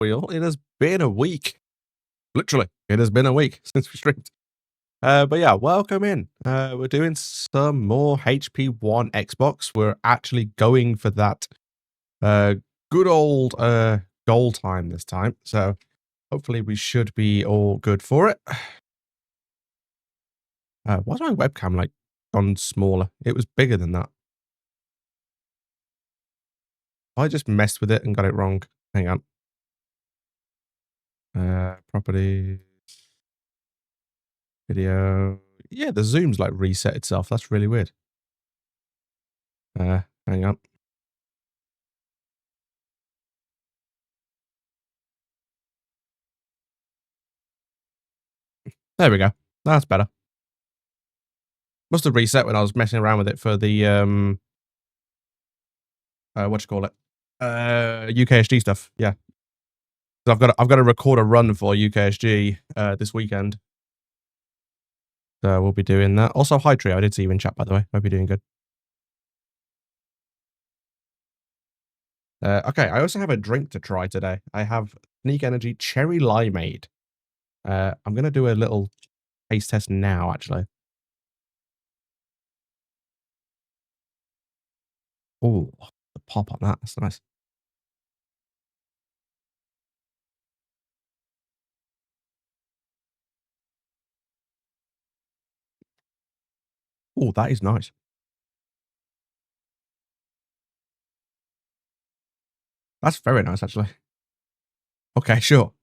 Wheel. It has been a week. Literally, it has been a week since we streamed. But yeah, welcome in. We're doing some more HP1 Xbox. We're actually going for that good old goal time this time. So hopefully we should be all good for it. Why's my webcam like gone smaller? It was bigger than that. I just messed with it and got it wrong. Hang on. Properties. Video. Yeah, the zoom's like reset itself. That's really weird. Hang on. There we go. That's better. Must have reset when I was messing around with it for the what you call it? UKSG stuff. Yeah. So I've got to record a run for UKSG this weekend. So we'll be doing that. Also, hi Trio. I did see you in chat, by the way. Hope you're doing good. Okay, I also have a drink to try today. I have Sneak Energy Cherry Limeade. I'm gonna do a little taste test now, actually. Oh, the pop on that. That's nice. Oh, that is nice. That's very nice, actually. Okay, sure.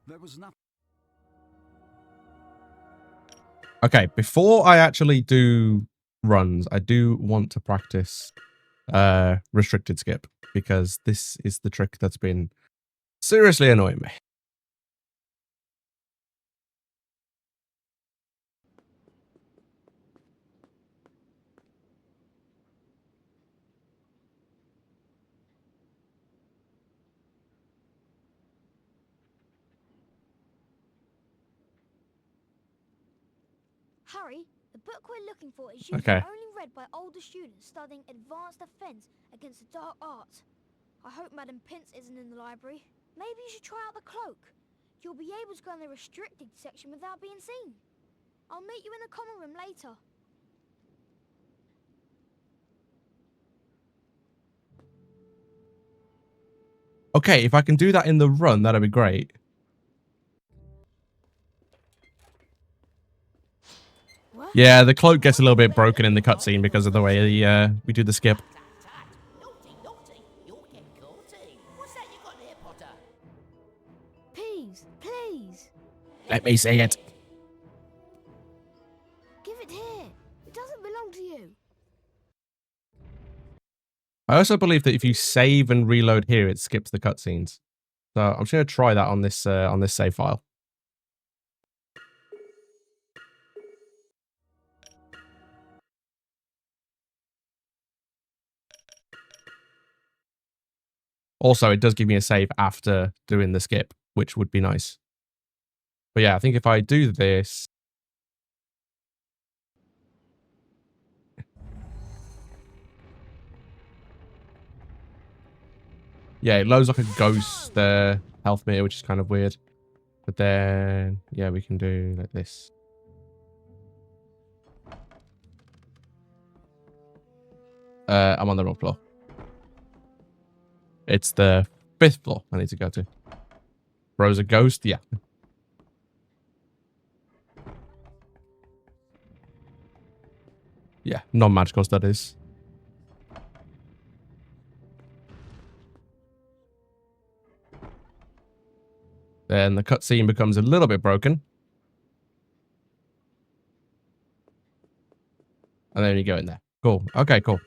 There was nothing. Okay, before I actually do runs, I do want to practice restricted skip, because this is the trick that's been seriously annoying me. Harry, the book we're looking for is usually Okay. only read by older students studying advanced defense against the dark arts. I hope Madam Pince isn't in the library. Maybe you should try out the cloak. You'll be able to go in the restricted section without being seen. I'll meet you in the common room later. Okay, if I can do that in the run, that'd be great. What? Yeah, the cloak gets a little bit broken in the cutscene because of the way we do the skip. Please, please. Let me see it. Give it here. It doesn't belong to you. I also believe that if you save and reload here, it skips the cutscenes. So I'm just going to try that on this save file. Also, it does give me a save after doing the skip, which would be nice. But yeah, I think if I do this... Yeah, it loads like a ghost health meter, which is kind of weird. But then, yeah, we can do like this. I'm on the wrong floor. It's the 5th floor I need to go to. Rose a ghost? Yeah. Yeah, non-magical studies. Then the cutscene becomes a little bit broken. And then you go in there. Cool. Okay, cool.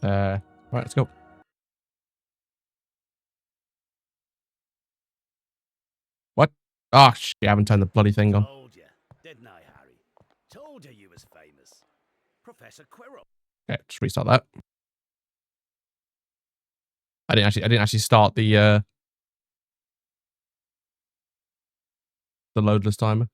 Right, let's go. What? Oh, shit, I haven't turned the bloody thing on. Told you, didn't I, Harry? Told you was famous. Professor Quirrell. Okay, just restart that. I didn't actually start the loadless timer.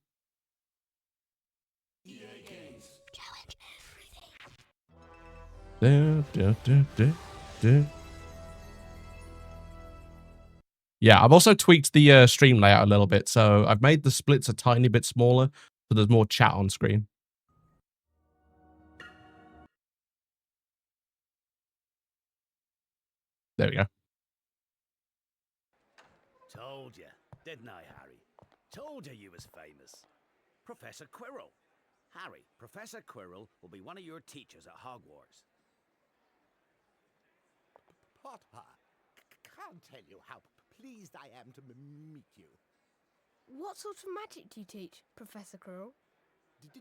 Yeah, I've also tweaked the stream layout a little bit, so I've made the splits a tiny bit smaller, so there's more chat on screen. There we go. Told you, didn't I, Harry? Told you you was famous. Professor Quirrell. Harry, Professor Quirrell will be one of your teachers at Hogwarts. Potter, can't tell you how pleased I am to meet you. What sort of magic do you teach, Professor Quirrell?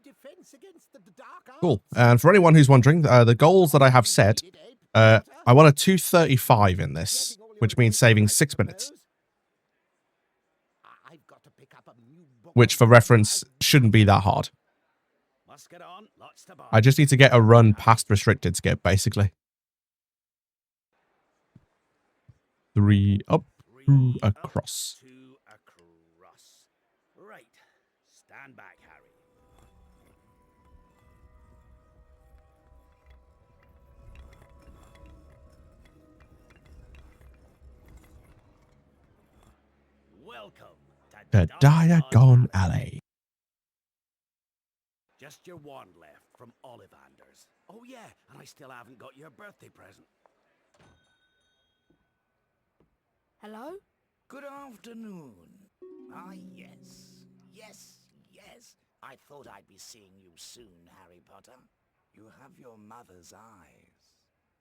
Defense against the dark arts. Cool. And for anyone who's wondering, the goals that I have set, I want a 235 in this, which means saving 6 minutes. I've got to pick up a new book. Which, for reference, shouldn't be that hard. Must get on, lots to buy. I just need to get a run past restricted skip, basically. 3 up, 2 across. 2 across. Right. Stand back, Harry. Welcome The Diagon Alley. Just your wand left from Ollivanders. Oh yeah, and I still haven't got your birthday present. Hello? Good afternoon. Ah, yes. Yes, yes. I thought I'd be seeing you soon, Harry Potter. You have your mother's eyes.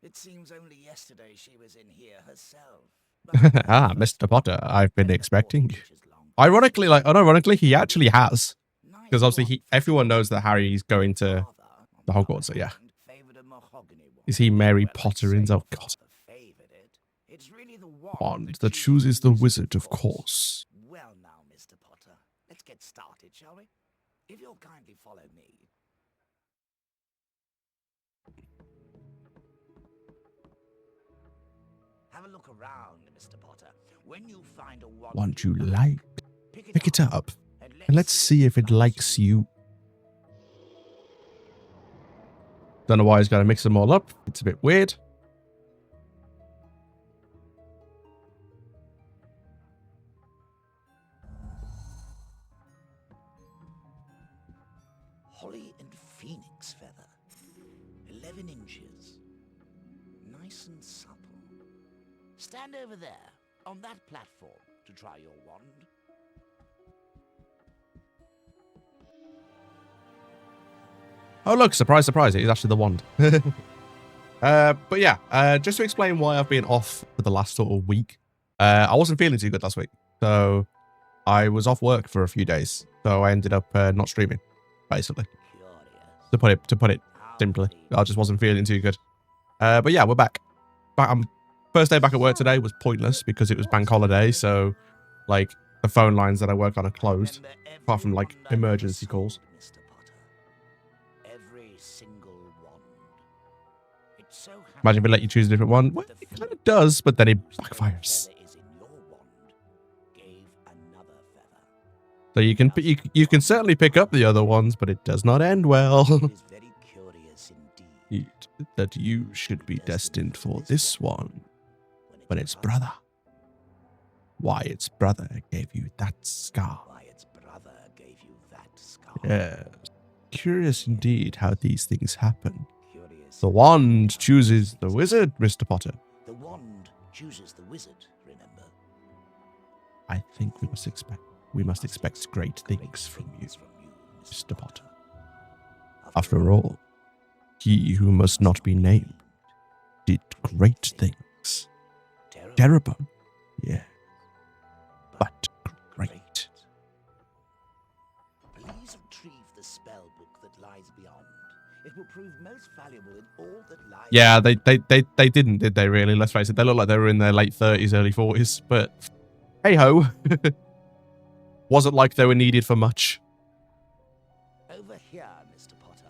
It seems only yesterday she was in here herself. Ah, Mr. Potter, I've been expecting you. Ironically, unironically, he actually has. Because obviously everyone knows that Harry's going to the Hogwarts, so yeah. Is he Mary Potterins? Oh, God. Wand that chooses the wizard, of course. Well now, Mr. Potter, let's get started, shall we? If you'll kindly follow me. Have a look around, Mr. Potter. When you find a Wand you like, pick it up, and let's see if it likes you. Don't know why he's got to mix them all up. It's a bit weird. Holly and phoenix feather. 11 inches. Nice and supple. Stand over there, on that platform, to try your wand. Oh, look, surprise, surprise. It is actually the wand. But yeah, just to explain why I've been off for the last sort of week. I wasn't feeling too good last week. So I was off work for a few days. So I ended up not streaming, basically. To put it simply. I just wasn't feeling too good. But yeah, we're back. First day back at work today was pointless because it was bank holiday. So, like, the phone lines that I work on are closed. Apart from, like, emergency calls. Imagine if it let you choose a different one. Well, it kind of does, but then it backfires. So you can certainly pick up the other ones, but it does not end well. That you should be destined for this one, when its brother. Why its brother gave you that scar. Yes. Curious indeed how these things happen. The wand chooses the wizard, Mr. Potter. The wand chooses the wizard, remember? I think we must expect great things from you, Mr. Potter. After all, he who must not be named did great things. Terrible, yeah, but great. Please retrieve the spell book that lies beyond. It will prove most valuable in all that lies. Yeah, they didn't, did they? Really? Let's face it. They look like they were in their late 30s, early 40s. But hey ho, wasn't like they were needed for much. Over here, Mr. Potter.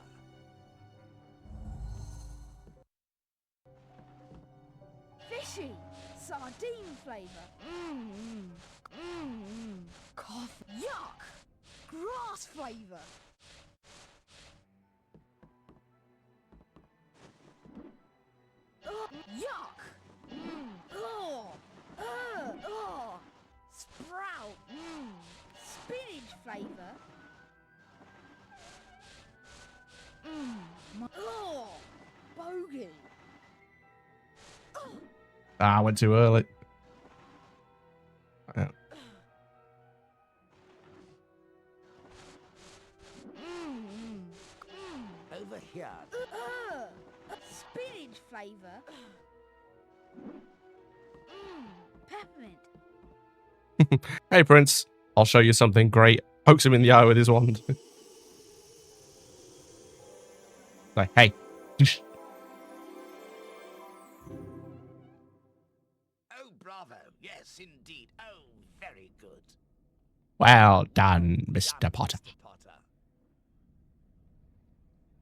Fishy! Sigh. Coffee. Yuck! Grass flavour. Yuck! Oh! Oh! Sprout. Spinach flavour. Oh! Bogey. Ah, I went too early. Yeah. Over here. Spinach flavour. Peppermint. Hey, Prince. I'll show you something great. Pokes him in the eye with his wand. Like, hey. Oh, bravo. Yes, indeed. Oh, very good. Well done, Mr. Potter. Mr. Potter.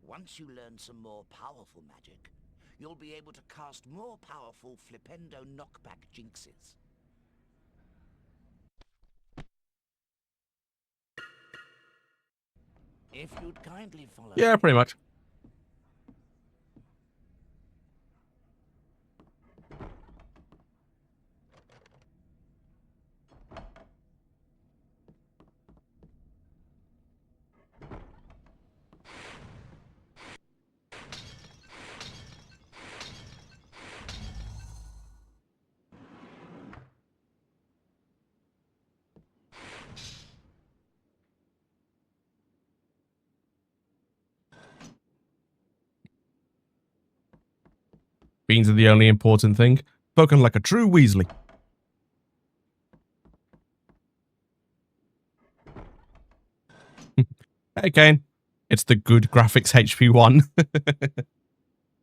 Once you learn some more powerful magic, you'll be able to cast more powerful flipendo knockback jinxes. If you'd kindly follow Yeah, me. pretty much. Beans are the only important thing. Spoken like a true Weasley. Hey, Kane. It's the good graphics HP1.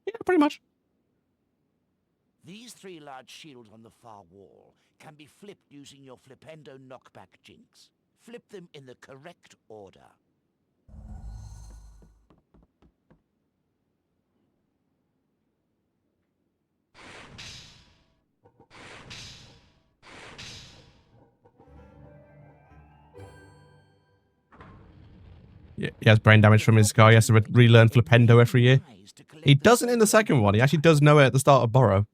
Yeah, pretty much. These 3 large shields on the far wall can be flipped using your flipendo knockback jinx. Flip them in the correct order. Yeah, he has brain damage from his car. He has to relearn Flipendo every year. He doesn't in the second one. He actually does know it at the start of Borrow.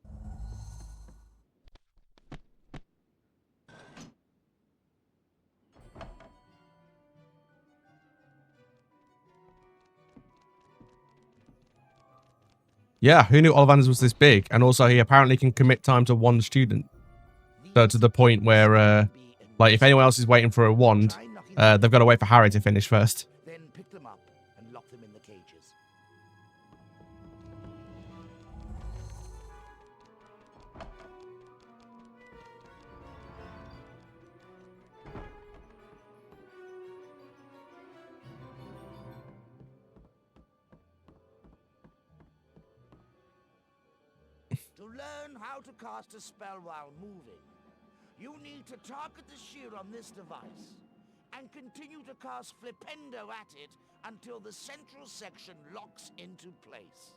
Yeah, who knew Ollivanders was this big? And also, he apparently can commit time to one student. So to the point where, like, if anyone else is waiting for a wand, they've got to wait for Harry to finish first. Then pick them up and lock them in the cages. To learn how to cast a spell while moving, you need to target the shield on this device and continue to cast Flipendo at it until the central section locks into place.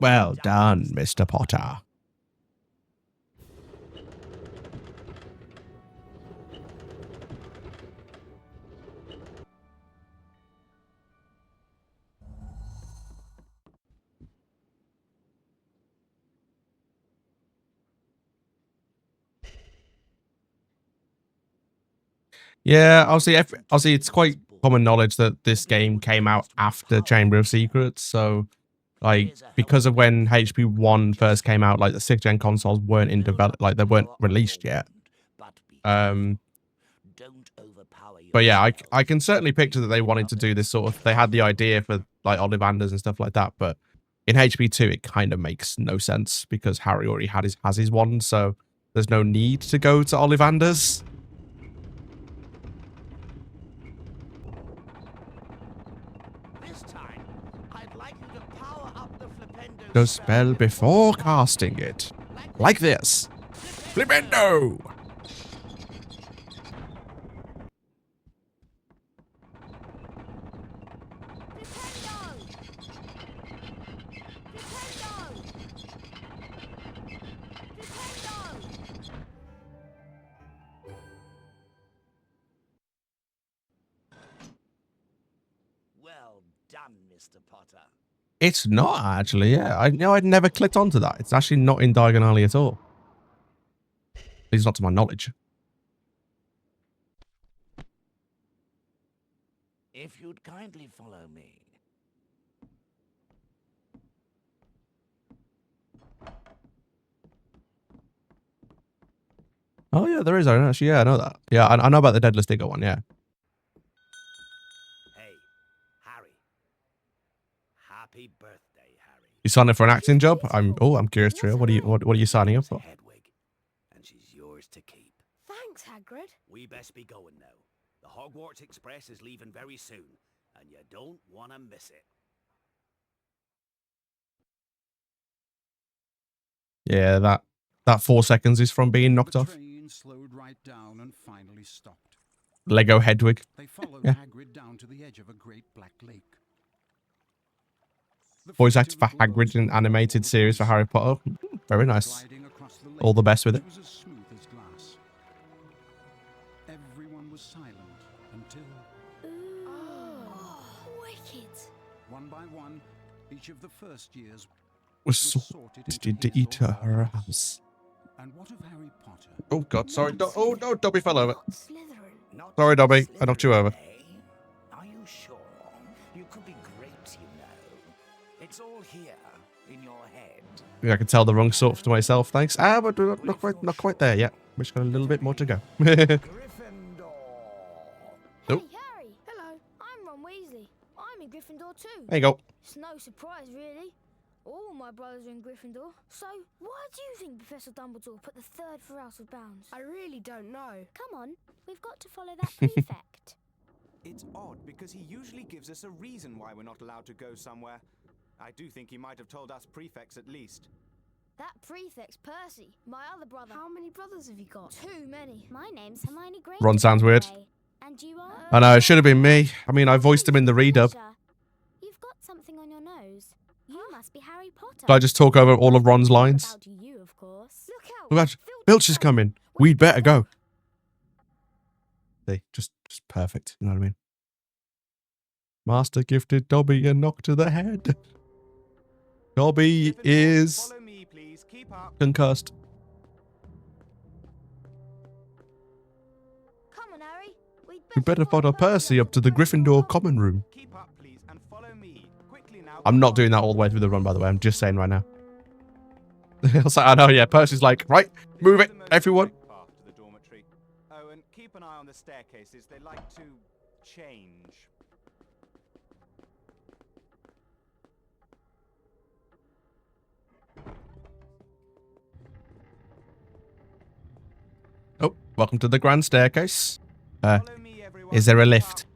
Well done, Mr. Potter. Yeah, obviously, it's quite common knowledge that this game came out after Chamber of Secrets. So, like, because of when HP1 first came out, like the 6th gen consoles weren't in develop, like they weren't released yet. But be Um, don't overpower But yeah, I can certainly picture that they wanted to do this sort of, they had the idea for like Ollivanders and stuff like that, but in HP2 it kind of makes no sense because Harry already has his wand, so there's no need to go to Ollivanders. This time, I'd like you to power up the Flipendo The spell before casting it. Like this. Flipendo! Well done, Mr. Potter. It's not actually, yeah. I'd never clicked onto that. It's actually not in Diagon Alley at all. At least not to my knowledge. If you'd kindly follow me. Oh yeah, there is. Actually, yeah, I know that. Yeah, I know about the Deadless Digger one, yeah. Hey, Harry. Happy birthday, Harry. You signed up for an acting job? I'm curious, Trio. What are you signing up for? Hedwig, and she's yours to keep. Thanks, Hagrid. We best be going now. The Hogwarts Express is leaving very soon, and you don't want to miss it. Yeah, that 4 seconds is from being knocked off. Train slowed right down and finally stopped. Lego Hedwig. They followed Yeah. Hagrid down to the edge of a great black lake. The Voice actor for furtive little Hagrid in an animated series for Harry Potter. Very nice. gliding across the lake, All the best with it. which was as smooth as glass. Everyone was silent until, Oh, wicked. one by one, each of the first years Was was sorted sorted into his each or of her house. house. And what of Harry Potter? Oh god, sorry. Oh no, Dobby fell over. Not Slytherin. Not Sorry, Dobby. I knocked you over. Slytherin, eh? Are you sure? You could be great, you know. It's all here in your head. Yeah, I can tell the wrong sort to myself. Thanks. But not quite there yet. We've just got a little bit more to go. Gryffindor. Nope. Hey, Harry. Hello. I'm Ron Weasley. I'm in Gryffindor too. There you go. It's no surprise, really. All my brothers are in Gryffindor. So, why do you think Professor Dumbledore put the third for House of Bounds? I really don't know. Come on, we've got to follow that prefect. It's odd because he usually gives us a reason why we're not allowed to go somewhere. I do think he might have told us prefects at least. That prefect's Percy, my other brother. How many brothers have you got? Too many. My name's Hermione Granger. Ron sounds weird. by the way. And you are? I know, it should have been me. I mean, I voiced him in the redub. You've got something on your nose. You must be Harry Potter. Did I just talk over all of Ron's lines? About you, of course. Look out! Look out, Filch is coming. We'd better go. See, just perfect. You know what I mean? Master gifted Dobby a knock to the head. Dobby Gryffindor, is follow me, please. Keep up. concussed. Come on, Harry. We better follow Percy up to the Gryffindor common room. Keep up, please, and follow me. Quickly now. I'm not doing that all the way through the run, by the way. I'm just saying right now. I know, yeah. Percy's like, right, move it, everyone. Path to the dormitory. Oh, and keep an eye on the staircases. They like to change. Oh, welcome to the grand staircase. Follow me, everyone. Is there a Keep lift? up.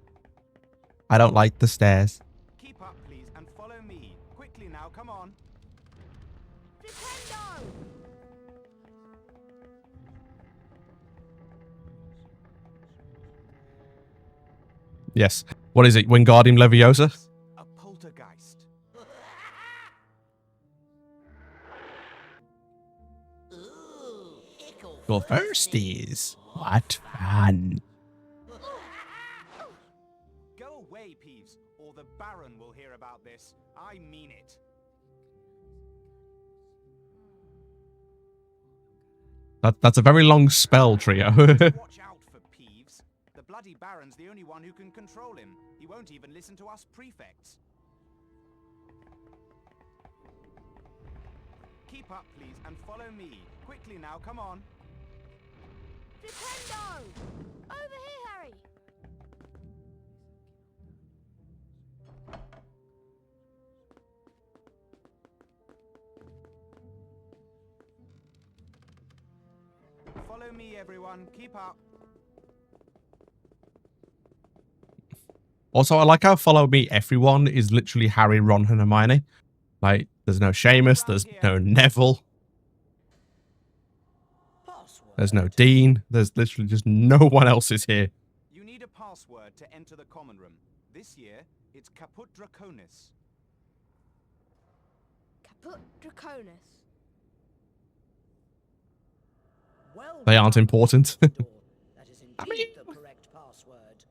I don't like the stairs. Keep up, please, and follow me. Quickly now, come on. Flipendo! Yes. What is it? Wingardium Leviosa? A poltergeist. Go firsties. What fun. Go away, Peeves, or the Baron will hear about this. I mean it. That's a very long spell, Trio. Watch out for Peeves. The bloody Baron's the only one who can control him. He won't even listen to us prefects. Keep up, please, and follow me. Quickly now, come on. Flipendo! Over here, Harry. Follow me, everyone. Keep up. Also, I like how follow me everyone is literally Harry, Ron, and Hermione. Like, there's no Seamus, there's no Neville, there's no Dean, there's literally just no one else is here. You need a password to enter the common room. This year, it's Caput Draconis. Caput Draconis. Well They aren't done, important. Gryffindor. That is I indeed mean- the correct password.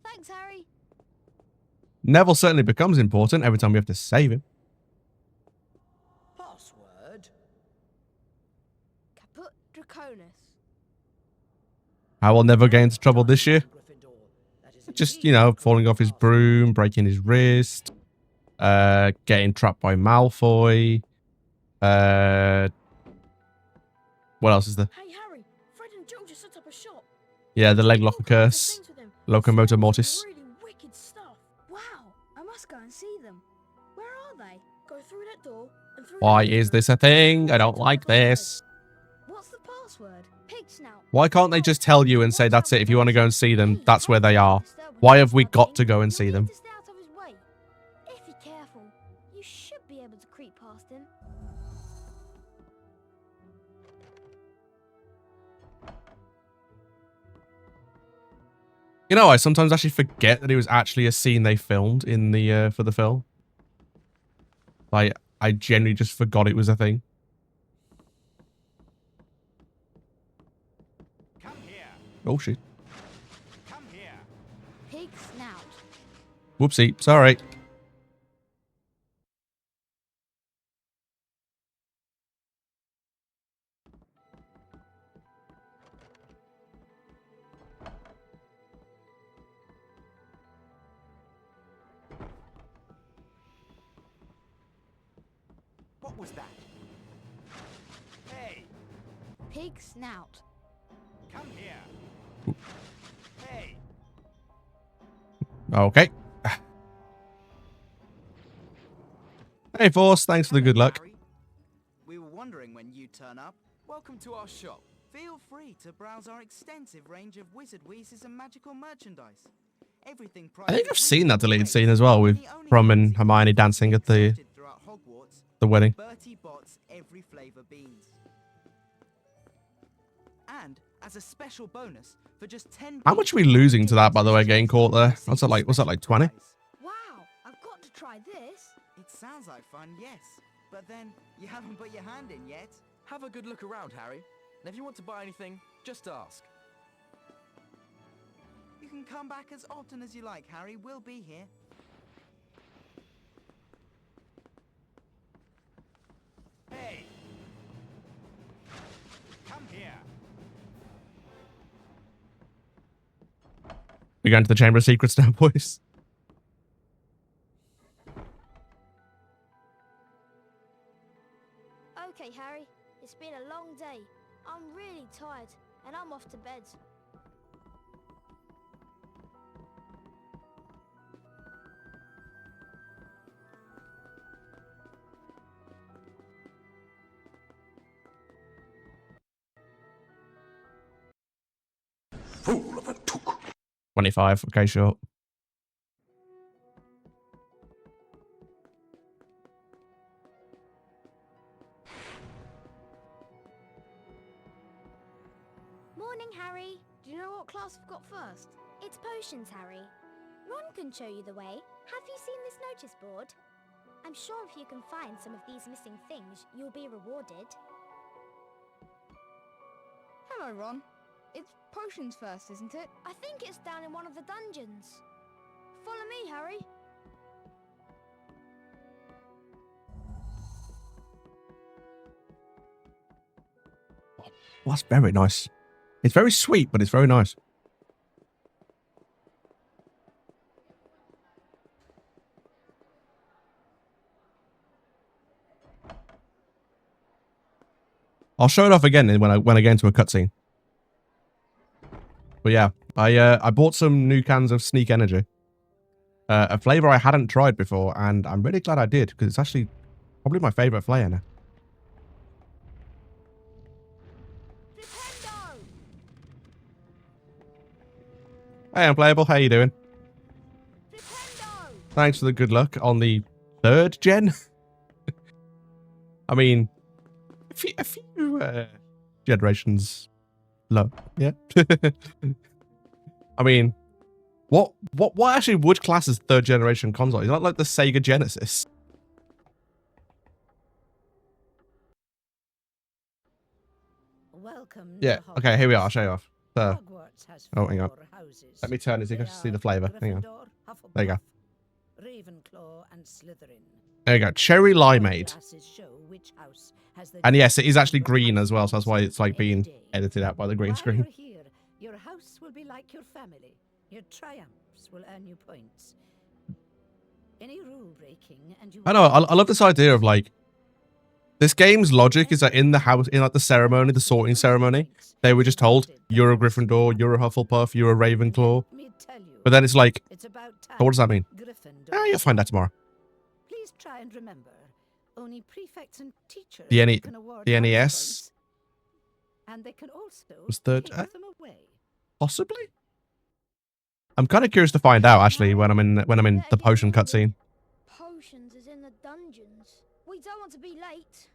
Thanks, Harry. Neville certainly becomes important every time we have to save him. Password? Caput Draconis. I will never get into trouble this year. Gryffindor. That is Just, indeed you know, the falling off correct his broom, breaking his wrist, getting trapped by Malfoy. What else is there? Hey, Harry. Fred and Joe just set up a shop. Yeah, the leg locker All kinds of curse, things with them. locomotor Some mortis. Really wicked stuff. Wow. I must go and see them. Where are they? Go through that door and through Why that is window. this a thing? I don't Top like of the head. this. What's the password? Pig snout. Why can't they just tell you and say that's it? If you want to go and see them, that's where they are. Why have we got to go and see them? To stay out of his way. If you're careful, you should be able to creep past him. You know, I sometimes actually forget that it was actually a scene they filmed in the for the film. Like, I genuinely just forgot it was a thing. Come here. Oh shit. Come here. Pig snout. Whoopsie. Sorry. What was that? Hey, Pig snout. come here. Hey. Okay. Hey, Force. Thanks for the good luck. Harry. We were wondering when you'd turn up. Welcome to our shop. Feel free to browse our extensive range of wizard wheezes and magical merchandise. Everything I think priced I've seen that deleted rates, scene as well with and the only Brum and music Hermione dancing at the accepted throughout Hogwarts, wedding. Bertie Bott's every flavor beans. And as a special bonus, for just 10 How much are we losing to that, by the way, getting caught there? What's that like? What's that like, 20? Wow, I've got to try this. It sounds like fun, yes. But then, you haven't put your hand in yet. Have a good look around, Harry. And if you want to buy anything, just ask. You can come back as often as you like, Harry. We'll be here. Hey. Come here. We're going to the Chamber of Secrets now, boys. Okay, Harry, it's been a long day. I'm really tired, and I'm off to bed. Fool of a took. 25. Okay, sure. Morning, Harry. Do you know what class we've got first? It's potions, Harry. Ron can show you the way. Have you seen this notice board? I'm sure if you can find some of these missing things, you'll be rewarded. Hello, Ron. It's potions first, isn't it? I think it's down in one of the dungeons. Follow me, Harry. Well, that's very nice. It's very sweet, but it's very nice. I'll show it off again when I get into a cutscene. But yeah, I bought some new cans of Sneak Energy, a flavor I hadn't tried before, and I'm really glad I did because it's actually Probably my favorite player now. Flipendo! Hey, Unplayable, how you doing? Flipendo! Thanks for the good luck on the 3rd gen. I mean, a few generations low, yeah. I mean, what actually would class as 3rd generation console? Is that like the Sega Genesis? Welcome Yeah. to Okay, here we are. I'll Hogwarts. show you off. So, Hogwarts has oh, hang on. 4 houses. Let me turn it so you They can see are the flavor. Hang on. Gryffindor, There you go. Hufflepuff, Ravenclaw, and Slytherin. There you go. Cherry limeade. Glasses show which house has the And yes, it is greatest actually number of green as well, so houses that's why it's like any being day. edited out by the green While screen. you're here, your house will be like your family. Your triumphs will earn you points. Any rule breaking and you I know. I love this idea of like this game's logic is that in the house, in like the ceremony, the sorting ceremony, they were just told you're a Gryffindor, you're a Hufflepuff, you're a Ravenclaw. But then it's like, it's about time. what does that mean? Gryffindor Ah, you'll find out tomorrow. Please try and remember, only prefects and teachers The NE can award the house NES points, and they can also was 3rd, take them away. possibly. I'm kind of curious to find out actually when I'm in the potion cutscene. Potions is in the dungeons. We don't want to be late.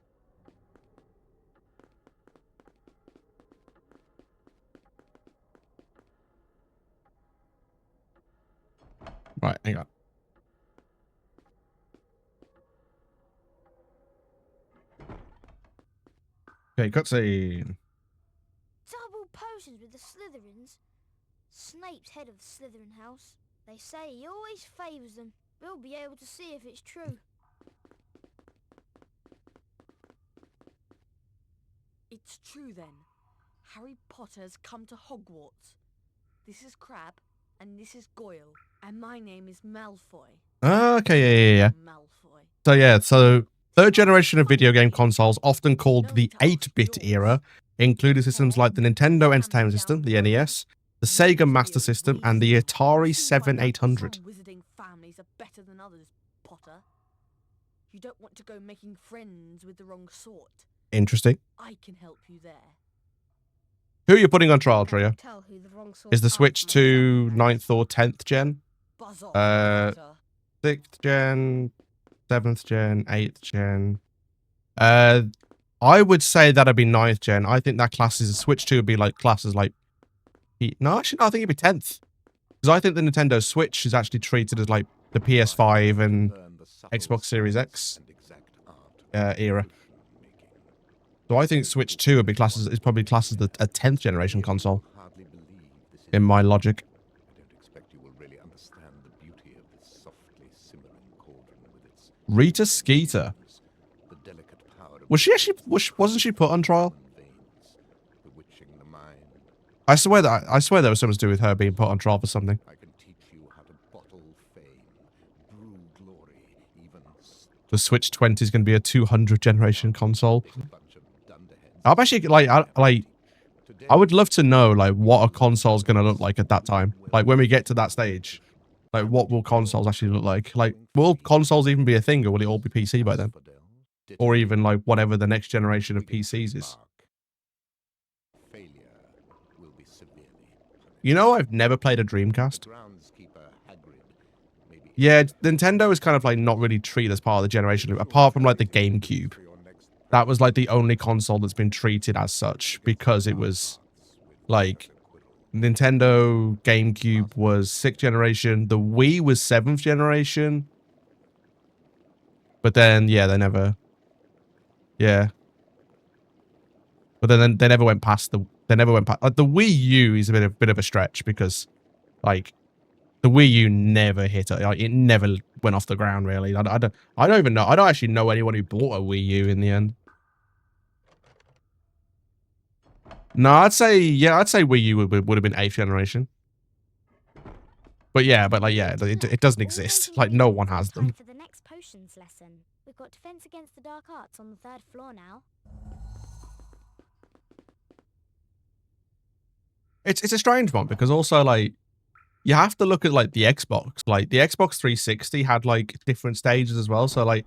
Right, hang on. Okay, cutscene. Double potions with the Slytherins. Snape's head of the Slytherin house. They say he always favours them. We'll be able to see if it's true. It's true then. Harry Potter's come to Hogwarts. This is Crab, and this is Goyle, and my name is Malfoy. Okay, yeah. Malfoy. So yeah, so 3rd generation of video game consoles, often called the 8-bit era, included systems like the Nintendo Entertainment System, the NES, the Sega Master System, and the Atari 7800. Some wizarding families are better than others, Potter. You don't want to go making friends with the wrong sort. Interesting. I can help you there. Who are you putting on trial, Trio? Tell who the wrong sort Is the are Switch from to the 9th or 10th gen? Buzz off, Uh, Potter. 6th gen, 7th gen, 8th gen. I would say that'd be 9th gen. I think that classes Switch 2 would be like classes like no, actually no, I think it'd be 10th. Because I think the Nintendo Switch is actually treated as like the PS5 and Xbox Series X era. So I think Switch 2 would be classes is probably classed as a 10th generation console. In my logic. Rita Skeeter. Was she actually wasn't she put on trial? I swear there was something to do with her being put on trial for something. The Switch 20 is going to be a 200 generation console. I'm actually I would love to know like what a console is going to look like at that time. Like when we get to that stage, like what will consoles actually look like? Like will consoles even be a thing, or will it all be PC by then? Or even like whatever the next generation of PCs is. You know, I've never played a Dreamcast. Yeah, Nintendo is kind of like not really treated as part of the generation, apart from like the GameCube. That was like the only console that's been treated as such because it was like Nintendo GameCube was 6th generation. The Wii was 7th generation. But then, yeah, they never. Yeah. But then they never went past the. They never went past. Like the Wii U is a bit of a stretch because, like, the Wii U never hit it. Like, it never went off the ground really. I don't even know. I don't actually know anyone who bought a Wii U in the end. No, I'd say Wii U would have been 8th generation. But yeah, it doesn't exist. Like no one has them. Time for the next potions lesson. We've got defense against the dark arts on the 3rd floor now. It's a strange one because also like you have to look at like the Xbox. Like the Xbox 360 had like different stages as well. So like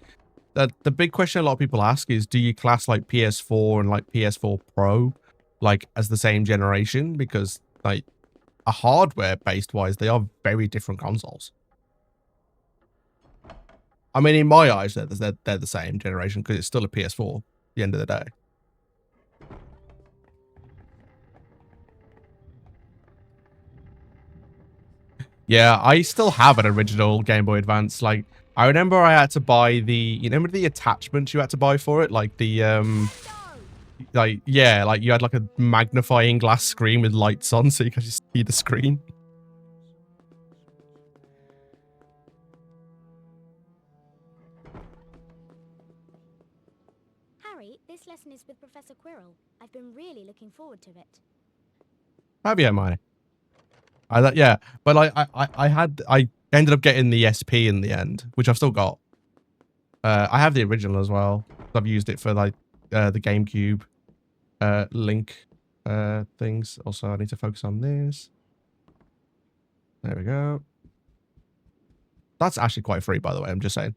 the big question a lot of people ask is, do you class like PS4 and like PS4 Pro like as the same generation? Because like a hardware based wise, they are very different consoles. I mean, in my eyes, they're the same generation because it's still a PS4 at the end of the day. Yeah, I still have an original Game Boy Advance. Like, I remember I had to buy the, you remember the attachments you had to buy for it? Like the, like, yeah, like you had like a magnifying glass screen with lights on so you could just see the screen. Harry, this lesson is with Professor Quirrell. I've been really looking forward to it. Have you, Hermione? Yeah, but like I ended up getting the SP in the end, which I've still got. I have the original as well. I've used it for like the GameCube Link things. Also, I need to focus on this. There we go. That's actually quite free, by the way. I'm just saying.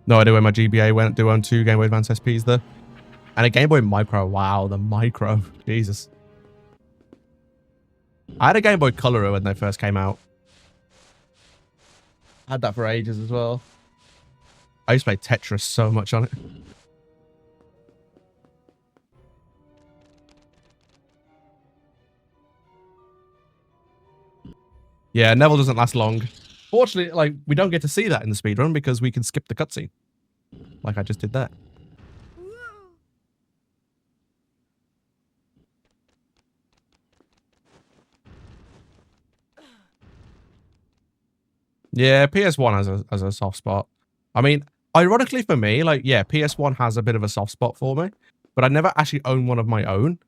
No idea where my GBA went. Do own 2 Game Boy Advance SPs there. And a Game Boy Micro. Wow, the Micro. Jesus. I had a Game Boy Color when they first came out. I had that for ages as well. I used to play Tetris so much on it. Yeah, Neville doesn't last long. Fortunately, like, we don't get to see that in the speedrun because we can skip the cutscene. Like I just did that. Yeah, PS1 has a soft spot. I mean, ironically for me, like, yeah, PS1 has a bit of a soft spot for me, but I never actually owned one of my own.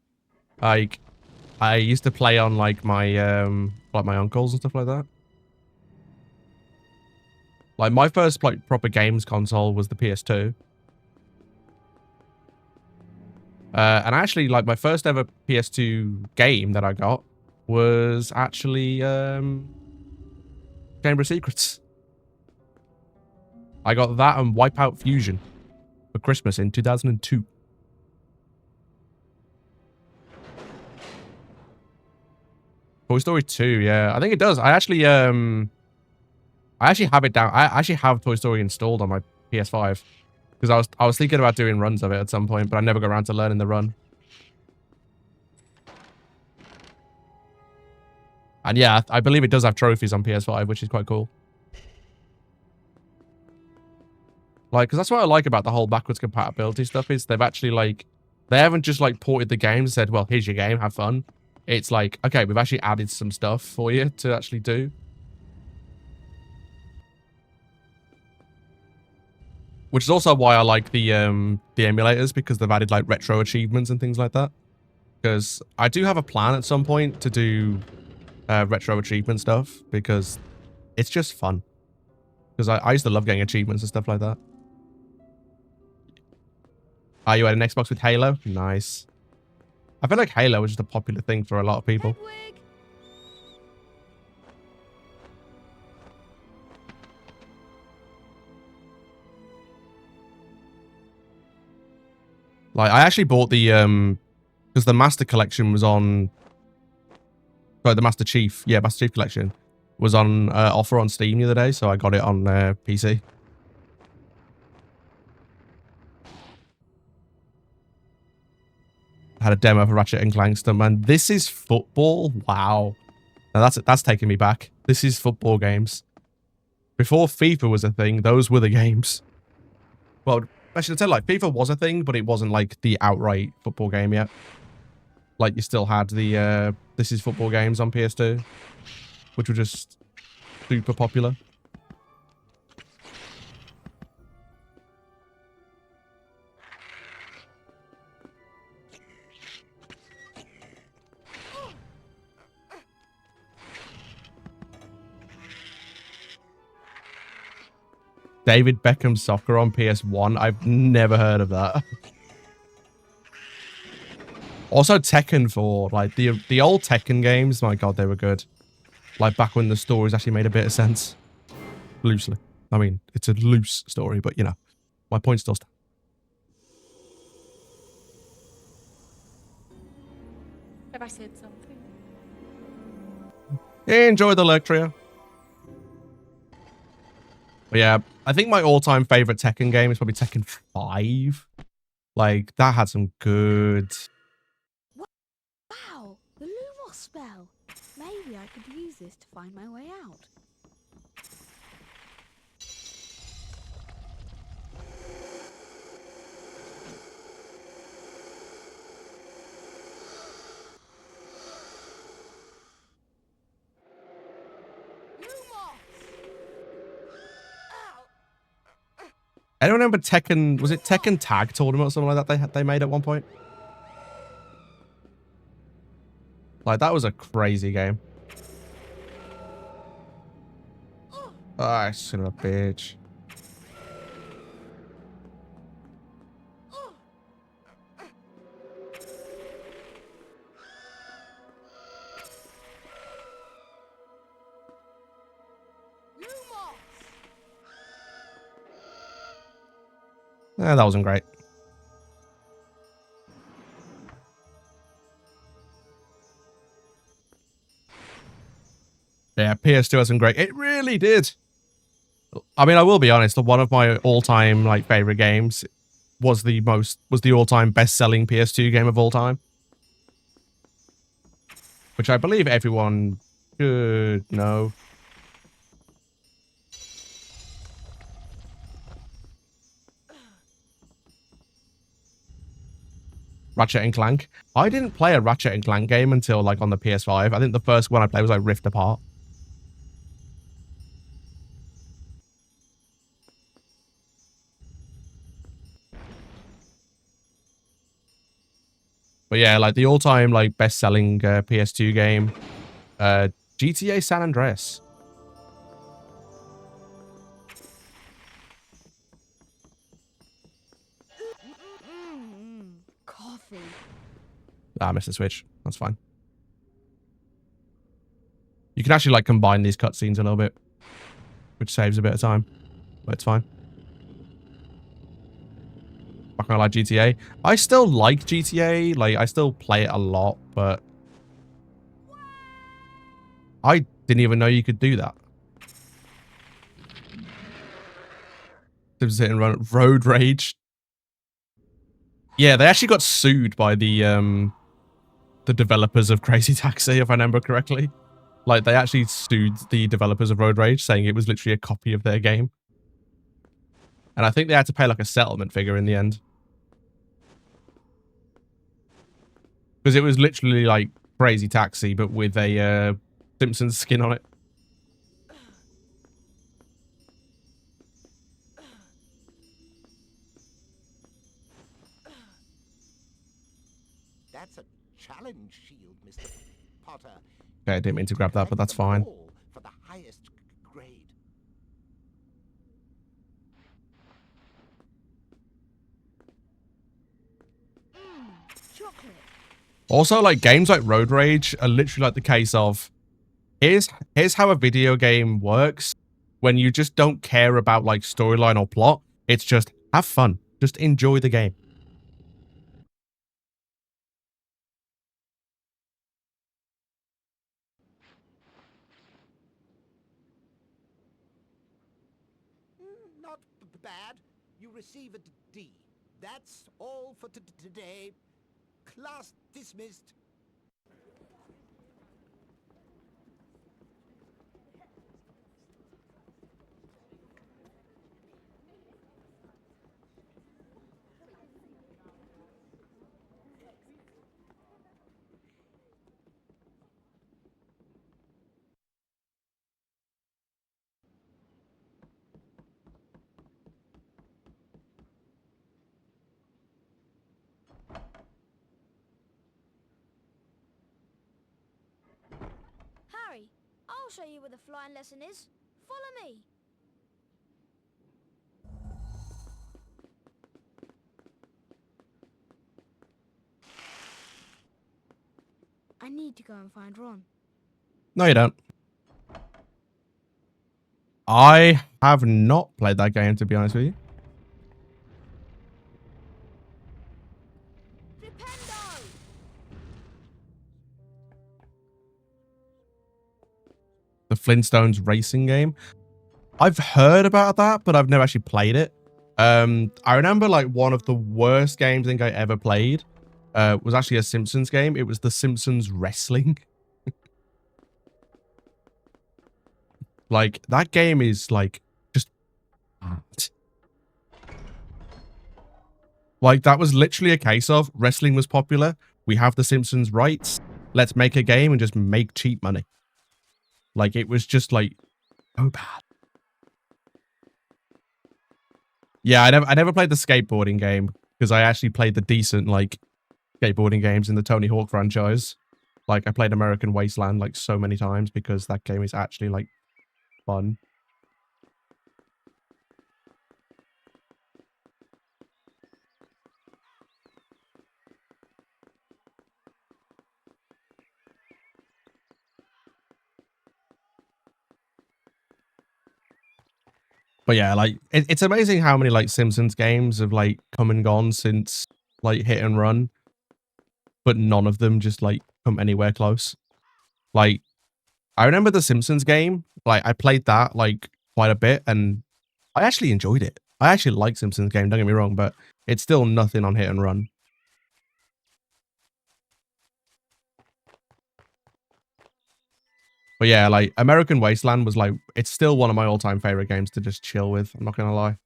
Like, I used to play on like my uncles and stuff like that. Like my first like proper games console was the PS2. And actually, like my first ever PS2 game that I got was actually Chamber of Secrets. I got that and Wipeout Fusion for Christmas in 2002. Toy Story 2, yeah. I think it does. I actually have it down. I actually have Toy Story installed on my PS5 because I was thinking about doing runs of it at some point, but I never got around to learning the run. And yeah, I believe it does have trophies on PS5, which is quite cool. Like, because that's what I like about the whole backwards compatibility stuff is they've actually like, they haven't just like ported the game and said, well, here's your game, have fun. It's like, okay, we've actually added some stuff for you to actually do. Which is also why I like the emulators, because they've added like retro achievements and things like that. Because I do have a plan at some point to do retro achievement stuff, because it's just fun. Because I used to love getting achievements and stuff like that. You had an Xbox with Halo? Nice. I feel like Halo is just a popular thing for a lot of people. Hedwig! Like, I actually bought the, because the Master Collection was on, sorry, the Master Chief, yeah, Master Chief Collection was on offer on Steam the other day, so I got it on PC. I had a demo for Ratchet and Clank stuff, man. This is football? Wow. Now that's taking me back. This is football games. Before FIFA was a thing, those were the games. Well, I should tell, like, FIFA was a thing, but it wasn't, like, the outright football game yet. Like, you still had the, This is Football games on PS2, which were just super popular. David Beckham Soccer on PS1. I've never heard of that. Also Tekken 4, like the old Tekken games, my god, they were good. Like back when the stories actually made a bit of sense. Loosely. I mean, it's a loose story, but you know, my point still stands. Have I said something? Enjoy the Lectria. But yeah, I think my all-time favorite Tekken game is probably Tekken 5. Like, that had some good... Wow, the Lumos spell. Maybe I could use this to find my way out. Anyone remember Tekken... Was it Tekken Tag Tournament or something like that they made at one point? Like, that was a crazy game. Ah, son of a bitch. That wasn't great. Yeah, PS2 had some great... It really did. I mean, I will be honest, one of my all-time like favorite games was the all-time best-selling PS2 game of all time. Which I believe everyone should know. Ratchet and Clank. I didn't play a Ratchet and Clank game until like on the PS5. I think the first one I played was like Rift Apart. But yeah, like the all-time like best-selling PS2 game, GTA San Andreas. Coffee. Ah, I missed the Switch. That's fine. You can actually like combine these cutscenes a little bit, which saves a bit of time, but it's fine. I kind of like GTA. I still like GTA. Like, I still play it a lot, but I didn't even know you could do that. Sit and run road rage. Yeah, they actually got sued by the developers of Crazy Taxi, if I remember correctly. Like, they actually sued the developers of Road Rage, saying it was literally a copy of their game. And I think they had to pay like a settlement figure in the end. Because it was literally like Crazy Taxi, but with a Simpsons skin on it. That's a challenge shield, Mr. Potter. Okay, I didn't mean to grab that, but that's fine. For the highest grade. Chocolate. Also, like, games like Road Rage are literally like the case of, here's how a video game works when you just don't care about, like, storyline or plot. It's just, have fun. Just enjoy the game. Not bad. You receive a D. That's all for today. Class dismissed. Harry, I'll show you where the flying lesson is. Follow me. I need to go and find Ron. No, you don't. I have not played that game, to be honest with you. Flipendo! The Flintstones racing game. I've heard about that, but I've never actually played it. I remember like one of the worst games I think I ever played was actually a Simpsons game. It was the Simpsons Wrestling. Like, that game is like just like, that was literally a case of wrestling was popular. We have the Simpsons rights. Let's make a game and just make cheap money. Like, it was just like so bad. Yeah, I never played the skateboarding game because I actually played the decent like skateboarding games in the Tony Hawk franchise. Like, I played American Wasteland like so many times because that game is actually like fun. But yeah, like it's amazing how many like Simpsons games have like come and gone since like Hit and Run, but none of them just like come anywhere close. Like, I remember the Simpsons game, like I played that like quite a bit and I actually enjoyed it. I actually like Simpsons game, don't get me wrong, but it's still nothing on Hit and Run. But yeah, like American Wasteland was like, it's still one of my all-time favorite games to just chill with. I'm not gonna lie.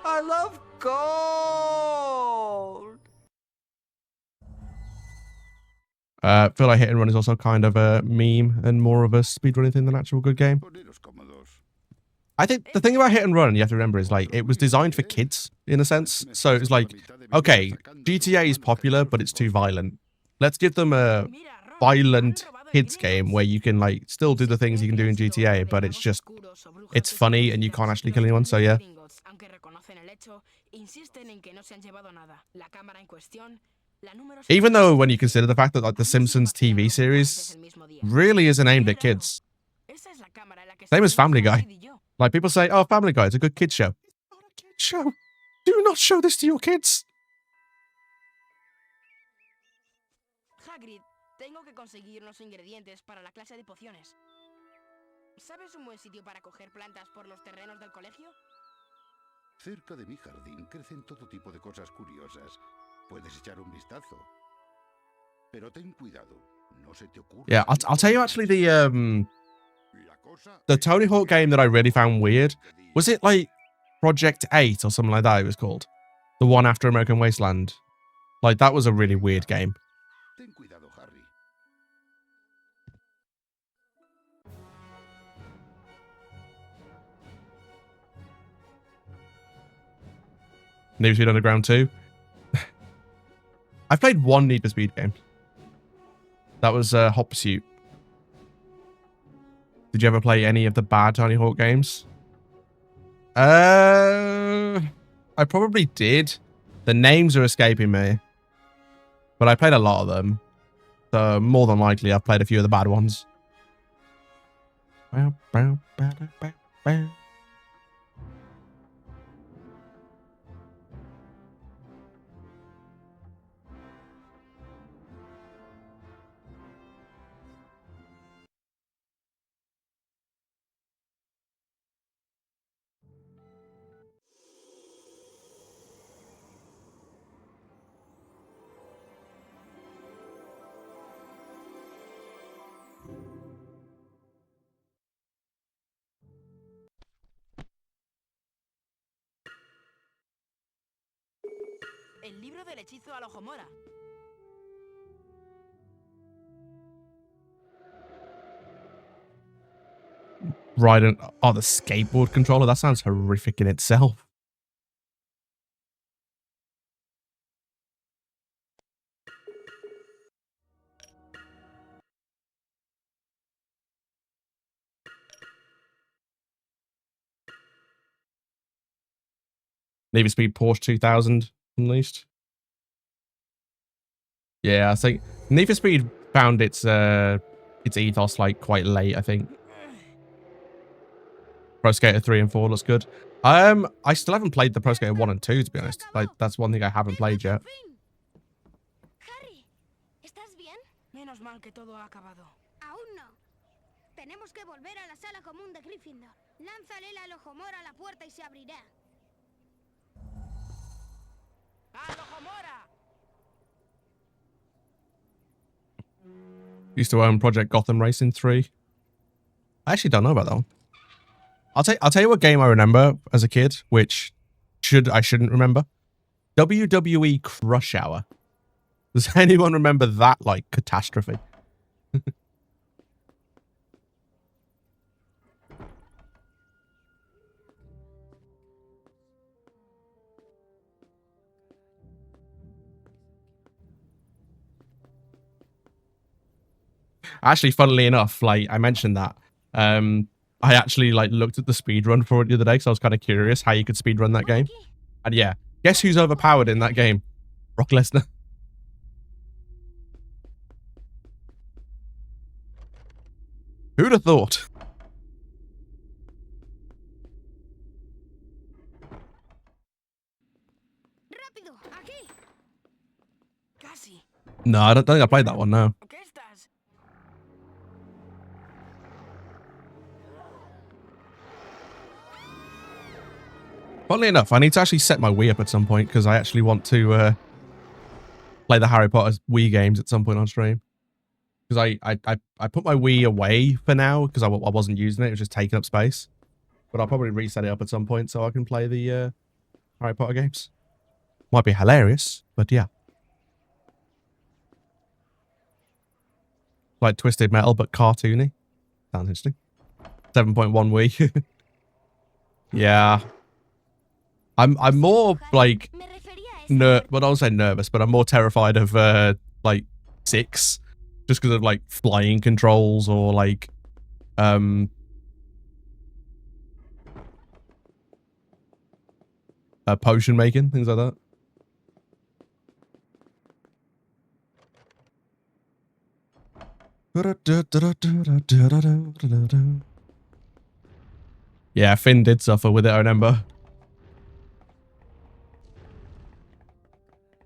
I love gold! I feel like Hit and Run is also kind of a meme and more of a speedrunning thing than an actual good game. I think the thing about Hit and Run, you have to remember, is like it was designed for kids in a sense. So it's like, okay, GTA is popular, but it's too violent. Let's give them a violent kids game where you can like still do the things you can do in GTA, but it's just, it's funny and you can't actually kill anyone. So yeah. Even though when you consider the fact that like the Simpsons TV series really isn't aimed at kids. Same as Family Guy. Like people say, oh, Family Guy, it's a good kids show. It's not a kids show. Do not show this to your kids. Hagrid, tengo que conseguir los ingredientes para la clase de pociones. ¿Sabes un buen sitio para coger plantas por los terrenos del colegio? Cerca de mi jardín crecen todo tipo de cosas curiosas. Puedes echar un vistazo. Pero ten cuidado, no se te ocurra. Yeah, I'll tell you actually the Tony Hawk game that I really found weird. Was it like Project 8 or something like that it was called? The one after American Wasteland. Like that was a really weird game. Ten cuidado, Harry. Need for Speed Underground 2. I've played one Need for Speed game. That was Hot Pursuit. Did you ever play any of the bad Tony Hawk games? I probably did. The names are escaping me. But I played a lot of them. So more than likely I've played a few of the bad ones. El libro del hechizo al ojo mora. Right, oh, the skateboard controller. That sounds horrific in itself. Need for Speed Porsche 2000 Unleashed. Yeah, I think Need for Speed found its ethos like quite late, I think. Pro Skater 3 and 4 looks good. I still haven't played the Pro Skater 1 and 2, to be honest. Like, that's one thing I haven't played yet. Harry, ¿estás bien? Menos mal que todo ha acabado. Aún no. Tenemos que volver a la sala común de Gryffindor. Lánzale el alojomora a la puerta y se abrirá. ¡Alojomora! Used to own Project Gotham Racing 3. I actually don't know about that one. I'll tell you what game I remember as a kid, which I shouldn't remember. WWE Crush Hour. Does anyone remember that like catastrophe? Actually, funnily enough, like I mentioned that, I actually like looked at the speedrun for it the other day because I was kind of curious how you could speedrun that game. And yeah, guess who's overpowered in that game? Brock Lesnar. Who'd have thought? Rápido, aquí. Casi. No, I don't think I played that one, no. ¿Qué estás? Funnily enough, I need to actually set my Wii up at some point because I actually want to play the Harry Potter Wii games at some point on stream. Because I put my Wii away for now because I wasn't using it. It was just taking up space. But I'll probably reset it up at some point so I can play the Harry Potter games. Might be hilarious, but yeah. Like Twisted Metal, but cartoony. Sounds interesting. 7.1 Wii. Yeah. I'm more like well, I don't say nervous, but I'm more terrified of like 6, just because of like flying controls or like potion making, things like that. Yeah, Finn did suffer with it, I remember.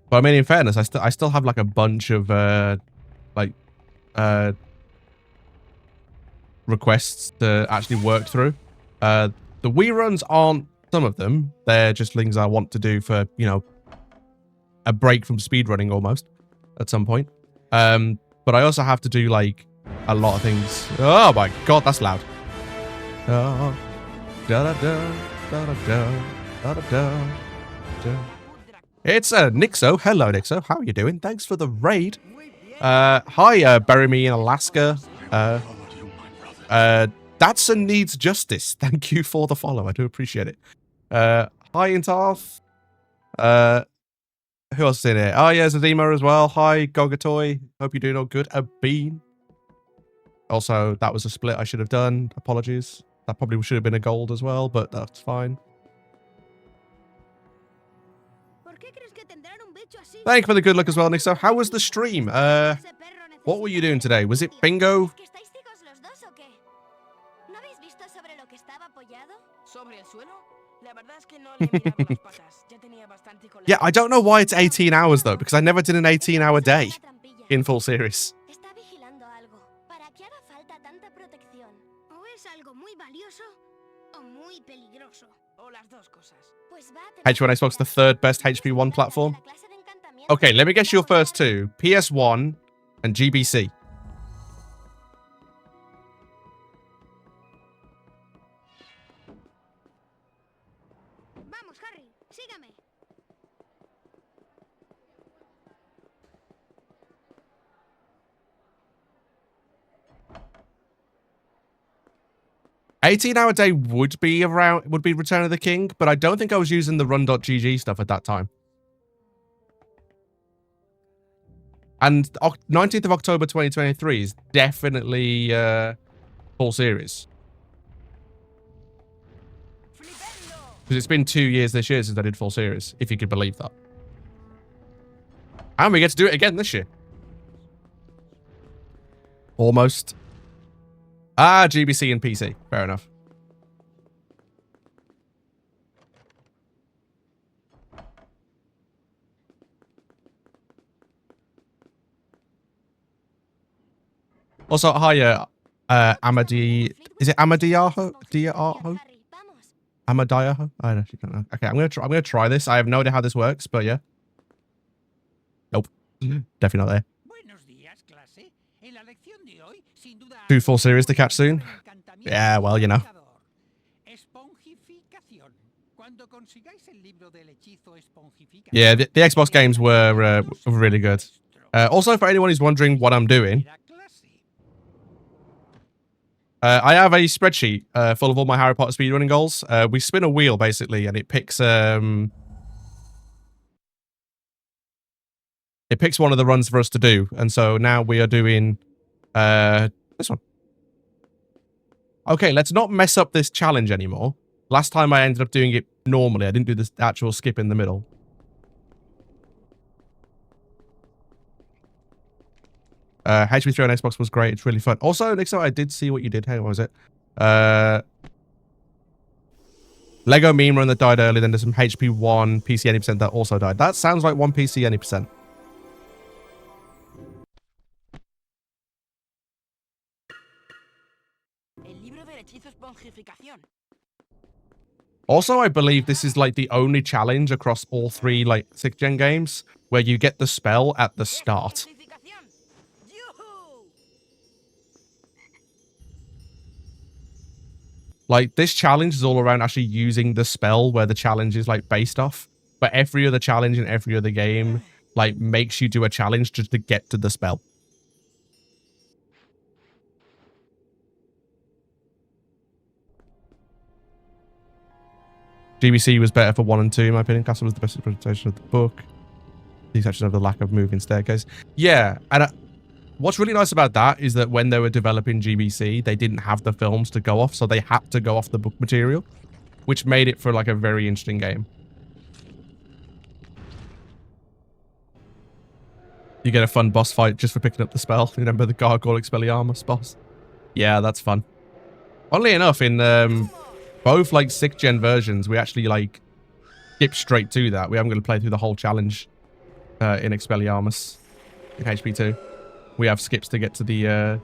But I mean, in fairness, I still have like a bunch of requests to actually work through. The Wii runs aren't some of them. They're just things I want to do for, you know, a break from speedrunning almost at some point. But I also have to do like a lot of things. Oh my god, that's loud. Oh, da da da da da da da da da. It's Nixo. Hello, Nixo. How are you doing? Thanks for the raid. Hi, Bury Me in Alaska. Datsun Needs Justice. Thank you for the follow. I do appreciate it. Hi, Intarth. Who else is in here? Oh, yeah, Zadima as well. Hi, Gogatoy. Hope you're doing all good. A bean. Also, that was a split I should have done. Apologies. That probably should have been a gold as well, but that's fine. Thank you for the good luck as well, Nixo. How was the stream? What were you doing today? Was it bingo? Yeah, I don't know why it's 18 hours though, because I never did an 18-hour day in full series. H1 Xbox, the third best HP1 platform. Okay, let me guess your first two. PS1 and GBC. Vamos, Harry, sígame. $18-hour day would be Return of the King, but I don't think I was using the run.gg stuff at that time. And 19th of October 2023 is definitely full series. Because it's been 2 years this year since I did full series, if you could believe that. And we get to do it again this year. Almost. Ah, GBC and PC. Fair enough. Also, hi, Amadi. Is it Amadiaho? Diaho? Amadiaho? I don't know. Okay, I'm gonna try this. I have no idea how this works, but yeah. Nope. Definitely not there. 2 full series to catch soon. Yeah, well, you know. Yeah, the Xbox games were really good. Also, for anyone who's wondering what I'm doing, I have a spreadsheet full of all my Harry Potter speedrunning goals. We spin a wheel, basically, and it picks one of the runs for us to do. And so now we are doing this one. Okay, let's not mess up this challenge anymore. Last time I ended up doing it normally. I didn't do this actual skip in the middle. HP3 on Xbox was great. It's really fun. Also, Nixo, I did see what you did. Hey, what was it? Lego meme run that died early. Then there's some HP1 PC any percent that also died. That sounds like one PC any percent. Also, I believe this is like the only challenge across all 3 like 6th gen games where you get the spell at the start. Like, this challenge is all around actually using the spell where the challenge is, like, based off. But every other challenge in every other game, like, makes you do a challenge just to get to the spell. GBC was better for 1 and 2, in my opinion. Castle was the best interpretation of the book. The exception of the lack of moving staircase. Yeah, and what's really nice about that is that when they were developing GBC, they didn't have the films to go off, so they had to go off the book material, which made it for like a very interesting game. You get a fun boss fight just for picking up the spell. Remember the Gargoyle Expelliarmus boss? Yeah, that's fun. Oddly enough, in both like 6th gen versions, we actually like skip straight to that. We haven't going to play through the whole challenge in Expelliarmus in HP2. We have skips to get to the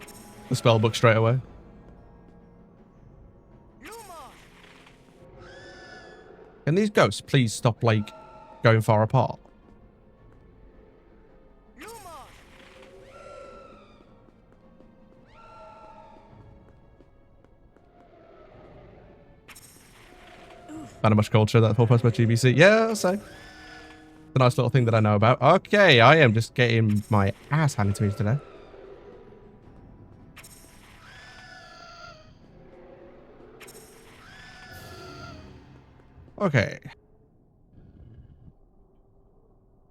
spell book straight away. Can these ghosts please stop, like, going far apart? Kind of much culture, that whole post about GBC. Yeah, I'll say. A nice little thing that I know about. Okay, I am just getting my ass handed to me today. Okay.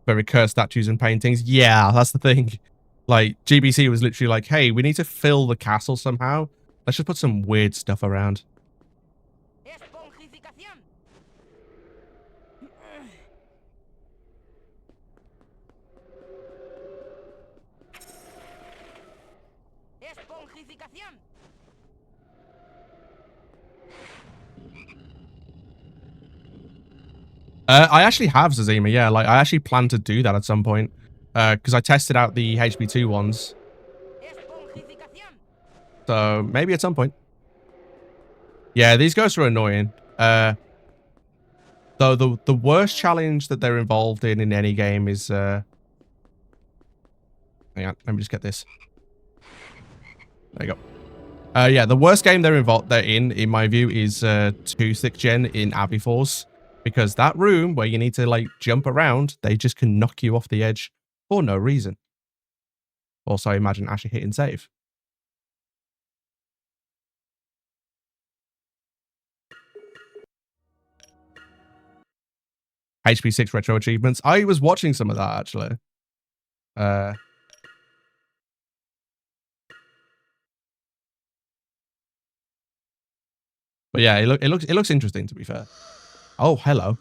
Very cursed statues and paintings. Yeah, that's the thing. Like, GBC was literally like, hey, we need to fill the castle somehow. Let's just put some weird stuff around. I actually have Zazima, yeah. Like, I actually plan to do that at some point. Because I tested out the HP2 ones. So, maybe at some point. Yeah, these ghosts are annoying. Though the worst challenge that they're involved in any game is... Hang on, let me just get this. There you go. Yeah, the worst game they're in my view, is 2 6th gen in Abbey Force. Because that room where you need to, like, jump around, they just can knock you off the edge for no reason. Also, imagine actually hitting save. HP6 retro achievements. I was watching some of that, actually. But yeah, it looks interesting, to be fair. Oh, hello.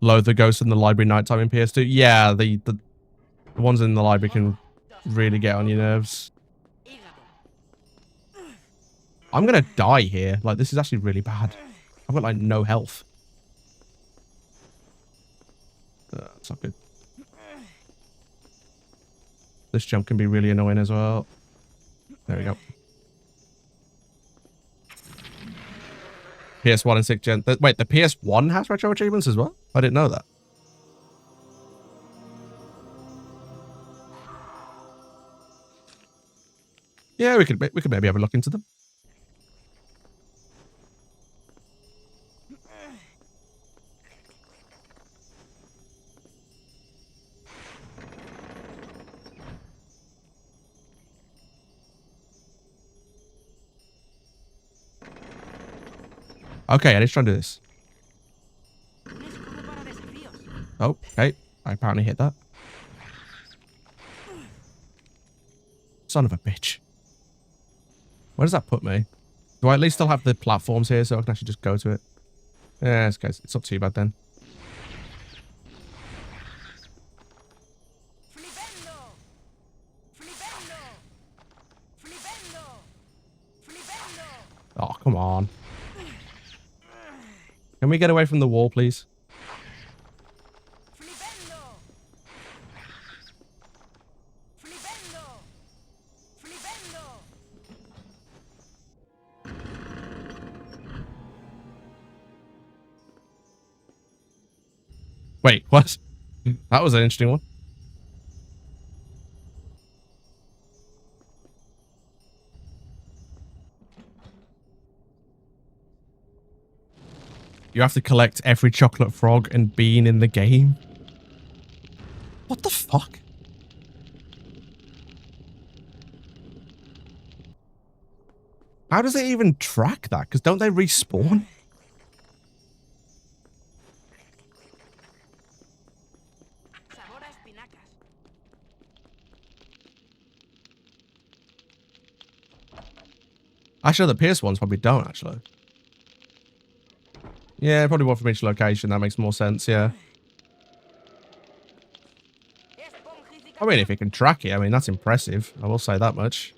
Load the ghosts in the library nighttime in PS2. Yeah, the ones in the library can really get on your nerves. I'm gonna die here. Like, this is actually really bad. I've got, like, no health. That's not good. This jump can be really annoying as well. There we go. PS1 and 6th gen. Wait, the PS1 has retro achievements as well? I didn't know that. Yeah, we could maybe have a look into them. Okay, let's try and do this. Oh, okay. I apparently hit that. Son of a bitch. Where does that put me? Do I at least still have the platforms here so I can actually just go to it? Yeah, it's not too bad then. Oh, come on. Can we get away from the wall, please? Wait, what? That was an interesting one. You have to collect every chocolate frog and bean in the game. What the fuck? How does it even track that? Because don't they respawn? Actually, the PS ones probably don't, actually. Yeah, probably one from each location. That makes more sense, yeah. I mean, if it can track it, I mean, that's impressive. I will say that much.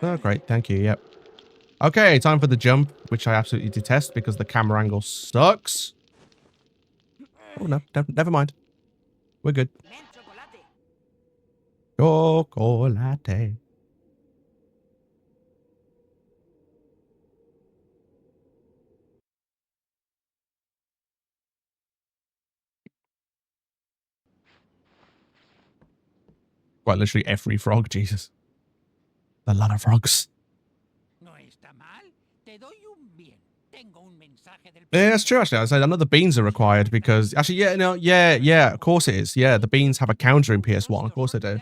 Oh, great. Thank you. Yep. Okay, time for the jump, which I absolutely detest because the camera angle sucks. Oh, no. Never mind. We're good. Chocolate. Quite literally every frog, Jesus. A lot of frogs. Yeah, that's true, actually. I said, I know the beans are required because... Actually, yeah, no, yeah, of course it is. Yeah, the beans have a counter in PS1. Of course they do.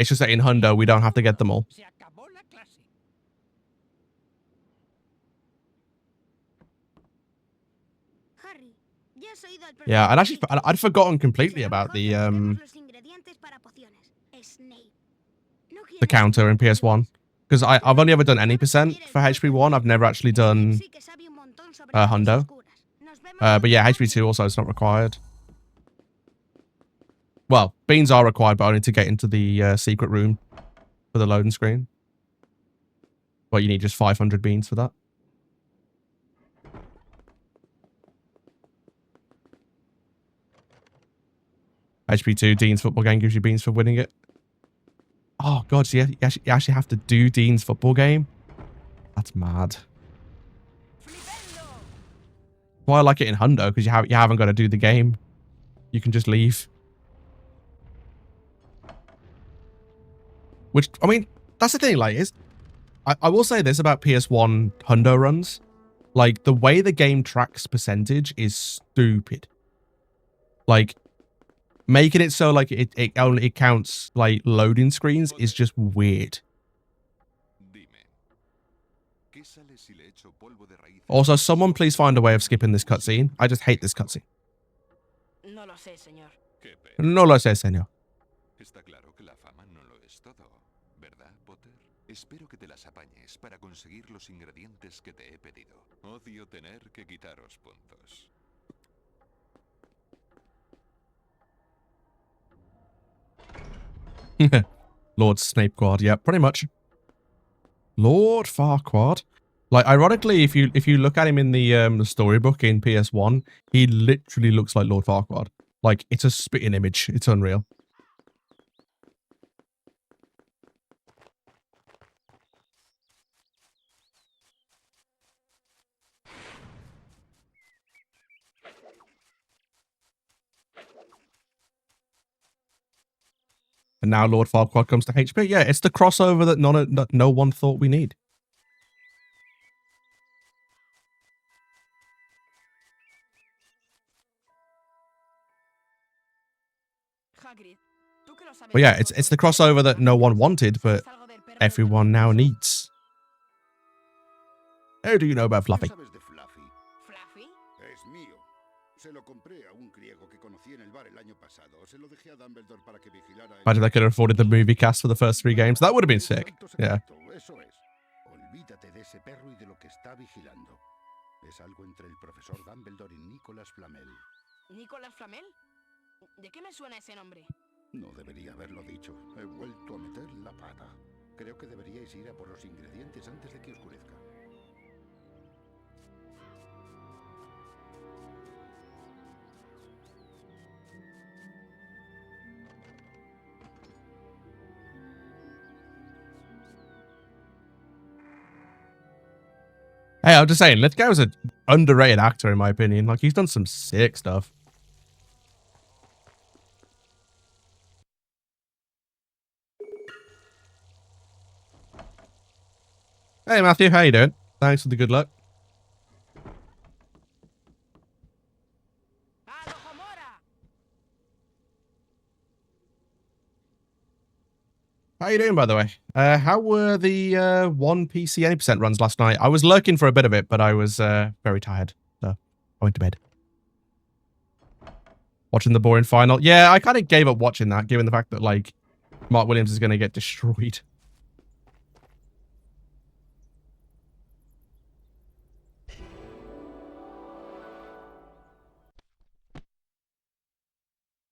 It's just that in Hundo, we don't have to get them all. Yeah, I'd forgotten completely about the counter in PS1. Because I've only ever done any percent for HP1. I've never actually done Hundo. But yeah, HP2 also is not required. Well, beans are required, but only to get into the secret room for the loading screen. But you need just 500 beans for that. HP2, Dean's football game gives you beans for winning it. Oh, God, so you actually have to do Dean's football game? That's mad. Well, I like it in Hundo, because you haven't got to do the game. You can just leave. Which, I mean, that's the thing, like, I will say this about PS1 Hundo runs. Like, the way the game tracks percentage is stupid. Like, making it so, like, it only counts, like, loading screens is just weird. Also, someone please find a way of skipping this cutscene. I just hate this cutscene. No lo sé, señor. No lo sé, señor. Está claro que la fama no lo es todo, ¿verdad, Potter? Espero que te las apañes para conseguir los ingredientes que te he pedido. Odio tener que quitaros puntos. Lord Snape Quad, yeah, pretty much. Lord Farquaad. Like, ironically, if you look at him in the storybook in PS1, he literally looks like Lord Farquaad. Like, it's a spitting image. It's unreal. And now Lord Farquaad comes to HP. Yeah, it's the crossover that no one thought we need. But yeah, it's the crossover that no one wanted, but everyone now needs. How do you know about Fluffy? ¿Fluffy? Es mío. Se lo compré a un griego que conocí en el bar el año pasado. Se lo dejé a Dumbledore para que vigilara. Imagine they could have afforded the movie cast for the first 3 games. That would have been sick. Yeah. Eso es. Olvídate de ese perro y de lo que está vigilando. Es algo entre el profesor Dumbledore y Nicolas Flamel. ¿Nicolas Flamel? ¿De qué me suena ese nombre? No debería haberlo dicho. He vuelto a meter la pata. Creo que deberíais ir a por los ingredientes antes de que oscurezca. Hey, I'm just saying, Lithgow's an underrated actor in my opinion. Like, he's done some sick stuff. Hey, Matthew, how you doing? Thanks for the good luck. How you doing, by the way? How were the 1 PC 80% runs last night? I was lurking for a bit of it, but I was very tired, so I went to bed. Watching the boring final. Yeah, I kind of gave up watching that, given the fact that, like, Mark Williams is going to get destroyed.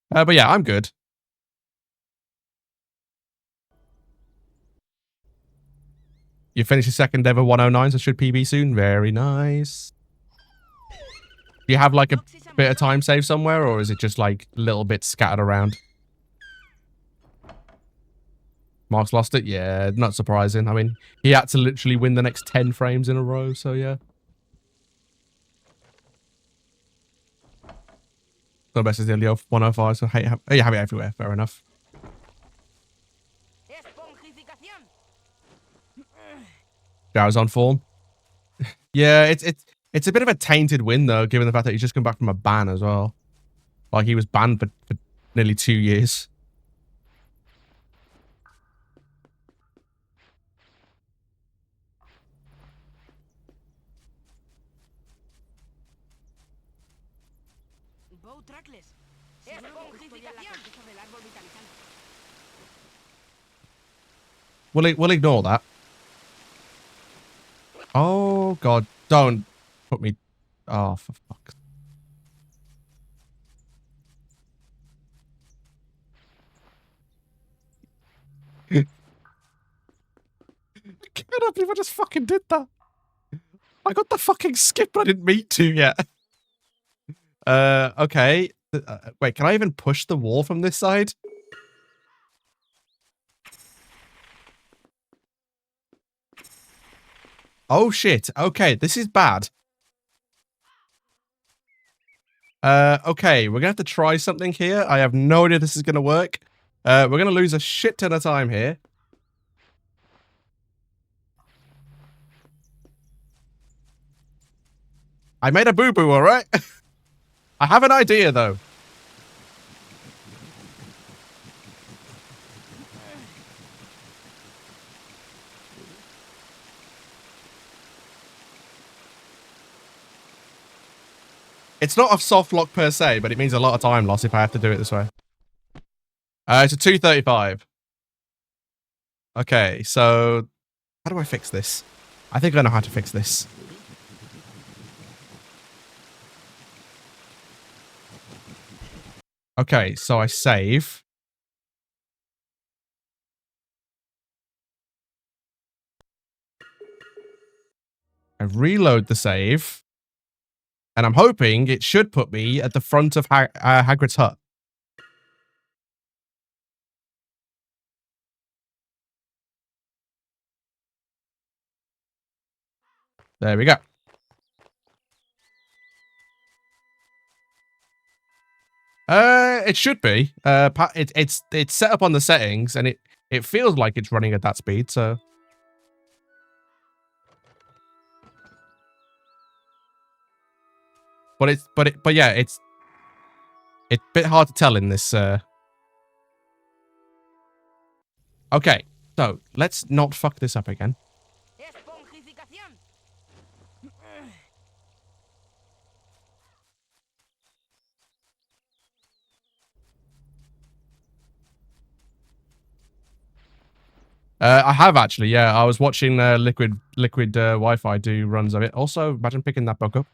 But yeah, I'm good. You finished your second ever 109, so should PB soon. Very nice. Do you have like a bit of time saved somewhere, or is it just like little bits scattered around? Mark's lost it? Yeah, not surprising. I mean, he had to literally win the next 10 frames in a row, so yeah. So best is the only 105, so you have it everywhere. Fair enough. Jow's on form. Yeah, it's a bit of a tainted win though, given the fact that he's just come back from a ban as well. Like, he was banned for nearly 2 years. We'll ignore that. Oh god, don't put me. Oh, for fuck's. I cannot believe I just fucking did that. I got the fucking skip, but I didn't mean to yet. Okay. Wait, can I even push the wall from this side? Oh shit. Okay, this is bad. Okay, we're gonna have to try something here. I have no idea this is gonna work. We're gonna lose a shit ton of time here. I made a boo-boo, alright? I have an idea, though. It's not a soft lock per se, but it means a lot of time loss if I have to do it this way. It's a 235. Okay, so how do I fix this? I think I know how to fix this. Okay, so I save. I reload the save. And I'm hoping it should put me at the front of Hagrid's hut. There we go. It should be. It's set up on the settings, and it feels like it's running at that speed. So, but yeah, it's a bit hard to tell in this. Okay, so let's not fuck this up again. I have actually, yeah. I was watching Liquid Wi-Fi do runs of it. Also, imagine picking that book up.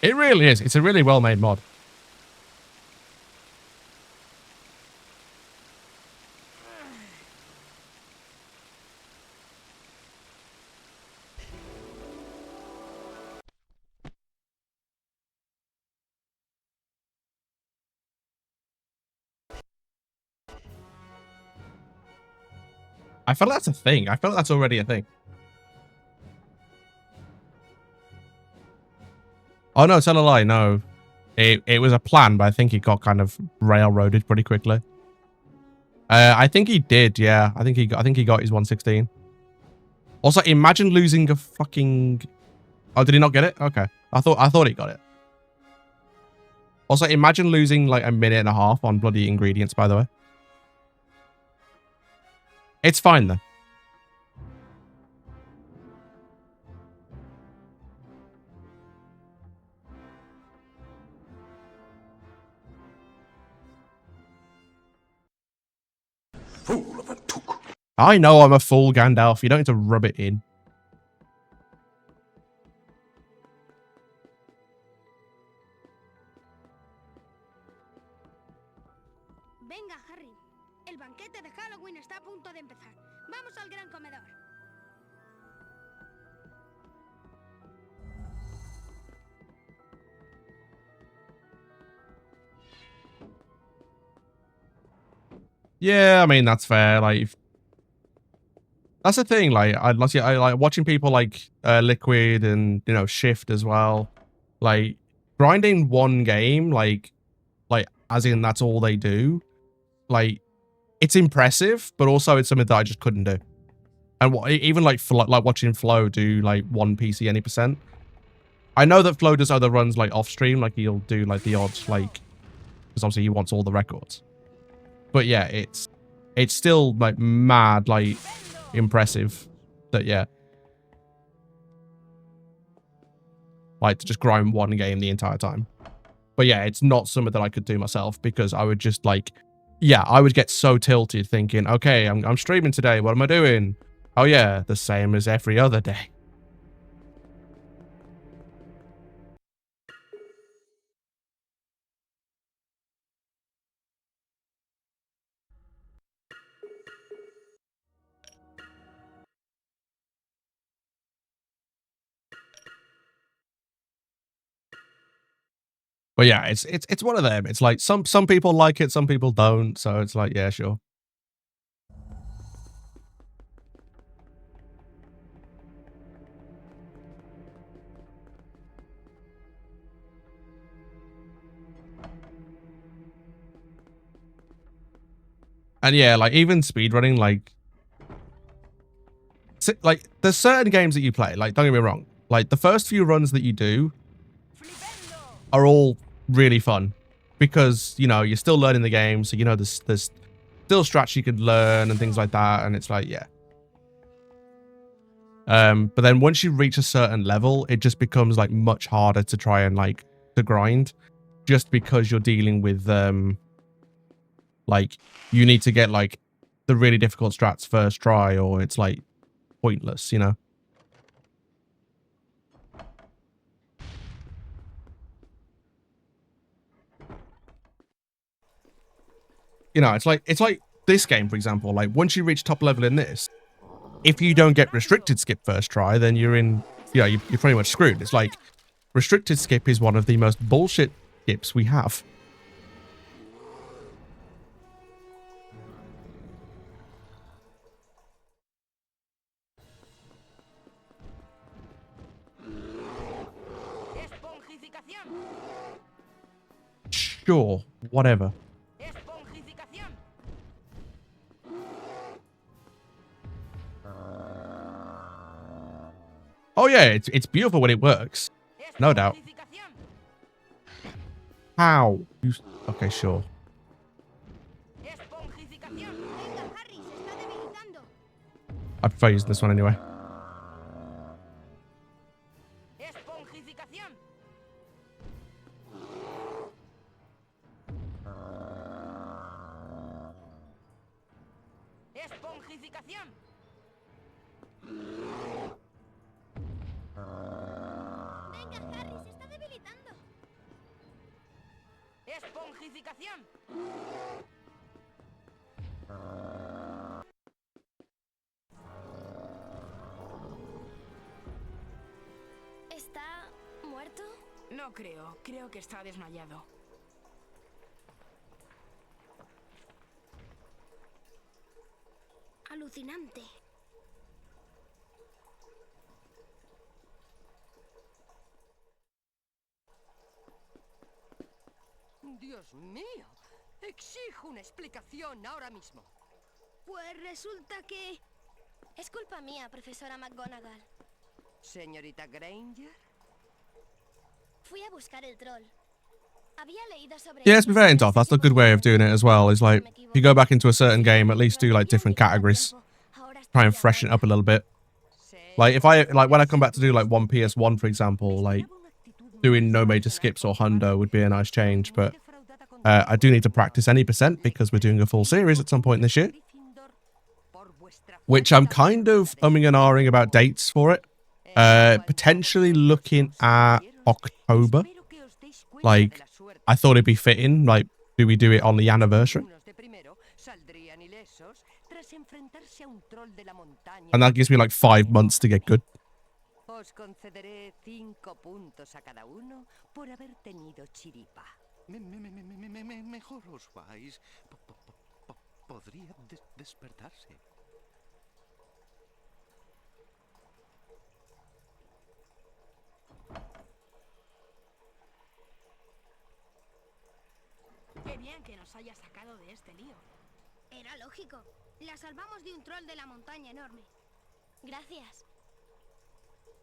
It really is. It's a really well-made mod. I feel that's a thing. I feel that's already a thing. Oh, no, tell a lie. No. It was a plan, but I think it got kind of railroaded pretty quickly. I think he did, yeah. I think he got his 116. Also, imagine losing a fucking... Oh, did he not get it? Okay. I thought he got it. Also, imagine losing like a minute and a half on bloody ingredients, by the way. It's fine, though. Fool of a took. I know I'm a fool, Gandalf. You don't need to rub it in. Venga, Harry. El banquete de Halloween está a punto de empezar. Vamos al gran comedor. Yeah, I mean, that's fair. Like, that's the thing. Like, I like watching people like Liquid and, you know, Shift as well. Like, grinding one game, like as in that's all they do. Like, it's impressive, but also it's something that I just couldn't do. And even like watching Flo do like one PC any percent. I know that Flo does other runs like off stream, like he'll do like the odds, like, because obviously he wants all the records. But yeah, it's still like mad, like impressive that, yeah, like to just grind one game the entire time. But yeah, it's not something that I could do myself because I would just like, yeah, I would get so tilted thinking, okay, I'm streaming today. What am I doing? Oh yeah, the same as every other day. But yeah, it's one of them. It's like some people like it, some people don't. So it's like, yeah, sure. And yeah, like even speedrunning, like there's certain games that you play, like don't get me wrong, like the first few runs that you do are all really fun because, you know, you're still learning the game. So, you know, there's still strats you could learn and things like that. And it's like, yeah. But then once you reach a certain level, it just becomes like much harder to try and like to grind just because you're dealing with, like you need to get like the really difficult strats first try or it's like pointless, you know? You know, it's like this game, for example, like once you reach top level in this, if you don't get restricted skip first try, then you're in, yeah, you're pretty much screwed. It's like restricted skip is one of the most bullshit skips we have. Sure, whatever. Oh yeah, it's beautiful when it works. No doubt. How? Okay, sure. I prefer using this one anyway. ¿Está muerto? No creo. Creo que está desmayado. Alucinante. Dios mío. Exijo una explicación ahora mismo. Pues resulta que... Es culpa mía, profesora McGonagall. Señorita Granger. Fui a buscar el troll. Había leído sobre... Yeah, let's be fair, Intoff. That's a good way of doing it as well. Is like, if you go back into a certain game, at least do like different categories. Try and freshen it up a little bit. Like if I, like when I come back to do like one PS1, for example, like doing no major skips or hundo would be a nice change. But I do need to practice any percent because we're doing a full series at some point this year. Which I'm kind of umming and ahhing about dates for it. Potentially looking at October. Like, I thought it'd be fitting. Like, do we do it on the anniversary? And that gives me like 5 months to get good. Os concederé 5 puntos a cada uno por haber tenido chiripa. Mejor os vais. Podría despertarse. Qué bien que nos haya sacado de este lío. Era lógico. La salvamos de un troll de la montaña enorme. Gracias.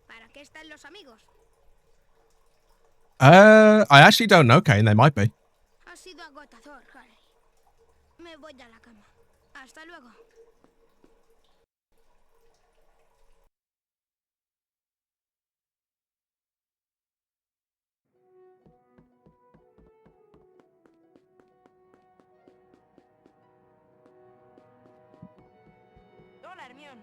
¿Para qué están los amigos? I actually don't know, Kane. They might be. Ha sido agotador, Harry. Me voy a la cama. Hasta luego. Hola, Hermione.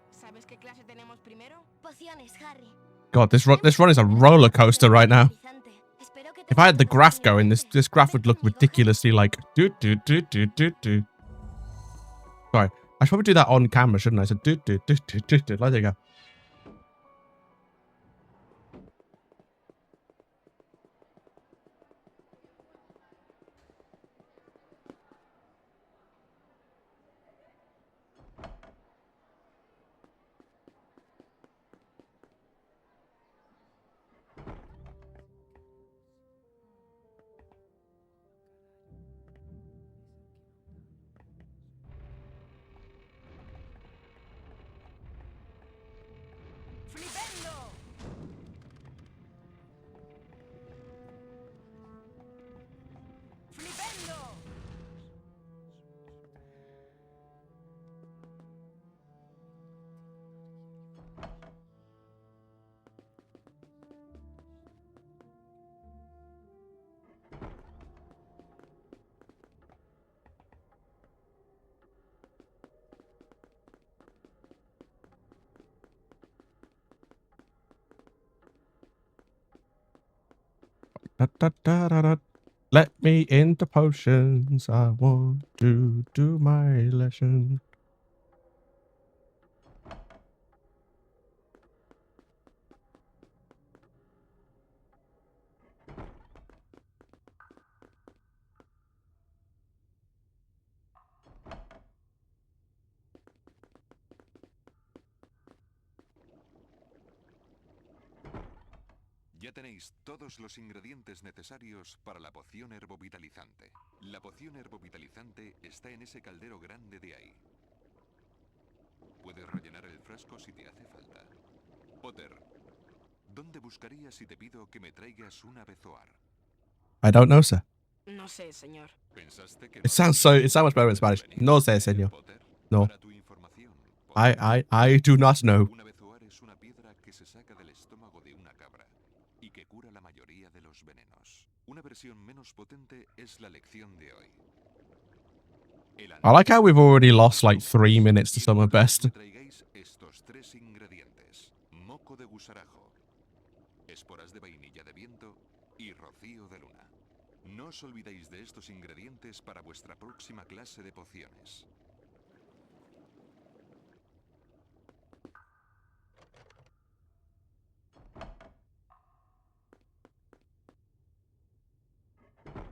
¿Sabes qué clase tenemos primero? Pociones, Harry. God, this run is a roller coaster right now. If I had the graph going, this graph would look ridiculously like do. Sorry, I should probably do that on camera, shouldn't I? So do. There you go. Da, da, da, da, da. Let me into potions. I want to do my lesson. Ya tenéis todos los ingredientes necesarios para la poción herbovitalizante. La poción herbovitalizante está en ese caldero grande de ahí. Puedes rellenar el frasco si te hace falta. Potter, ¿dónde buscarías si te pido que me traigas una bezoar? I don't know, sir. No sé, señor. ¿Pensaste que It sounds much better in Spanish. No sé, señor. No. Para tu información, Potter, I do not know. una bezoar es una piedra que se saca del estómago de una cabra y que cura la mayoría de los venenos. Una versión menos potente es la lección de hoy. I like how we've already lost like 3 minutes to summer best. Me traigáis estos 3 ingredientes: moco de gusarajo, esporas de vainilla de viento y rocío de luna. No os olvidéis de estos ingredientes para vuestra próxima clase de pociones.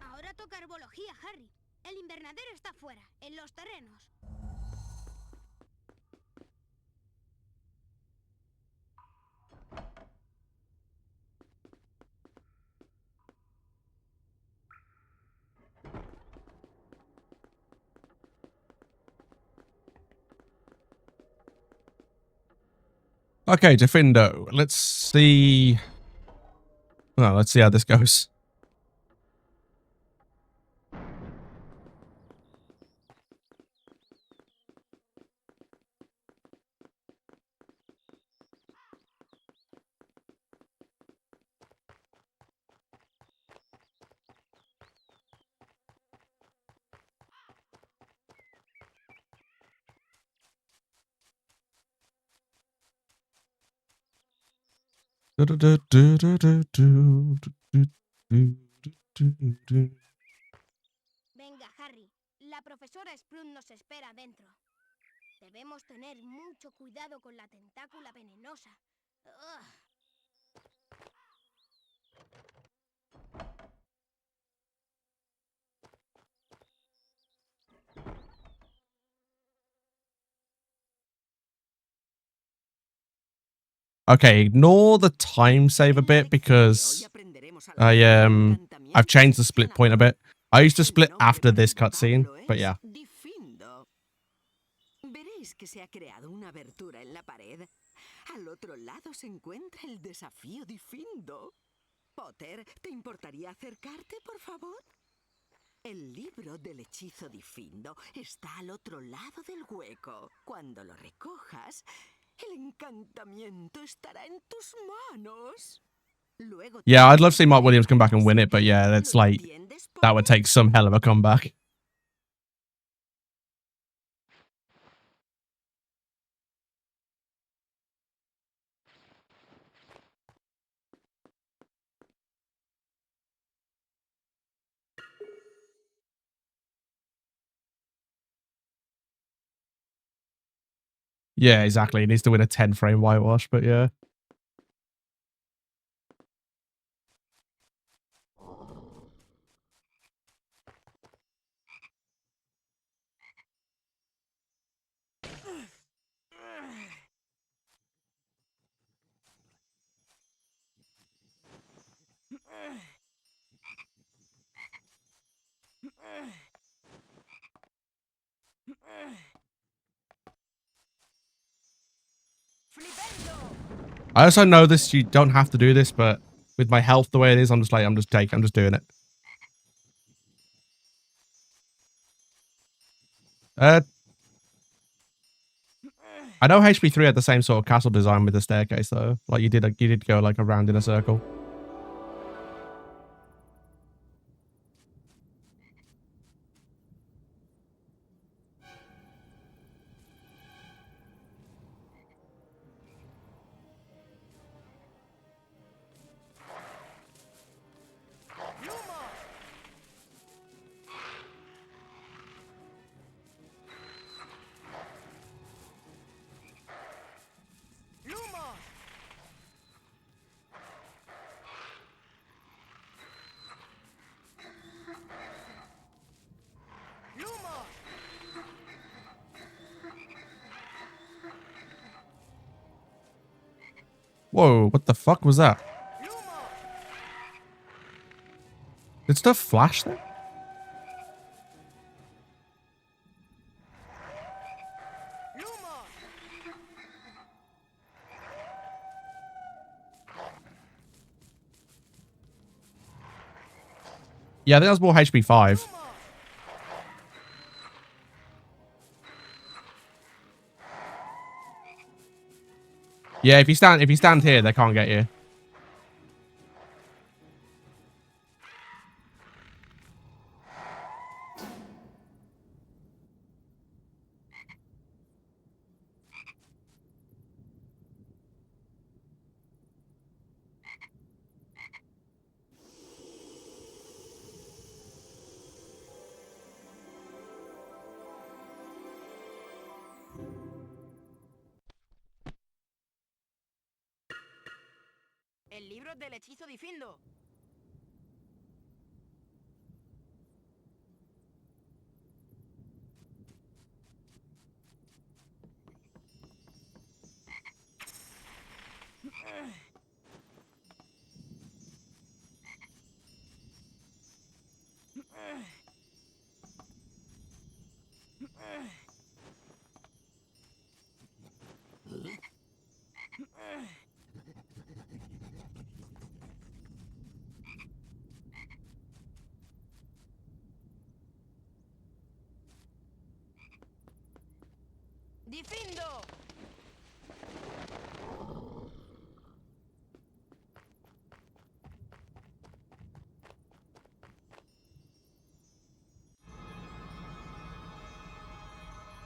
Ahora toca herbología, Harry. El invernadero está fuera, en los terrenos. Okay, Defindo. Let's see. Well, let's see how this goes. Venga, Harry. La profesora Sprung nos espera dentro. Debemos tener mucho cuidado con la tentácula venenosa. Ugh. Okay, ignore the time save a bit because I've changed the split point a bit. I used to split after this cutscene, but yeah. Veréis que se ha creado una abertura en la pared. Al otro lado se encuentra el desafío Difindo. Potter, ¿te importaría acercarte, por favor? El libro del hechizo Difindo está al otro lado del hueco. Cuando lo recojas, el encantamiento estará en tus manos. Luego Yeah, I'd love to see Mark Williams come back and win it, but yeah, that's like, that would take some hell of a comeback. Yeah, exactly. He needs to win a 10-frame whitewash, but yeah. I also know this, you don't have to do this, but with my health the way it is, I'm just doing it. I know HP3 had the same sort of castle design with the staircase though. Like you did go like around in a circle. Whoa, what the fuck was that? Did stuff flash there? Yeah, I think that was more HP5. Yeah, if you stand here, they can't get you. El libro del hechizo difindo. ¡Difindo!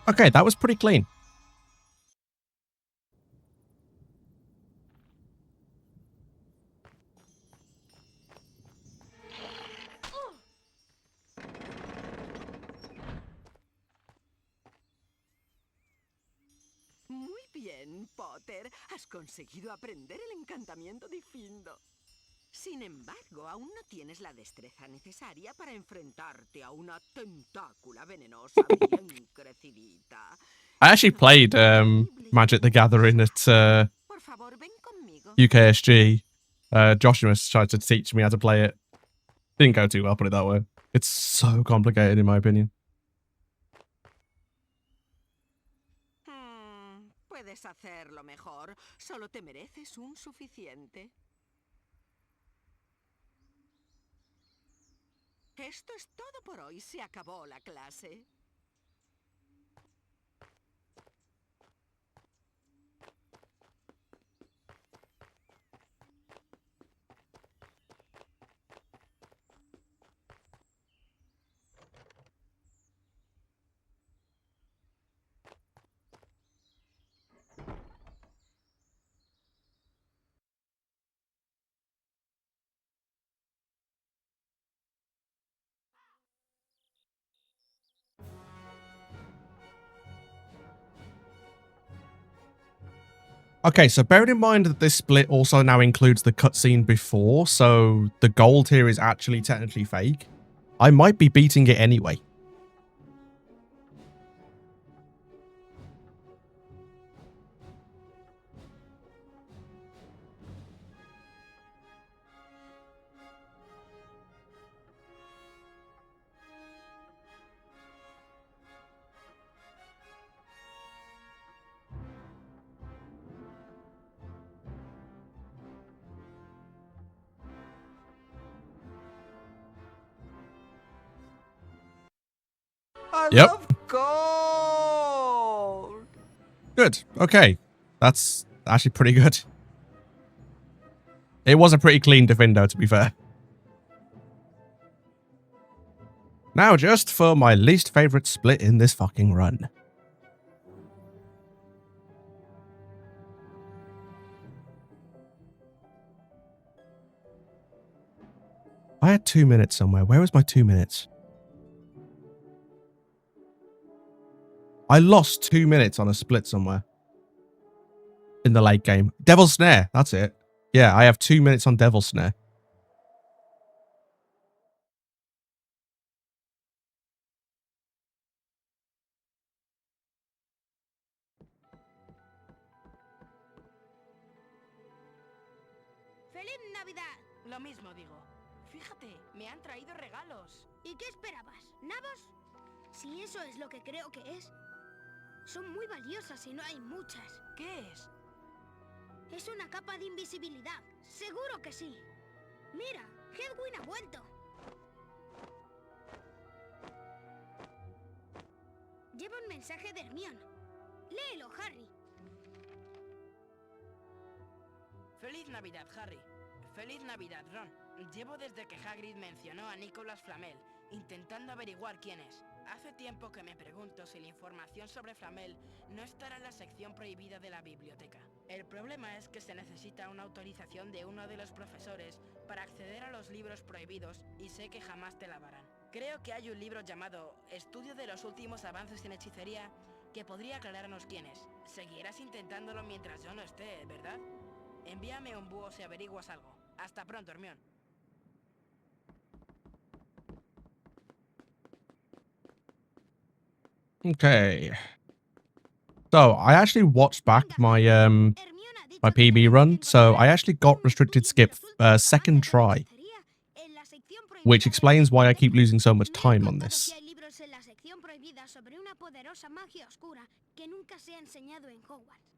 Okay, that was pretty clean. Muy bien, Potter. Has conseguido aprender el encantamiento difindo. Sin embargo, aún no tienes la destreza necesaria para enfrentarte a una tentácula venenosa bien crecidita. I actually played Magic the Gathering at UKSG. Joshua tried to teach me how to play it. Didn't go too well, put it that way. It's so complicated in my opinion. Puedes hacerlo mejor. Solo te mereces un suficiente. Esto es todo por hoy. Se acabó la clase. Okay, so bearing in mind that this split also now includes the cutscene before, so the gold here is actually technically fake, I might be beating it anyway. I Yep. love gold. Good. Okay. That's actually pretty good. It was a pretty clean Defindo, to be fair. Now just for my least favorite split in this fucking run. I had 2 minutes somewhere. Where was my 2 minutes? I lost 2 minutes on a split somewhere. In the late game. Devil's Snare. That's it. Yeah, I have 2 minutes on Devil's Snare. ¡Feliz Navidad! Lo mismo digo. Fíjate, me han traído regalos. ¿Y qué esperabas? ¿Nabos? Si eso es lo que creo que es. Son muy valiosas y no hay muchas. ¿Qué es? Es una capa de invisibilidad. Seguro que sí. Mira, Hedwig ha vuelto. Lleva un mensaje de Hermione. Léelo, Harry. Feliz Navidad, Harry. Feliz Navidad, Ron. Llevo desde que Hagrid mencionó a Nicholas Flamel, intentando averiguar quién es. Hace tiempo que me pregunto si la información sobre Flamel no estará en la sección prohibida de la biblioteca. El problema es que se necesita una autorización de uno de los profesores para acceder a los libros prohibidos y sé que jamás te la darán. Creo que hay un libro llamado Estudio de los últimos avances en hechicería que podría aclararnos quién es. Seguirás intentándolo mientras yo no esté, ¿verdad? Envíame un búho si averiguas algo. Hasta pronto, Hermione. Okay. So I actually watched back my my PB run, so I actually got restricted skip second try, which explains why I keep losing so much time on this. Hay libros en la sección prohibida sobre una poderosa magia oscura que nunca se ha enseñado en Hogwarts.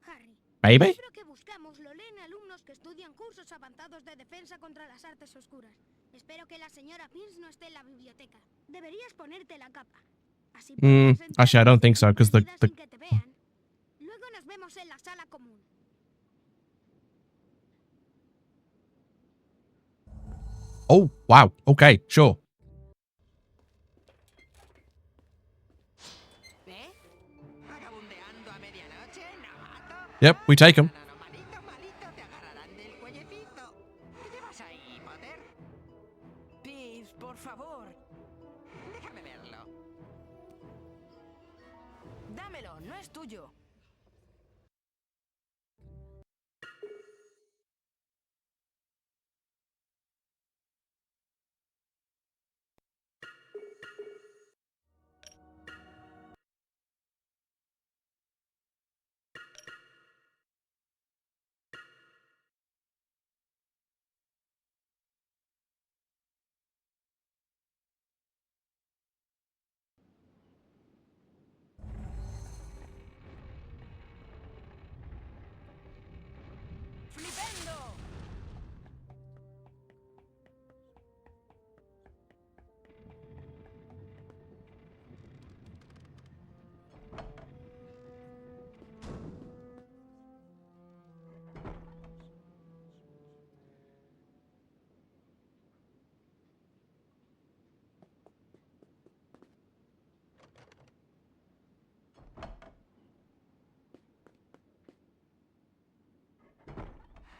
Harry. Maybe? El libro que buscamos lo leen alumnos que estudian cursos avanzados de defensa contra las artes oscuras. Espero que la señora Pierce no esté en la biblioteca. Deberías ponerte la capa. Así podrás entrar Actually, I don't think so, because sin que te vean. Luego nos vemos en la sala común. Oh, wow. Okay, sure. ¿Vagabundeando a medianoche, novato? Yep, we take them. Malito, malito, te agarrarán del cuellecito. ¿Qué llevas ahí, Potter? Pips, por favor. Déjame verlo. Dámelo, no es tuyo. ¡Flipendo!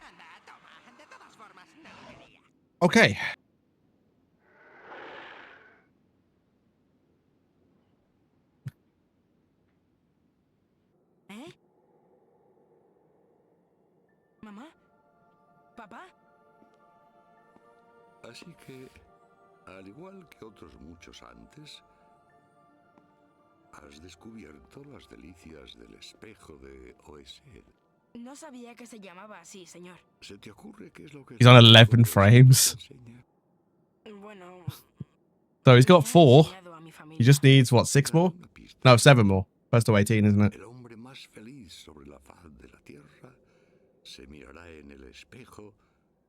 Anda, toma. De todas formas, no lo quería. Okay. ¿Eh? ¿Mamá? ¿Papá? Así que, al igual que otros muchos antes, has descubierto las delicias del espejo de Oesed. No sabía que se llamaba así, señor. ¿Se te ocurre qué es lo que... He's on 11 frames. Bueno... So he's got 4. He just needs, what, 6 more? No, 7 more. Close to 18, isn't it? El hombre más feliz sobre la faz de la tierra Se mirará en el espejo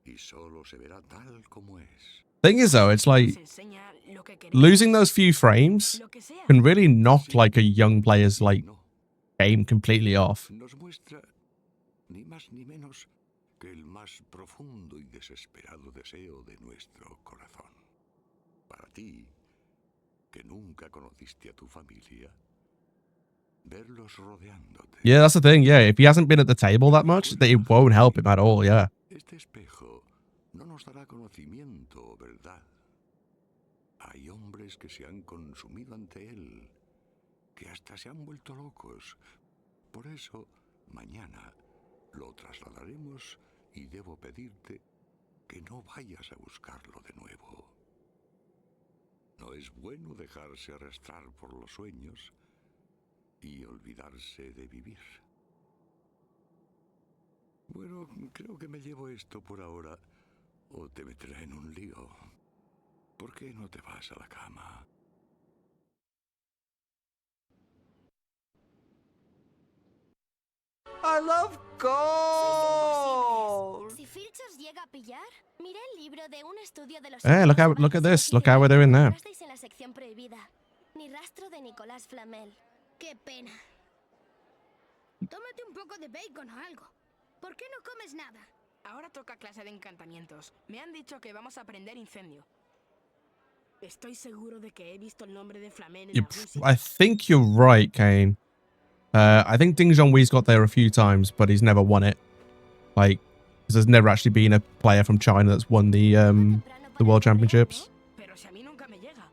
y solo se verá tal como es. Thing is, though, it's like losing those few frames can really knock like a young player's like game completely off. Nos muestra ni más ni menos que el más profundo y desesperado deseo de nuestro corazón. Para ti, que nunca conociste a tu familia, verlos rodeándote. Yeah, that's the thing. Yeah, if he hasn't been at the table that much, that it won't help him at all. Yeah. Este espejo no nos dará conocimiento o verdad. Hay hombres que se han consumido ante él, que hasta se han vuelto locos. Por eso, mañana lo trasladaremos y debo pedirte que no vayas a buscarlo de nuevo. No es bueno dejarse arrastrar por los sueños y olvidarse de vivir. Bueno, creo que me llevo esto por ahora o te meterá en un lío. ¿Por qué no te vas a la cama? I love gold! Si Filchos llega a pillar, miré el libro de un estudio de los... Look at this. Look how we're doing now. Estáis en la sección prohibida. Ni rastro de Nicolás Flamel. Qué pena. Tómate un poco de bacon o algo. ¿Por qué no comes nada? Ahora toca clase de encantamientos. Me han dicho que vamos a aprender incendio. Estoy seguro de que he visto el nombre de Flamel en algún sitio. I think you're right, Kane. I think Ding Zhonghui's got there a few times, but he's never won it. Like, because there's never actually been a player from China that's won the World Championships. Pero si a mí nunca me llega.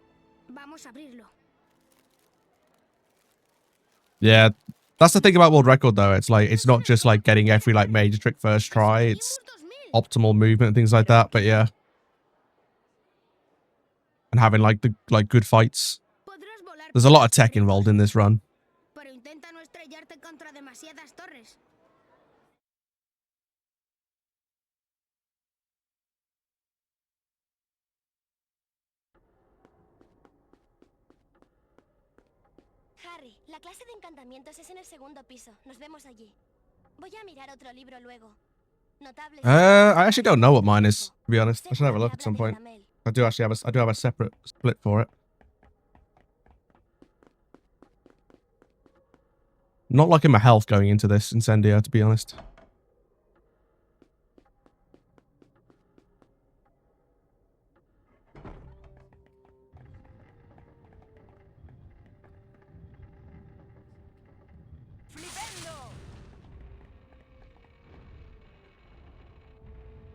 Vamos a abrirlo. Yeah, that's the thing about World Record, though. It's like, it's not just like getting every like major trick first try. It's optimal movement and things like that. But yeah, and having like the good fights. There's a lot of tech involved in this run. Pero intenta no estrellarte contra demasiadas torres. Harry, la clase de encantamientos es en el segundo piso. Nos vemos allí. Voy a mirar otro libro luego. Notables. I actually don't know what mine is, to be honest. I should have a look at some point. I do have a separate split for it. Not liking my health going into this Incendio, to be honest.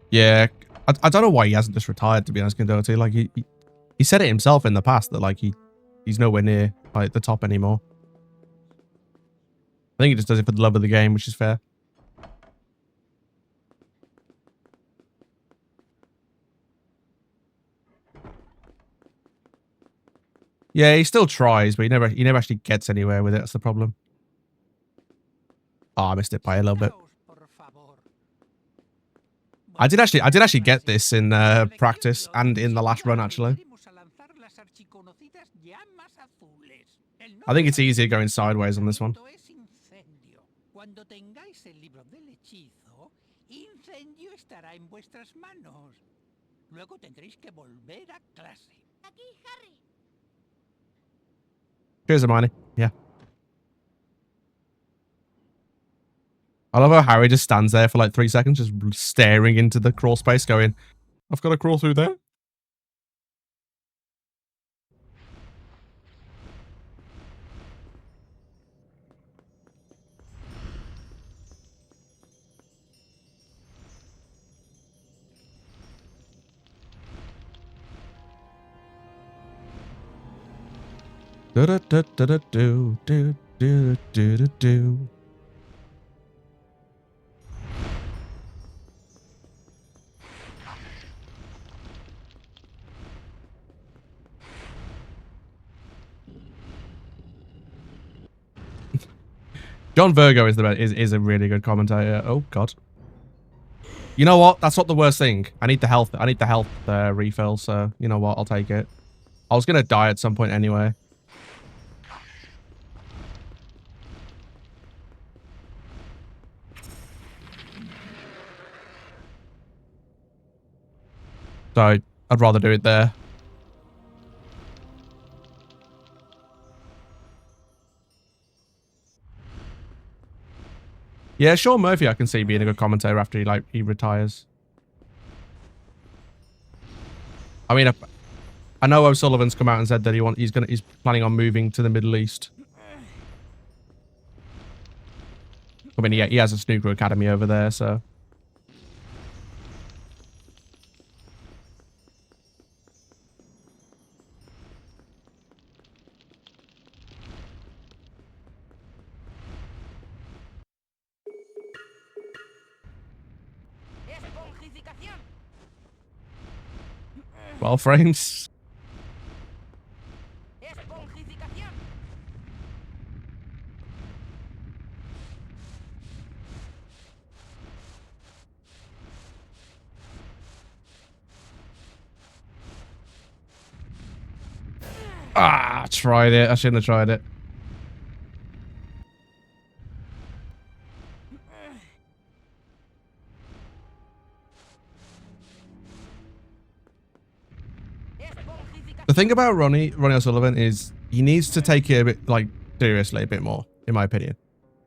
Yeah, I don't know why he hasn't just retired, to be honest, Kindoti. Like, he said it himself in the past that, like, he's nowhere near, like, the top anymore. I think he just does it for the love of the game, which is fair. Yeah, he still tries, but he never actually gets anywhere with it. That's the problem. Oh, I missed it by a little bit. I did actually get this in practice and in the last run, actually. I think it's easier going sideways on this one. Cuando tengáis el libro del hechizo, incendio estará en vuestras manos. Luego tendréis que volver a clase. Aquí, Harry. Here's Hermione. Yeah. I love how Harry just stands there for like 3 seconds, just staring into the crawl space, going, I've got to crawl through there. Do do do do do do do do do do. John Virgo is the best, is a really good commentator. Oh god. You know what? That's not the worst thing. I need the health. I need the health refill. So you know what? I'll take it. I was gonna die at some point anyway. So I'd rather do it there. Yeah, Sean Murphy I can see being a good commentator after he retires. I mean, I know O'Sullivan's come out and said that he's planning on moving to the Middle East. I mean, he has a snooker academy over there, so. Well, frames. Ah, tried it. I shouldn't have tried it. The thing about Ronnie O'Sullivan is he needs to take it a bit, like, seriously a bit more, in my opinion.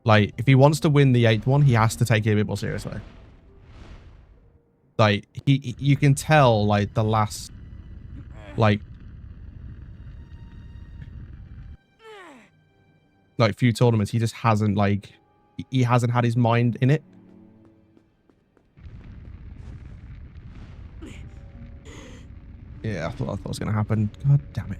Like, if he wants to win the 8th one, he has to take it a bit more seriously. Like, you can tell, like, the last, like few tournaments, he just hasn't, like, he hasn't had his mind in it. Yeah, I thought it was going to happen. God damn it.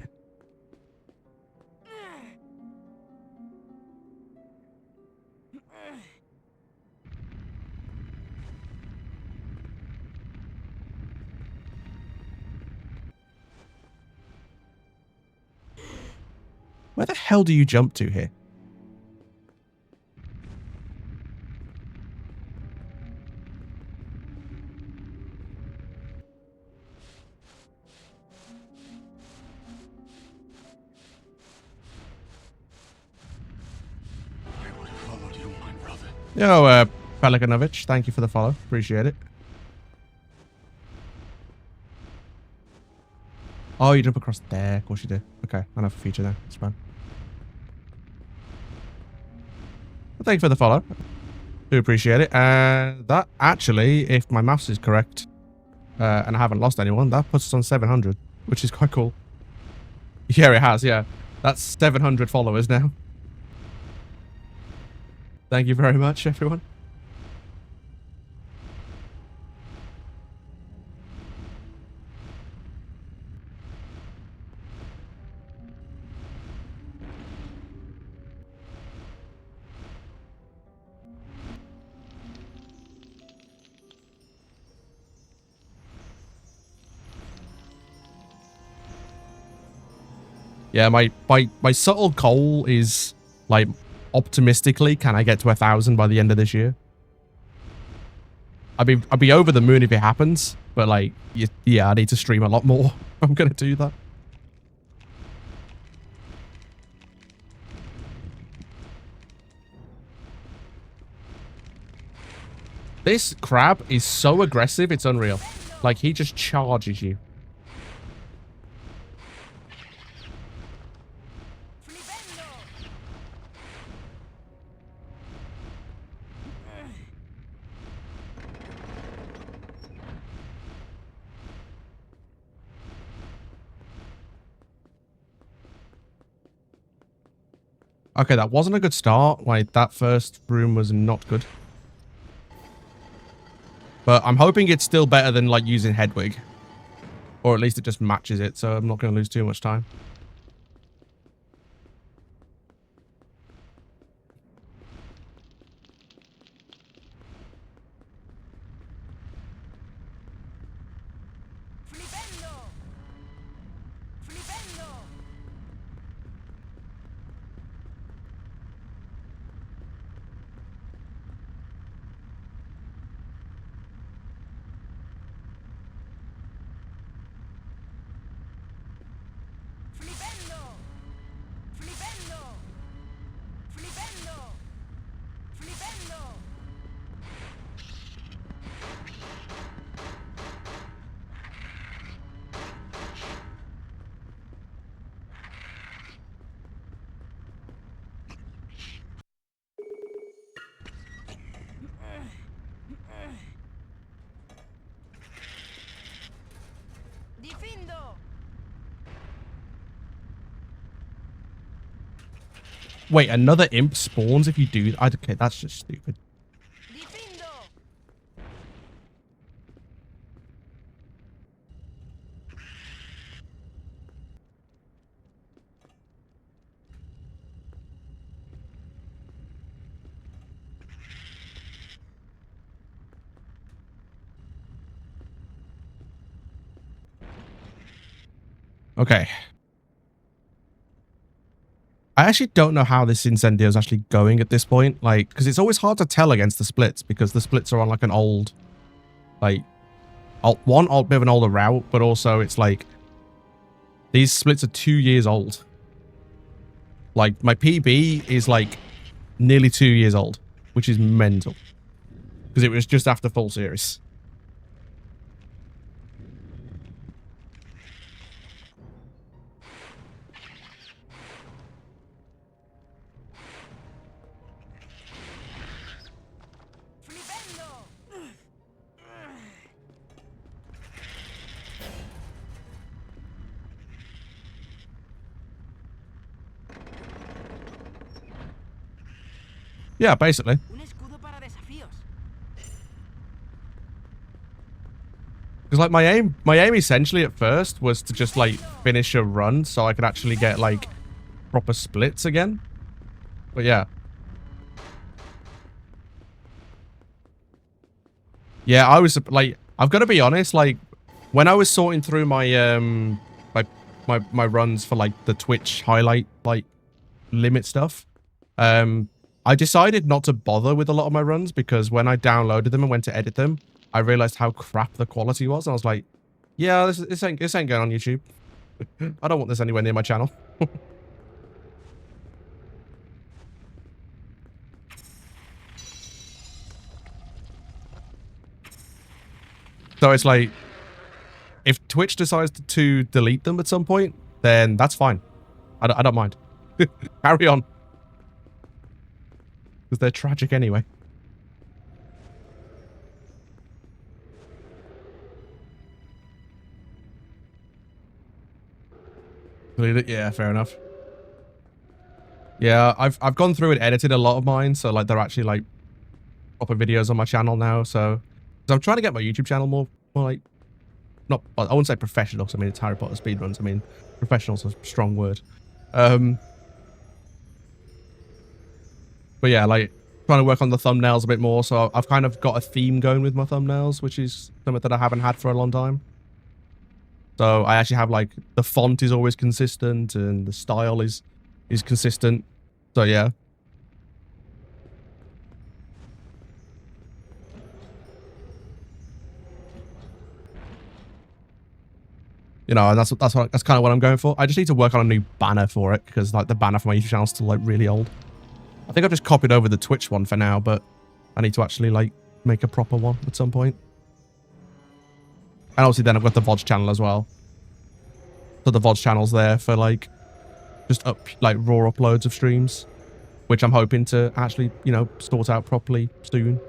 Where the hell do you jump to here? Yo, Pelikanovich, thank you for the follow. Appreciate it. Oh, you jump across there. Of course you do. Okay, enough feature there. It's fine. Well, thank you for the follow. Do appreciate it. That actually, if my maths is correct, and I haven't lost anyone, that puts us on 700, which is quite cool. Yeah, it has, yeah. That's 700 followers now. Thank you very much, everyone. Yeah, my subtle goal is, like, optimistically, can I get to 1,000 by the end of this year? I'd be over the moon if it happens, but, like, yeah, I need to stream a lot more. I'm gonna do that. This crab is so aggressive, it's unreal. Like, he just charges you. Okay, that wasn't a good start. Like, that first room was not good. But I'm hoping it's still better than, like, using Hedwig. Or at least it just matches it, so I'm not going to lose too much time. Wait, another imp spawns if you do... Okay, that's just stupid. Okay. I actually don't know how this Incendio is actually going at this point. Like, because it's always hard to tell against the splits because the splits are on like an old, like, bit of an older route, but also it's like these splits are 2 years old. Like, my PB is like nearly 2 years old, which is mental because it was just after full series. Yeah, basically. Because like my aim essentially at first was to just like finish a run so I could actually get like proper splits again. But yeah. Yeah, I was like, I've got to be honest, like when I was sorting through my my runs for like the Twitch highlight like limit stuff, I decided not to bother with a lot of my runs because when I downloaded them and went to edit them, I realized how crap the quality was. And I was like, yeah, this ain't going on YouTube. I don't want this anywhere near my channel. So it's like, if Twitch decides to delete them at some point, then that's fine. I don't mind. Carry on. Because they're tragic anyway. Yeah, fair enough. Yeah, I've gone through and edited a lot of mine, so like they're actually like proper videos on my channel now. So I'm trying to get my YouTube channel more like, not, I wouldn't say professional, because I mean it's Harry Potter speedruns. I mean professional's a strong word. But yeah, like trying to work on the thumbnails a bit more. So I've kind of got a theme going with my thumbnails, which is something that I haven't had for a long time. So I actually have like the font is always consistent and the style is consistent. So yeah. You know, and that's kind of what I'm going for. I just need to work on a new banner for it because like the banner for my YouTube channel is still like really old. I think I've just copied over the Twitch one for now, but I need to actually like make a proper one at some point. And obviously then I've got the Vods channel as well. So the Vods channel's there for like just like raw uploads of streams, which I'm hoping to actually, you know, sort out properly soon.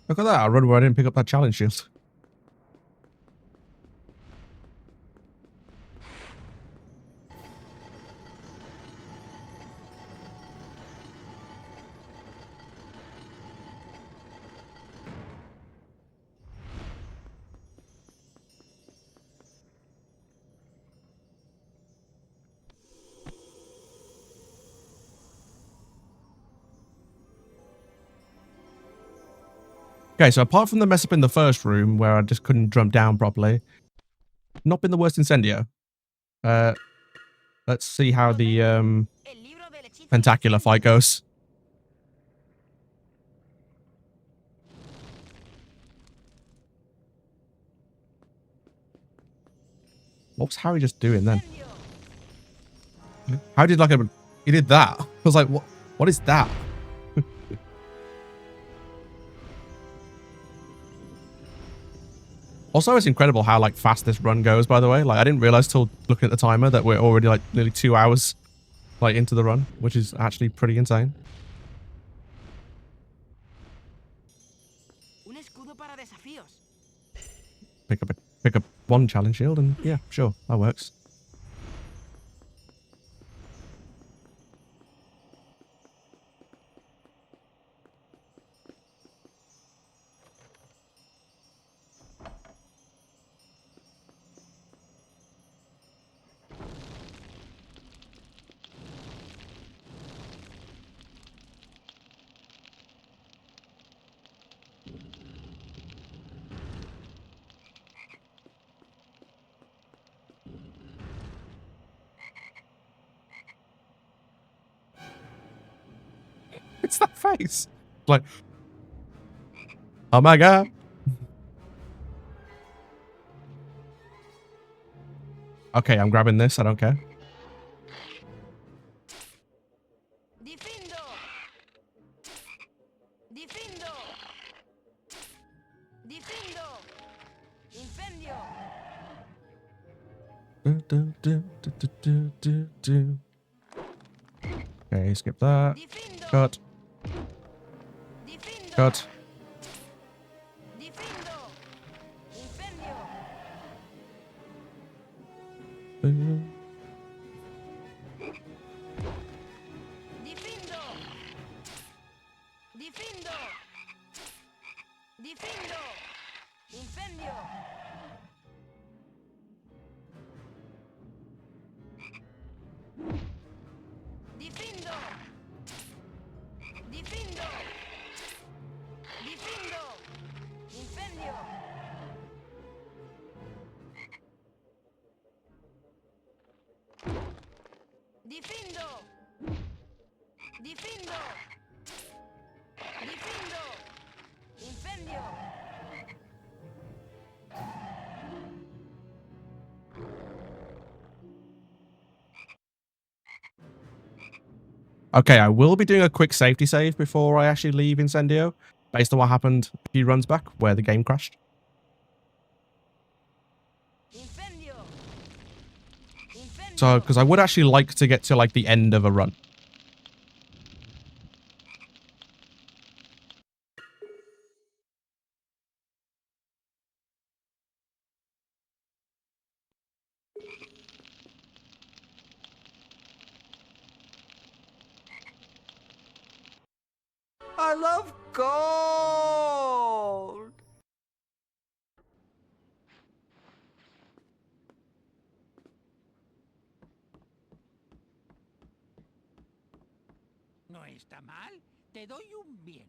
Look at that, I run where I didn't pick up that challenge shield. Okay, so apart from the mess up in the first room where I just couldn't jump down properly, not been the worst Incendio. Let's see how the Pentacular fight goes. What's Harry just doing then? How did like a... He did that. I was like, what is that? Also, it's incredible how like fast this run goes, by the way. Like, I didn't realize till looking at the timer that we're already like nearly 2 hours like into the run, which is actually pretty insane. Un escudo para desafíos. Pick up one challenge shield and yeah, sure, that works. It's that face. Like, oh my god. Okay, I'm grabbing this. I don't care. Difindo. Difindo. Difindo. Incendio. Okay, skip that. Cut. Cut. Difindo. Difindo. Difindo. Incendio. Difindo. Difindo. Difindo. Incendio. Difindo. Difindo. Difindo. Incendio. Okay, I will be doing a quick safety save before I actually leave Incendio, based on what happened a few runs back, where the game crashed. Incendio. So, because I would actually like to get to, like, the end of a run. I love gold! No está mal. Te doy un bien.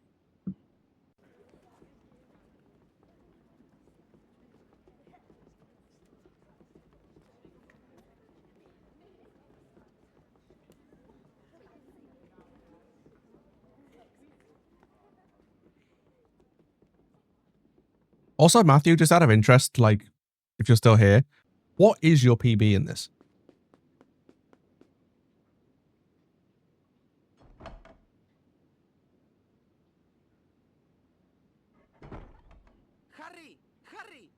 Also, Matthew, just out of interest, like, if you're still here, what is your PB in this? ¡Harry! ¡Harry!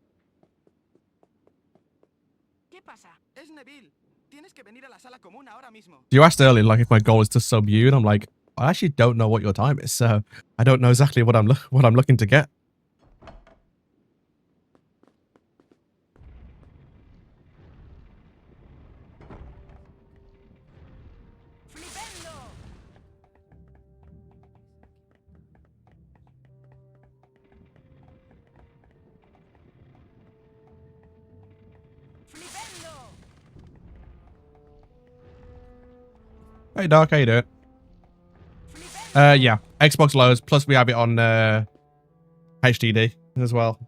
¿Qué pasa? Es Neville. Tienes que venir a la sala común ahora mismo. You asked earlier, like, if my goal is to sub you, and I'm like, I actually don't know what your time is, so I don't know exactly what I'm looking to get. Hey, Dark, how you doing? Yeah, Xbox loads, plus we have it on HDD as well.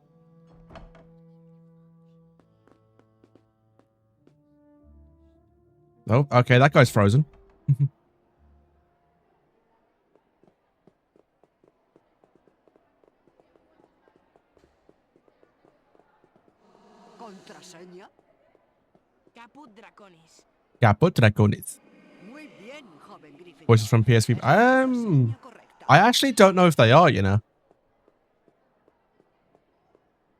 Oh, okay, that guy's frozen. ¿Contraseña? Caput Draconis. Caput Draconis. Voices from PSV. I actually don't know if they are, you know.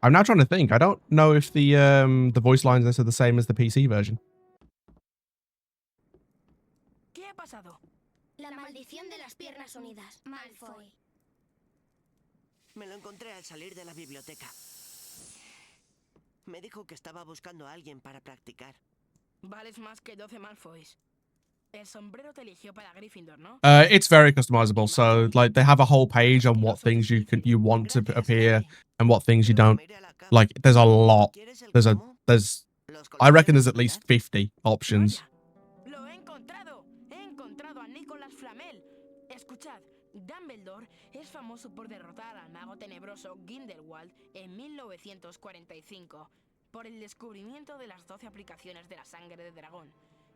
I'm now trying to think. I don't know if the voice lines are the same as the PC version. ¿Qué ha pasado? La maldición de las piernas unidas, Malfoy. Me lo encontré al salir de la biblioteca. Me dijo que estaba buscando a alguien para practicar. Vales más que 12 Malfoys. El sombrero te eligió para Gryffindor, ¿no? It's very customizable. So like they have a whole page on what things you want to appear and what things you don't. Like there's a lot. I reckon there's at least 50 options. Lo he encontrado. He encontrado a Nicolas Flamel. Escuchad, Dumbledore es famoso por derrotar al mago tenebroso Grindelwald en 1945 por el descubrimiento de las 12 aplicaciones de la sangre de dragón.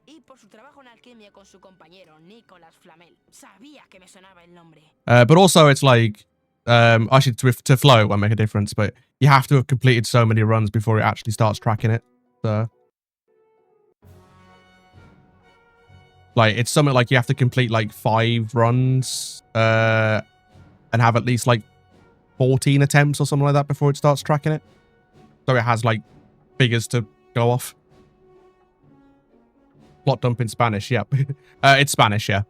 Y por su trabajo en alquimia con su compañero Nicolas Flamel. Sabía que me sonaba el nombre. But also it's like, actually to flow won't make a difference, but you have to have completed so many runs before it actually starts tracking it. So, like it's something like you have to complete like 5 runs, and have at least like 14 attempts or something like that before it starts tracking it. So it has like figures to go off. Plot dump in Spanish, yep. It's Spanish, yeah.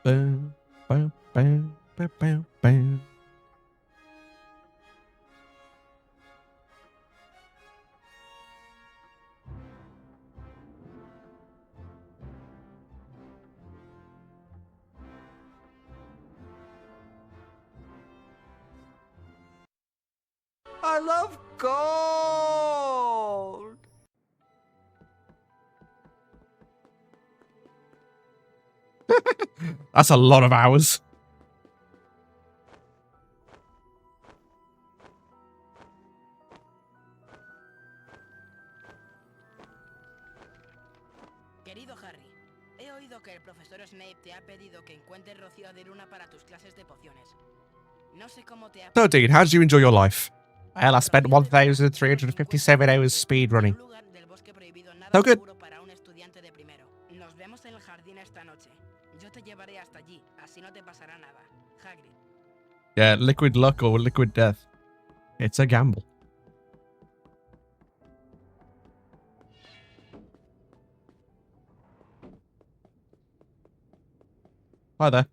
Bam, bam, bam, bam, bam, bam. I love gold! That's a lot of hours. Querido Harry, he oído que el profesor Snape te ha pedido que encuentres rocío de luna para tus clases de pociones. No sé cómo te ha... So, Dean, how did you enjoy your life? Well, I spent 1,357 hours speedrunning. So good. Nos vemos en el jardín esta noche. Yo te llevaré hasta allí, así no te pasará nada. Hagrid. Yeah, liquid luck or liquid death. It's a gamble. Hi there.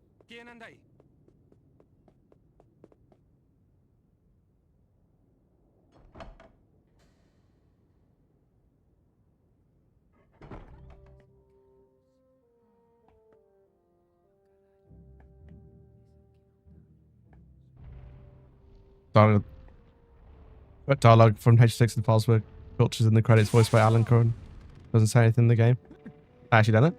Dialogue from H6 and Fosberg. Cultures in the credits voiced by Alan Curran. Doesn't say anything in the game. I actually done it.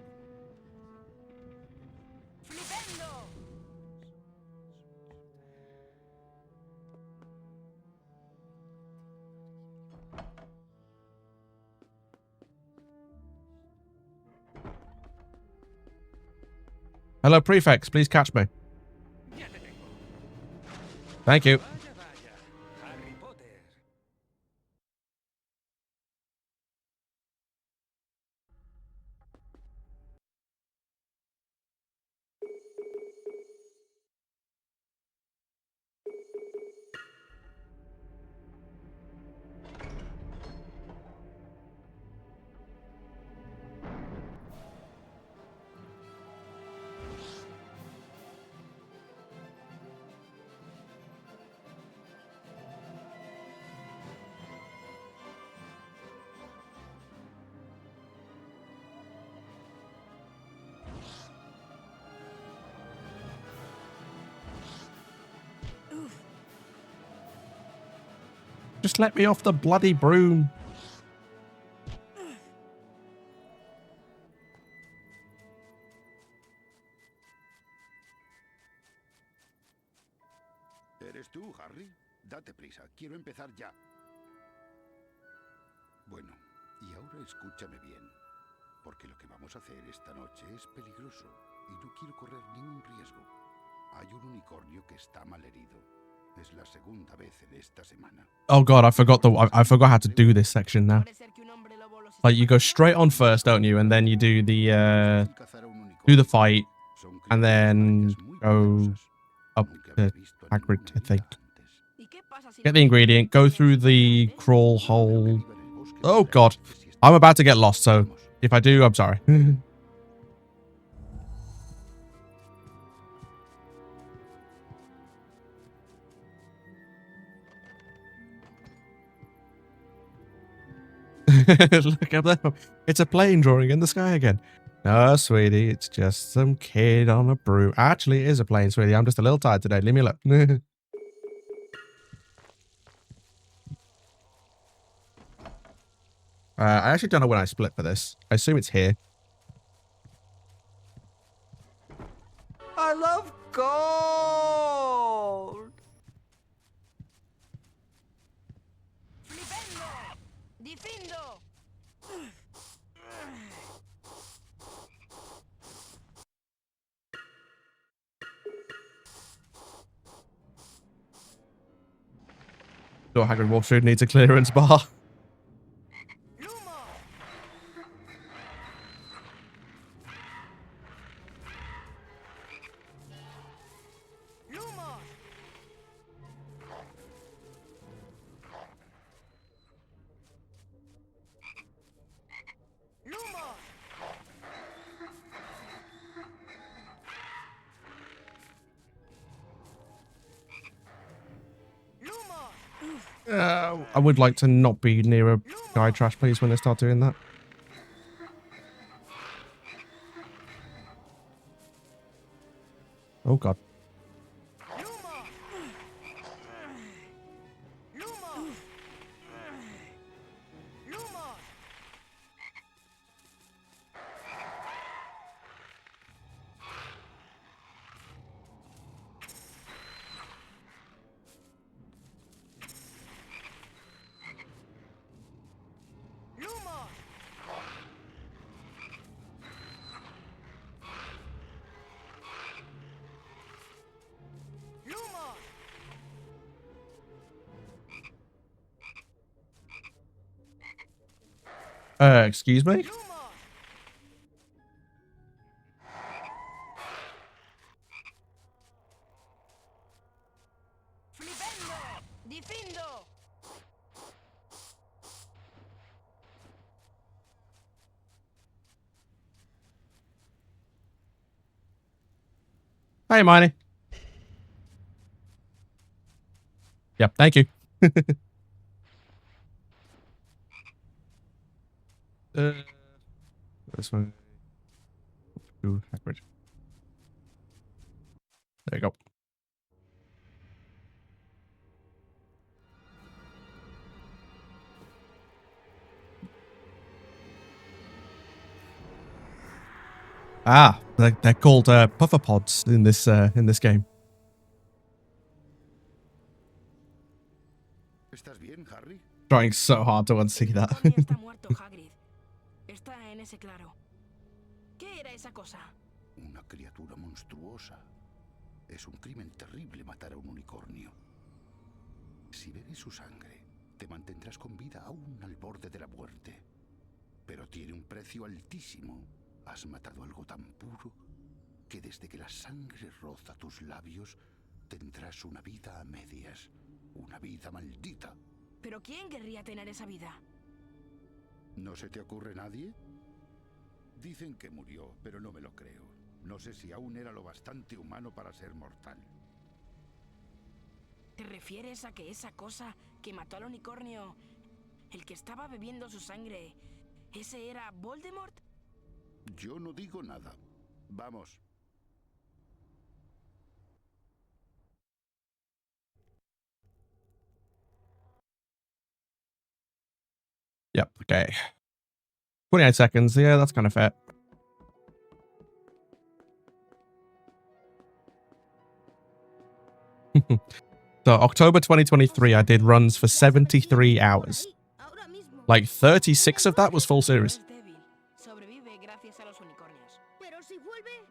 Hello, prefects. Please catch me. Thank you. Just let me off the bloody broom. ¿Eres tú, Harry? Date prisa, quiero empezar ya. Bueno, y ahora escúchame bien, porque lo que vamos a hacer esta noche es peligroso y no quiero correr ningún riesgo. Hay un unicornio que está malherido Es la segunda vez en esta semana. Oh god, I forgot how to do this section now. Like you go straight on first, don't you? And then you do the fight, and then go up to Hagrid, I think. Get the ingredient, go through the crawl hole. Oh god, I'm about to get lost, so if I do, I'm sorry. Look up there. It's a plane drawing in the sky again. No, sweetie, it's just some kid on a broom. Actually, it is a plane, sweetie. I'm just a little tired today. Leave me alone. I actually don't know when I split for this. I assume it's here. I love gold! Difindo! Lord Hagrid walks through, needs a clearance bar. I would like to not be near a guy trash, please, when they start doing that. Oh, God. Excuse me? Difindo! Hey, Miney. Yep, thank you. This one. Ooh, Hagrid. There you go. Ah, they're called puffer pods in this game. ¿Estás bien, Harry? Trying so hard to unsee that. Está muerto, Hagrid. Está en ese claro. ¿Qué era esa cosa? Una criatura monstruosa. Es un crimen terrible matar a un unicornio. Si bebes su sangre, te mantendrás con vida aún al borde de la muerte. Pero tiene un precio altísimo. Has matado algo tan puro que desde que la sangre roza tus labios, tendrás una vida a medias. Una vida maldita. ¿Pero quién querría tener esa vida? ¿No se te ocurre nadie? Dicen que murió, pero no me lo creo. No sé si aún era lo bastante humano para ser mortal. ¿Te refieres a que esa cosa que mató al unicornio, el que estaba bebiendo su sangre, ese era Voldemort? Yo no digo nada. Vamos. Yep, okay. 28 seconds. Yeah, that's kind of fair. So, October 2023, I did runs for 73 hours. Like, 36 of that was full series. Sobrevive gracias a los unicornios. Pero si vuelve,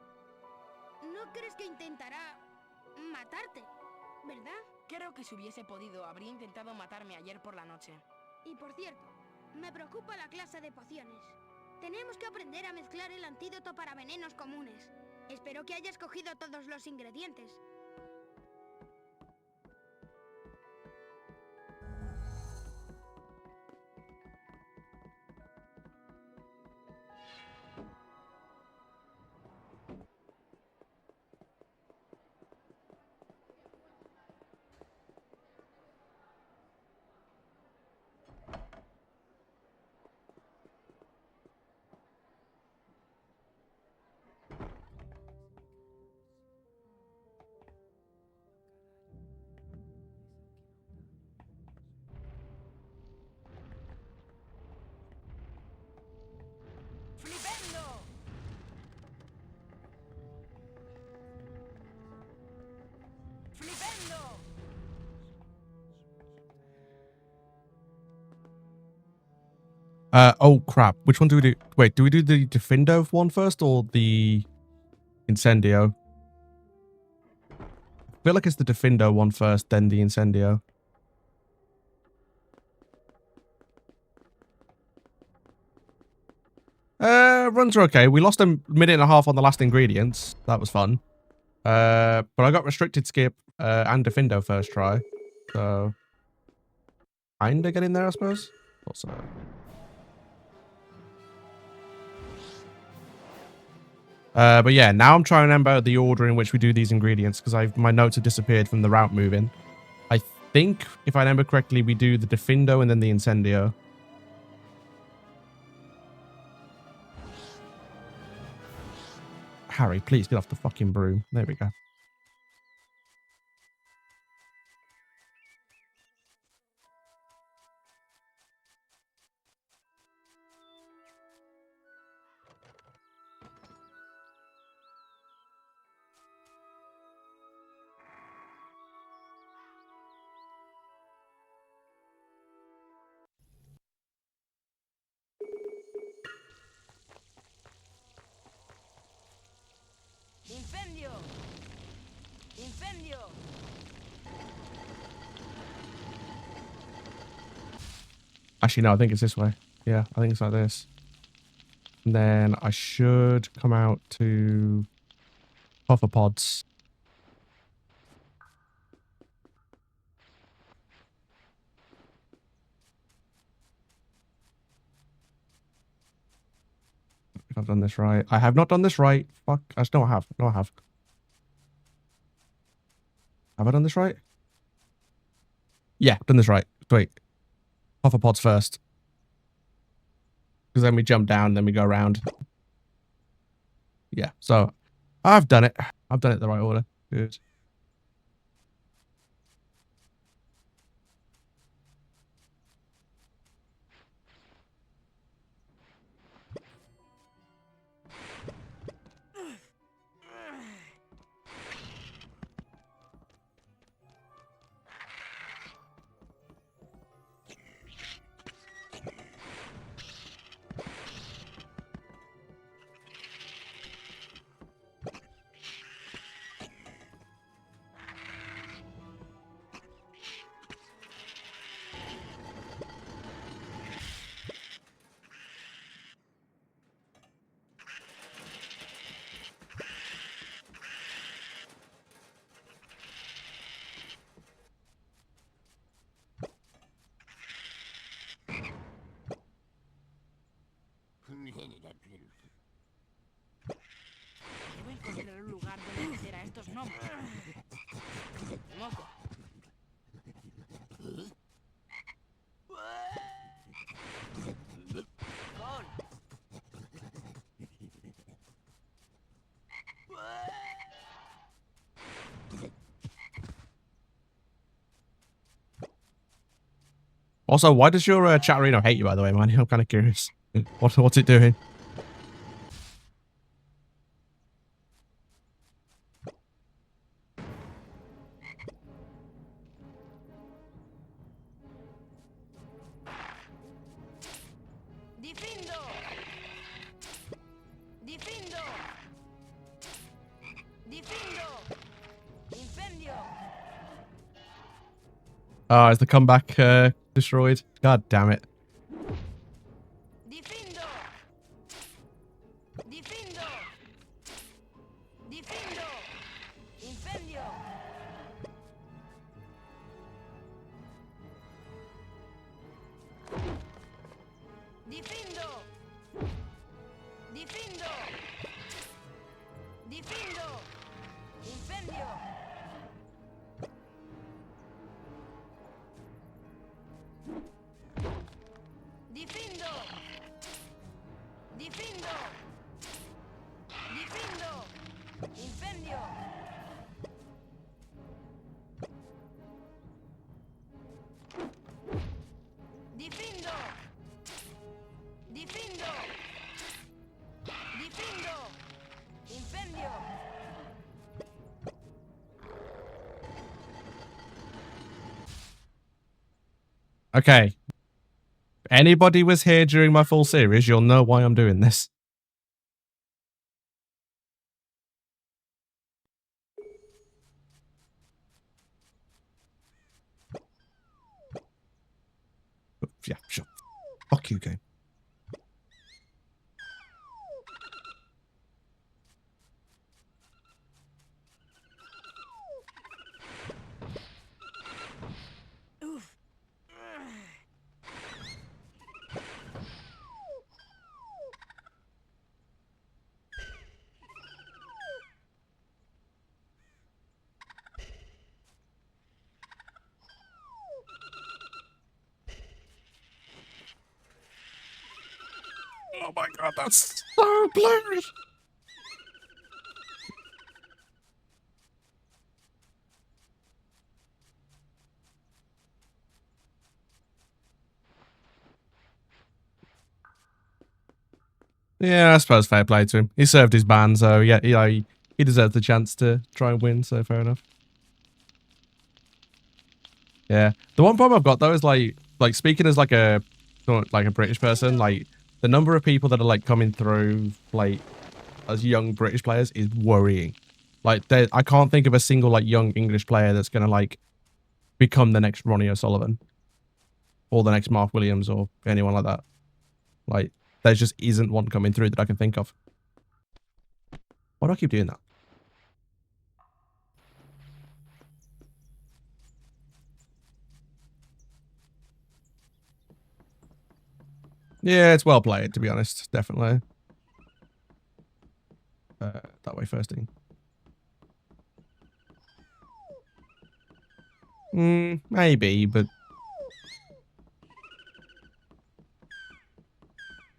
¿no crees que intentará matarte? ¿Verdad? Creo que si hubiese podido, habría intentado matarme ayer por la noche. Y por cierto, me preocupa la clase de pociones. Tenemos que aprender a mezclar el antídoto para venenos comunes. Espero que hayas cogido todos los ingredientes. ¡Flipendo! ¡Flipendo! Oh crap. Which one do we do? Wait, do we do the Defindo one first or the Incendio? I feel like it's the Defindo one first, then the Incendio. Runs are okay. We lost a minute and a half on the last ingredients. That was fun. But I got restricted skip and Defindo first try. So kinda getting there, I suppose. Also. But yeah, now I'm trying to remember the order in which we do these ingredients because my notes have disappeared from the route moving. I think, if I remember correctly, we do the Defindo and then the Incendio. Harry, please get off the fucking broom. There we go. ¡Incendio! ¡Incendio! Actually, no, I think it's this way. Yeah, I think it's like this. And then I should come out to Puffer Pods. If I've done this right. I have not done this right. Fuck. No, I have. No, I have. Have I done this right? Yeah, done this right. Wait. Puffer Pods first. Because then we jump down, then we go around. Yeah, so I've done it. I've done it the right order. Good. Debo encontrar un lugar donde meter a estos gnomos. Moco. Gol. Also, why does your Chatterino hate you, by the way, man? I'm kind of curious. What's it doing? Difindo. Difindo. Difindo. Incendio. Oh, is the comeback destroyed? God damn it. Difindo. Difindo. Difindo. Incendio. Difindo. Difindo. Difindo. Incendio. Difindo. Difindo. Difindo. Incendio. Difindo. Difindo. Difindo. Incendio. Okay. Anybody was here during my full series, you'll know why I'm doing this. Yeah, sure. Fuck you, game. Oof. Oh my god, that's so blurry. Yeah, I suppose fair play to him. He served his ban, so yeah, he deserved the chance to try and win, so fair enough. Yeah. The one problem I've got though is like speaking as like a British person, like the number of people that are like coming through like as young British players is worrying. Like I can't think of a single like young English player that's gonna like become the next Ronnie O'Sullivan or the next Mark Williams or anyone like that. Like there just isn't one coming through that I can think of. Why do I keep doing that? Yeah, it's well played, to be honest. Definitely. That way first thing. Maybe, but...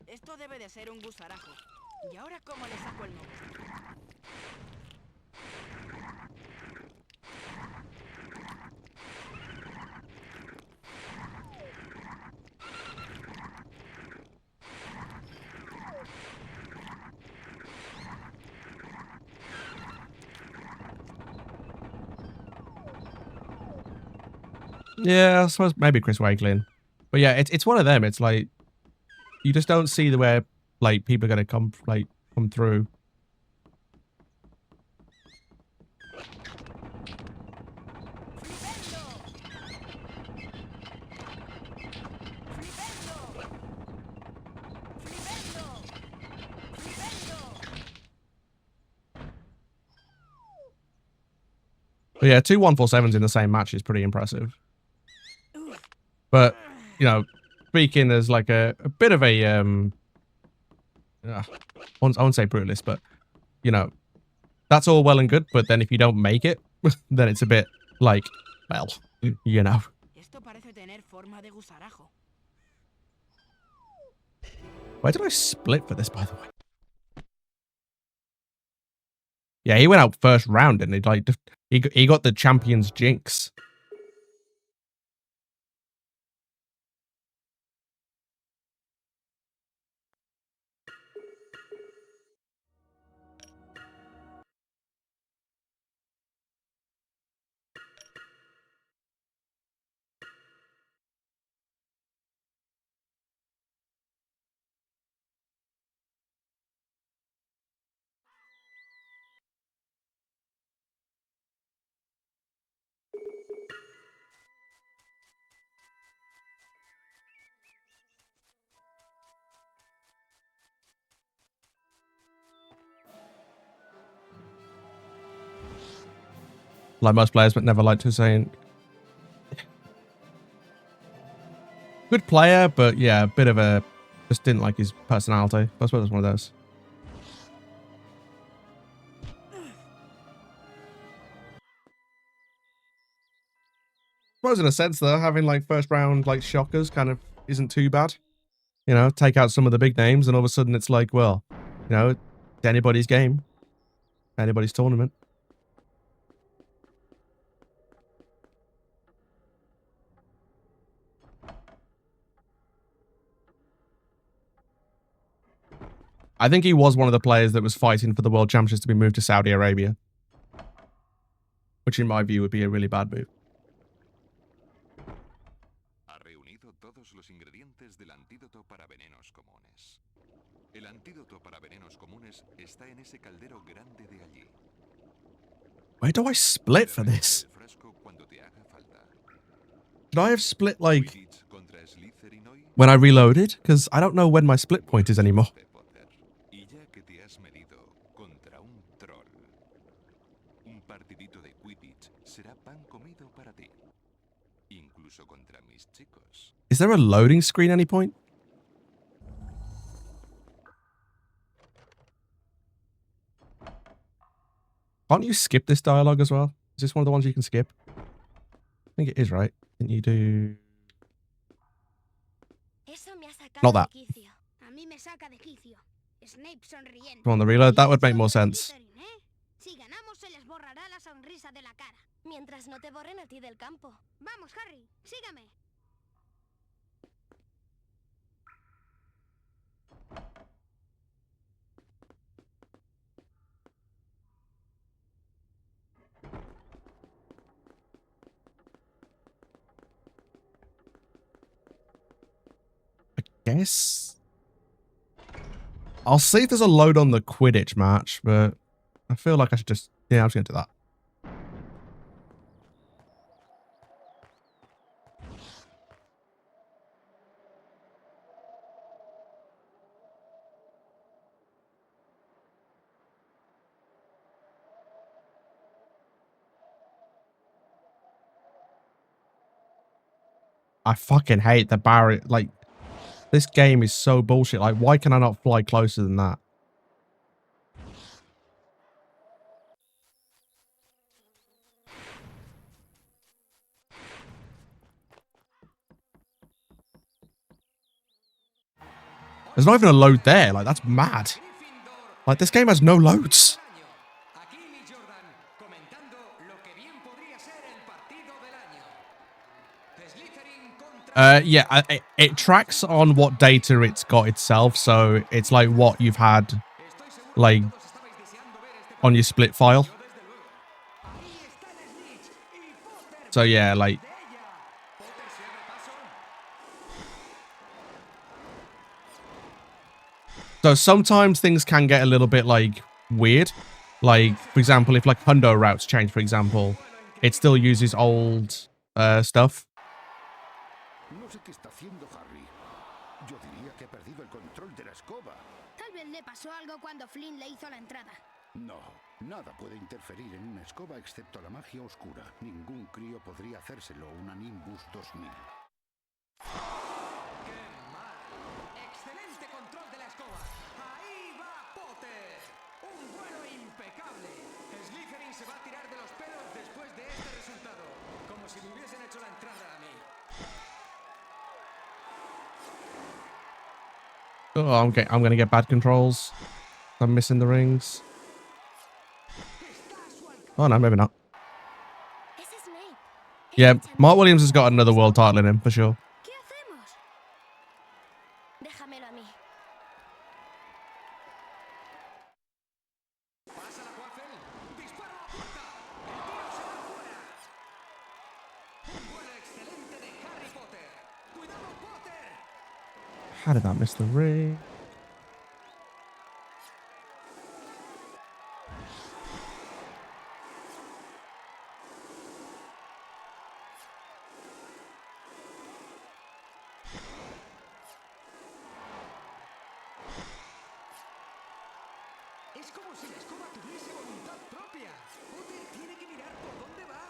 Esto debe de ser un gusarajo. ¿Y ahora cómo le saco el moco? Yeah, I suppose maybe Chris Wakelin. But yeah, it's one of them. It's like you just don't see the way like people are gonna come through. But yeah, 2 147s in the same match is pretty impressive. But you know, speaking as like a bit of a I won't say brutalist, but you know, that's all well and good. But then if you don't make it, then it's a bit like, well, you know. Esto parece tener forma de gusarajo. Why did I split for this, by the way? Yeah, he went out first round and he got the champion's jinx. like most players, but never liked Hussein. Good player, but yeah, a bit of a... Just didn't like his personality. I suppose it's one of those. I suppose in a sense, though, having like first round like shockers kind of isn't too bad. You know, take out some of the big names, and all of a sudden it's like, well, you know, it's anybody's game, anybody's tournament. I think he was one of the players that was fighting for the World Championships to be moved to Saudi Arabia, which in my view would be a really bad move. Ha reunido todos los ingredientes del antídoto para venenos comunes. El antídoto para venenos comunes está en ese caldero grande de allí. Where do I split for this? Should I have split like when I reloaded? Because I don't know when my split point is anymore. Y ya que te has medido contra un troll, un partidito de Quidditch será pan comido para ti. Incluso contra mis chicos. Is there a loading screen any point? Can't you skip this dialogue as well? Is this one of the ones you can skip? I think it is, right? Can you do... Not that. Come on, the reload. That would make more sense. Si ganamos se les borrará la sonrisa de la cara. Mientras no te borren a ti del campo. Vamos, Harry, sígame. Guess I'll see if there's a load on the Quidditch match, but I feel like I should just... Yeah, I'm just going to do that. I fucking hate the barrier. Like, this game is so bullshit. Like, why can I not fly closer than that? There's not even a load there. Like, that's mad. Like, this game has no loads. Yeah, it tracks on what data it's got itself. So it's like what you've had, like, on your split file. So yeah, like... So sometimes things can get a little bit, like, weird. Like, for example, if, like, hundo routes change, for example, it still uses old stuff. No sé qué está haciendo Harry. Yo diría que ha perdido el control de la escoba. Tal vez le pasó algo cuando Flynn le hizo la entrada. No, nada puede interferir en una escoba excepto la magia oscura. Ningún crío podría hacérselo a una Nimbus 2000. ¡Excelente control de la escoba! ¡Ahí va Potter! ¡Un vuelo impecable! Slytherin se va a tirar de los pelos después de este resultado. Como si me hubiesen hecho la entrada a mí. Oh, I'm gonna get bad controls. I'm missing the rings. Oh no, maybe not. Yeah, Mark Williams has got another world title in him for sure. Déjamelo a mí. How did that miss the ring? Es como si la escoba tuviese voluntad propia. Potter tiene que mirar por dónde va.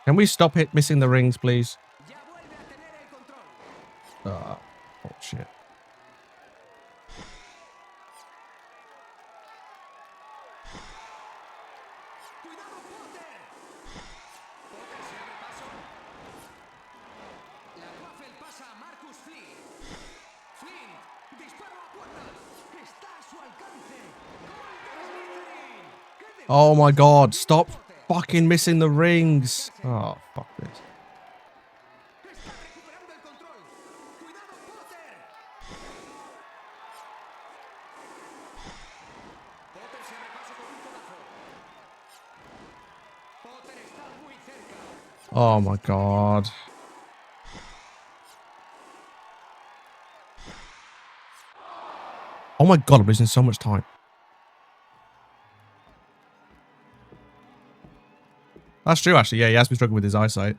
Can we stop it missing the rings, please? Oh shit. Oh my god, stop fucking missing the rings. Oh, fuck this. Oh my god. Oh my god, I'm losing so much time. That's true, actually. Yeah, he has been struggling with his eyesight.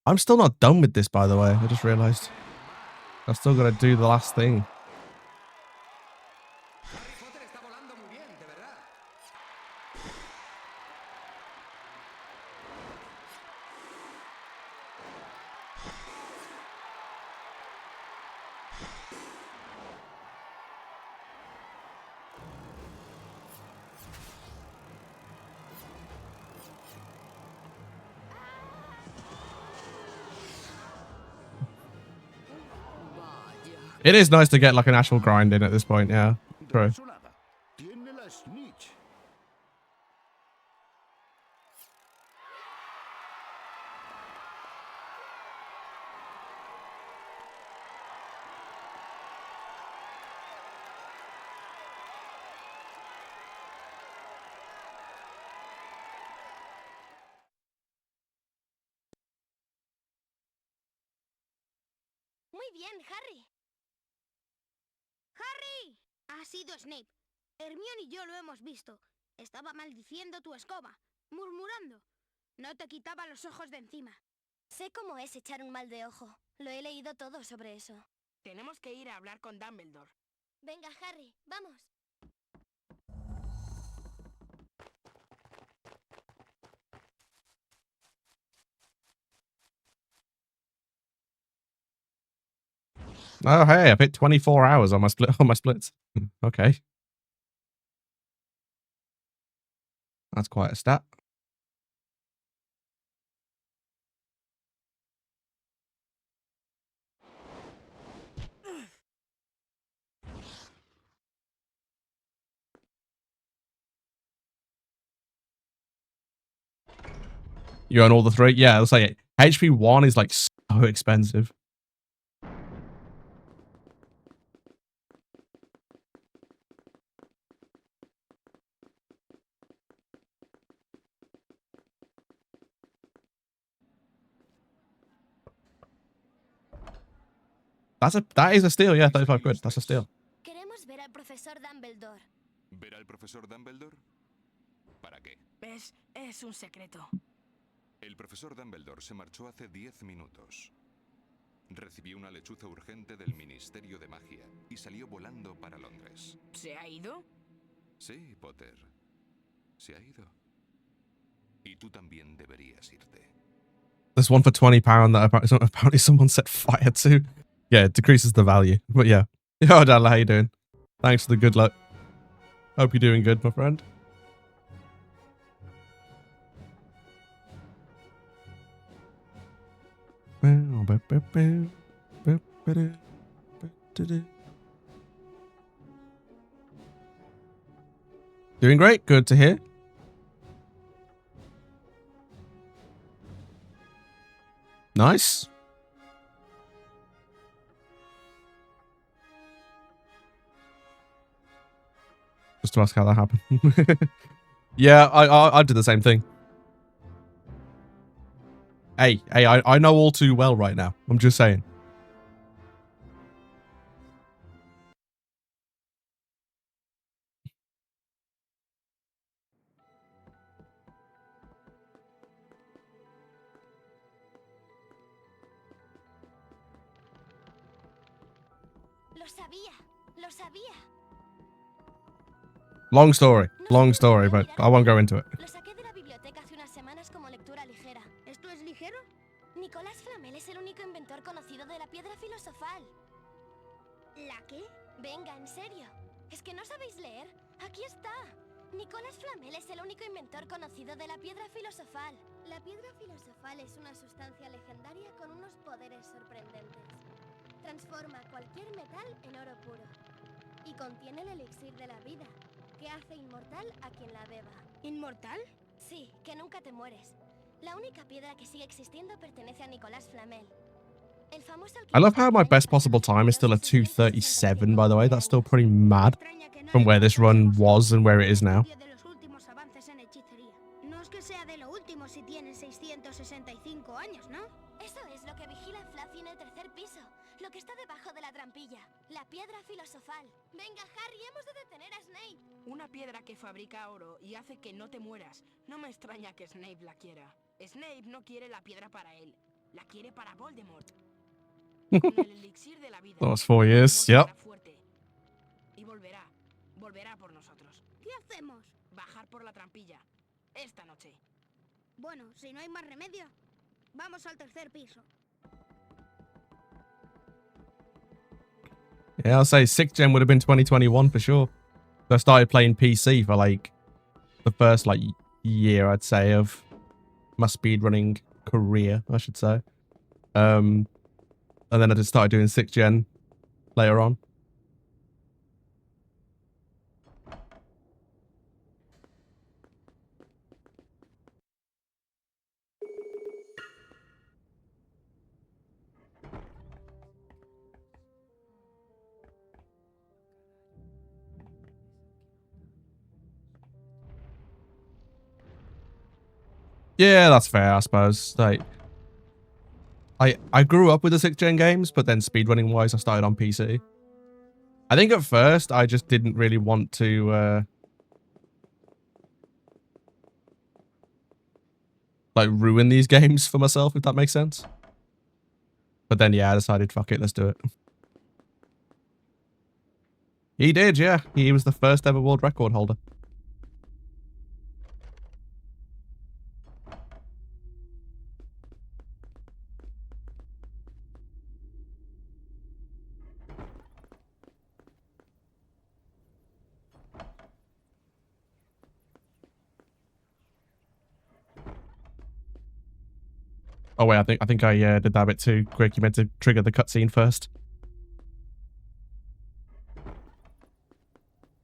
I'm still not done with this, by the way. I just realized. I've still got to do the last thing. It is nice to get like an actual grind in at this point, yeah. True. Muy bien, Harry. ¡Harry! Ha sido Snape. Hermione y yo lo hemos visto. Estaba maldiciendo tu escoba, murmurando. No te quitaba los ojos de encima. Sé cómo es echar un mal de ojo. Lo he leído todo sobre eso. Tenemos que ir a hablar con Dumbledore. Venga, Harry, vamos. Oh, hey, I've hit 24 hours on my splits. Okay. That's quite a stat. You own all the three? Yeah, let's say HP1 is like so expensive. That is a steal, yeah, 35 quid. That's a steal. Queremos ver al profesor Dumbledore. ¿Ver al profesor Dumbledore? ¿Para qué? Es un secreto. El profesor Dumbledore se marchó hace 10 minutos. Recibió una lechuza urgente del Ministerio de Magia y salió volando para Londres. ¿Se ha ido? Sí, Potter. Se ha ido. Y tú también deberías irte. There's one for £20 that apparently someone set fire to. Yeah, it decreases the value. But yeah. Yo, Dad, how you doing? Thanks for the good luck. Hope you're doing good, my friend. Doing great. Good to hear. Nice. Just to ask how that happened. Yeah, I did the same thing. Hey, I know all too well right now. I'm just saying. Lo sabía. Lo sabía. Long story, but I won't go into it. Lo saqué de la biblioteca hace unas semanas como lectura ligera. ¿Esto es ligero? Nicolás Flamel es el único inventor conocido de la piedra filosofal. ¿La qué? Venga, en serio. ¿Es que no sabéis leer? Aquí está. Nicolás Flamel es el único inventor conocido de la piedra filosofal. La piedra filosofal es una sustancia legendaria con unos poderes sorprendentes. Transforma cualquier metal en oro puro. Y contiene el elixir de la vida, que hace inmortal a quien la beba. ¿Inmortal? Sí, que nunca te mueres. La única piedra que sigue existiendo pertenece a Nicolás Flamel. El famoso I love how my best possible time is still a 2:37, by the way. That's still pretty mad from where this run was and where it is now. de los últimos avances en hechicería. No es que sea de lo último si tienes 665 años, ¿no? Eso es lo que vigila Fluffy en el tercer piso. Lo que está debajo de la trampilla. La piedra filosofal. Venga, Harry, hemos de detener a Snape. Una piedra que fabrica oro y hace que no te mueras. No me extraña que Snape la quiera. Snape no quiere la piedra para él. La quiere para Voldemort. Con el elixir de la vida. That was 4 years, yep. Fuerte. Y volverá. Volverá por nosotros. ¿Qué hacemos? Bajar por la trampilla. Esta noche. Bueno, si no hay más remedio, vamos al tercer piso. Yeah, I'll say 6th gen would have been 2021 for sure. I started playing PC for like the first like year, I'd say, of my speedrunning career, I should say. And then I just started doing 6th gen later on. Yeah, that's fair, I suppose. Like, I grew up with the 6th gen games, but then speedrunning wise, I started on PC. I think at first I just didn't really want to like ruin these games for myself, if that makes sense. But then yeah, I decided, fuck it, let's do it. He did, yeah. He was the first ever world record holder. Oh wait, I think I did that a bit too quick. You meant to trigger the cutscene first.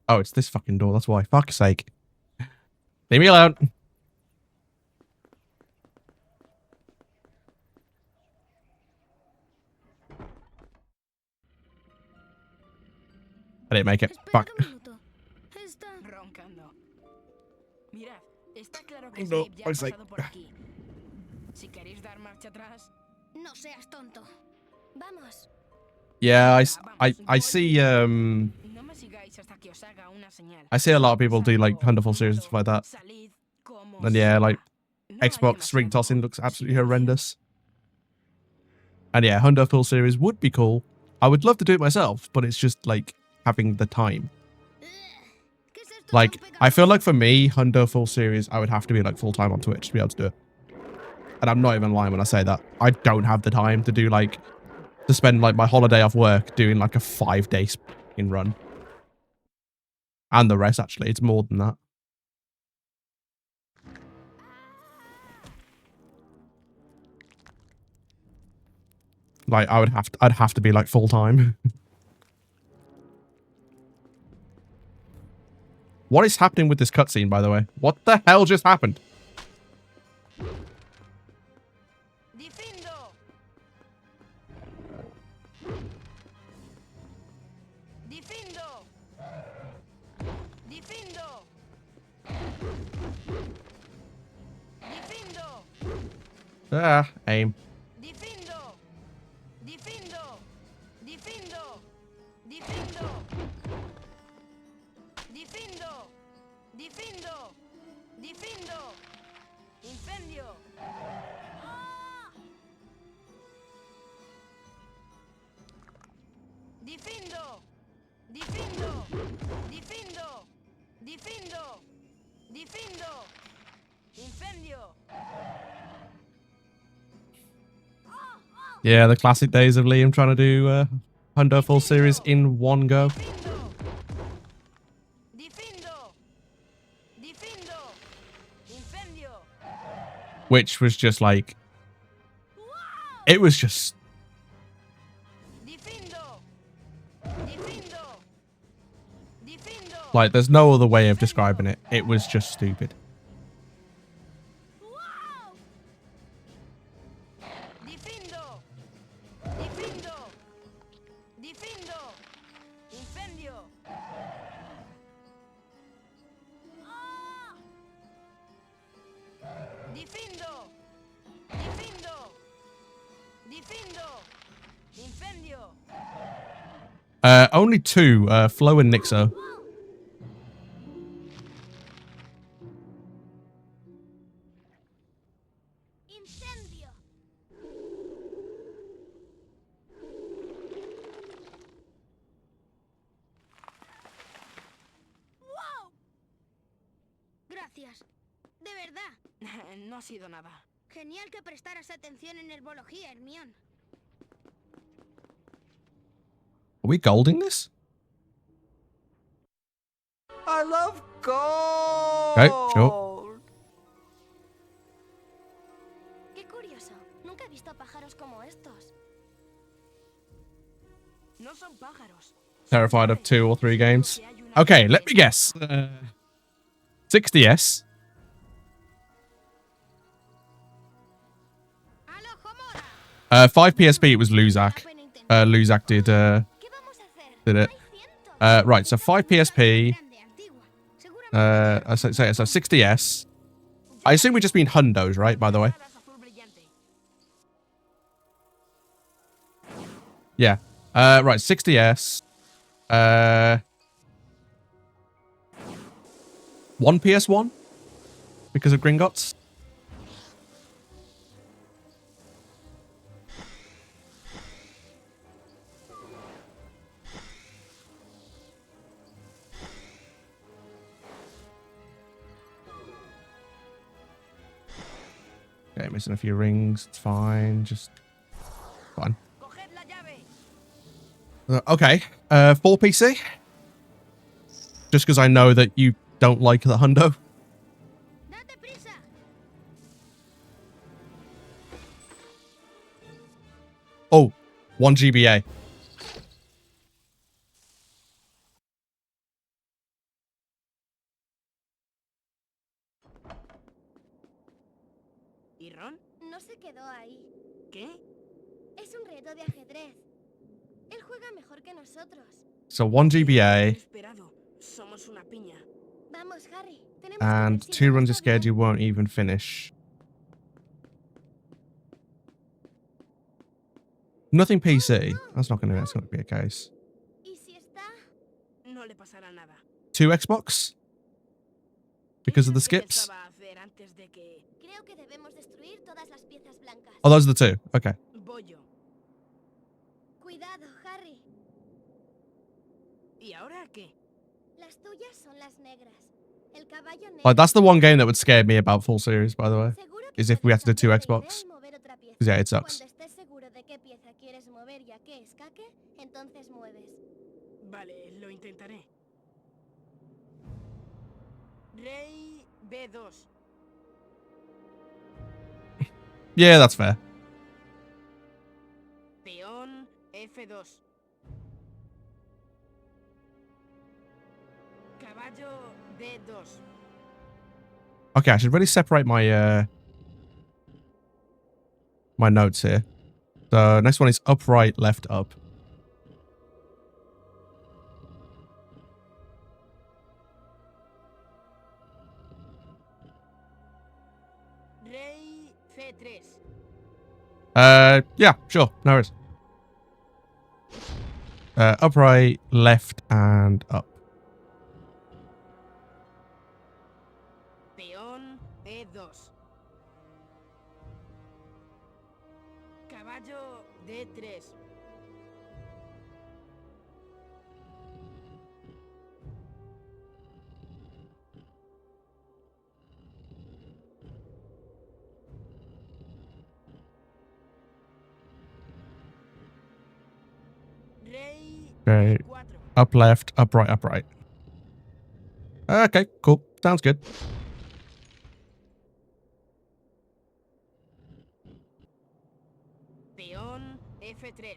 Oh, it's this fucking door. That's why. Fuck's sake. Leave me alone. I didn't make it. Fuck. Roncando. Mirad, está claro que No, Snape ya ha pasado por aquí. Si queréis dar marcha atrás. No seas tonto. Vamos. Yeah, I see I see a lot of people do like Wonderful series and stuff like that. And yeah, like Xbox ring tossing looks absolutely horrendous. And yeah, Wonderful series would be cool. I would love to do it myself, but it's just like having the time. Like, I feel like for me, Wonderful series, I would have to be like full time on Twitch to be able to do it. And I'm not even lying when I say that. I don't have the time to do like, to spend like my holiday off work doing like a 5-day in run. And the rest, actually, it's more than that. Like, I'd have to be like full time. What is happening with this cutscene, by the way? What the hell just happened? Ah, aim. Difindo. Difindo. Difindo. Difindo. Difindo. Difindo. Difindo. Incendio. Difindo. Difindo. Difindo. Incendio. Yeah, the classic days of Liam trying to do Hundo full series in one go. Difindo. Difindo. Incendio. Which was just like... It was just... Difindo. Difindo. Difindo. Like, there's no other way of describing it. It was just stupid. Difindo. Difindo. Difindo. Incendio. Difindo. Difindo. Difindo. Incendio. Only two, Flo and Nixo. Incendio. ¡Wow! Gracias. De verdad. No ha sido nada. Genial que prestaras atención en herbología, Hermión. Are we golding this? I love gold! Okay, sure. Qué curioso. Nunca he visto pájaros como estos. No son pájaros. Terrified of 2 or 3 games. Okay, let me guess. 60S. 5 PSP, it was Luzak. Luzak did it. Right, so 5 PSP. So 60S. I assume we just mean Hundos, right, by the way? Yeah. Right, 60S. 1 PS1? Because of Gringotts? Okay, missing a few rings. It's fine. Just fine. Okay. 4 PC. Just because I know that you don't like the Hundo. Oh, 1 GBA. ¿Y Ron? No se quedó ahí. ¿Qué? Es un reto de ajedrez. Él juega mejor que nosotros. So 1 GBA. Somos una piña. Vamos, Harry. Tenemos And 2 runs you're scared you won't even finish. Nothing PC. That's not gonna be a case. ¿Y si está? No le pasará nada. 2 Xbox? Because of the skips? Creo que debemos destruir todas las piezas blancas. Oh, those are the 2. Okay. Voy yo. Cuidado, Harry. ¿Y ahora qué? Las tuyas son las negras. El caballo negro. Like, that's the one game that would scare me about full series, by the way. Is if we had to do 2 Xbox. Because yeah, it sucks. Cuando estés seguro de qué pieza quieres mover y a qué escaque, entonces mueves. Vale, lo intentaré. Rey B2. Yeah, that's fair. Peón F2. Caballo D2. Okay, I should really separate my my notes here. The next one is upright, left, up. Rey C3. Yeah, sure, no worries. Upright, left, and up. Peón E2. Caballo D3. Okay. Up left, up right, up right. Okay, cool. Sounds good. Peón F3.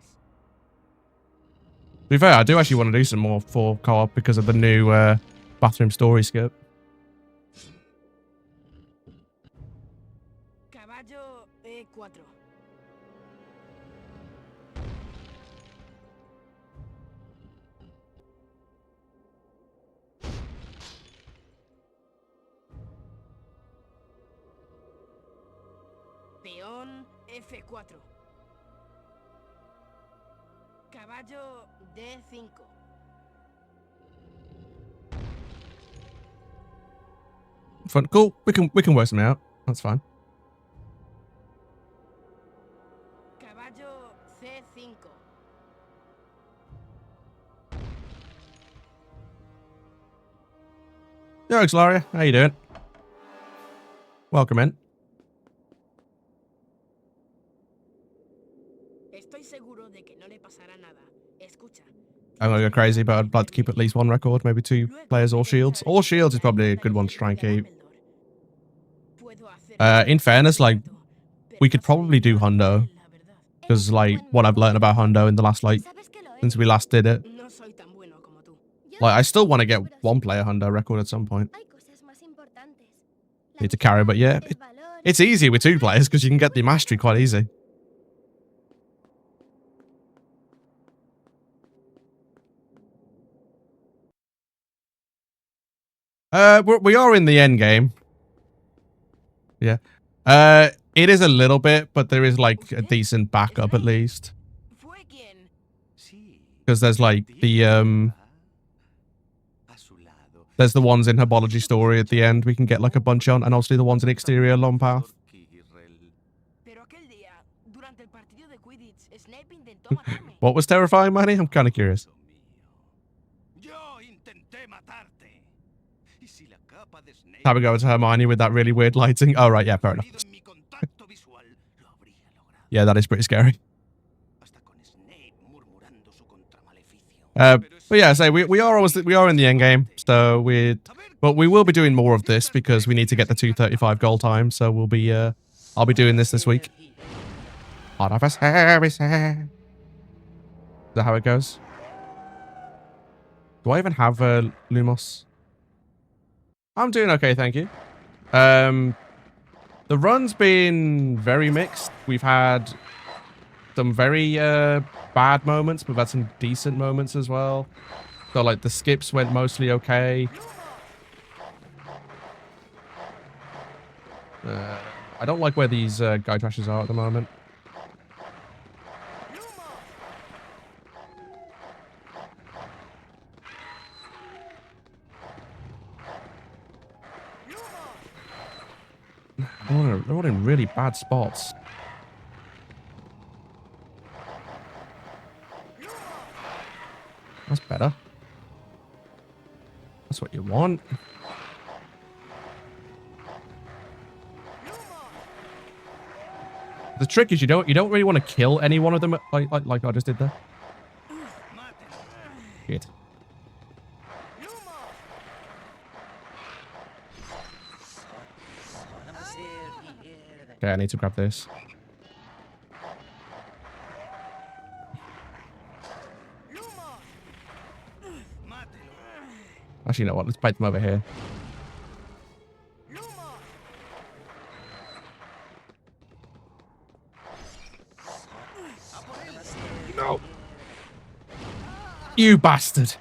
To be fair, I do actually want to do some more for co-op because of the new bathroom story skip. Caballo E4. Peón F4. Caballo D5. Fun. Cool. We can work some out. That's fine. Caballo C5. Yo, Xlaria, how you doing? Welcome in. Estoy seguro de que no le pasará nada. Escucha. I'm gonna go crazy, but I'd like to keep at least one record, maybe 2 players, all shields. All shields is probably a good one to try and keep. In fairness, like, we could probably do Hundo. Because, like, what I've learned about Hundo in the last, like, since we last did it. Like, I still want to get 1-player Hundo record at some point. Need to carry, but yeah. It's easy with 2 players because you can get the mastery quite easy. We are in the end game. Yeah. It is a little bit, but there is like a decent backup at least. Because there's like the there's the ones in Herbology Story at the end we can get like a bunch on, and obviously the ones in Exterior Long Path. What was terrifying, Manny? I'm kind of curious. How we go to Hermione with that really weird lighting? Oh, right, yeah, fair enough. Yeah, that is pretty scary. But yeah, so we are in the end game, so but we will be doing more of this because we need to get the 235 goal time. So we'll be I'll be doing this week. Is that how it goes? Do I even have Lumos? I'm doing okay, thank you. The run's been very mixed. We've had some very bad moments. We've had some decent moments as well. So, like, the skips went mostly okay. I don't like where these guy trashes are at the moment. They're all in really bad spots. That's better. That's what you want. The trick is you don't really want to kill any one of them like I just did there. Shit. Okay, I need to grab this. Actually, you know what? Let's bait them over here. No. You bastard.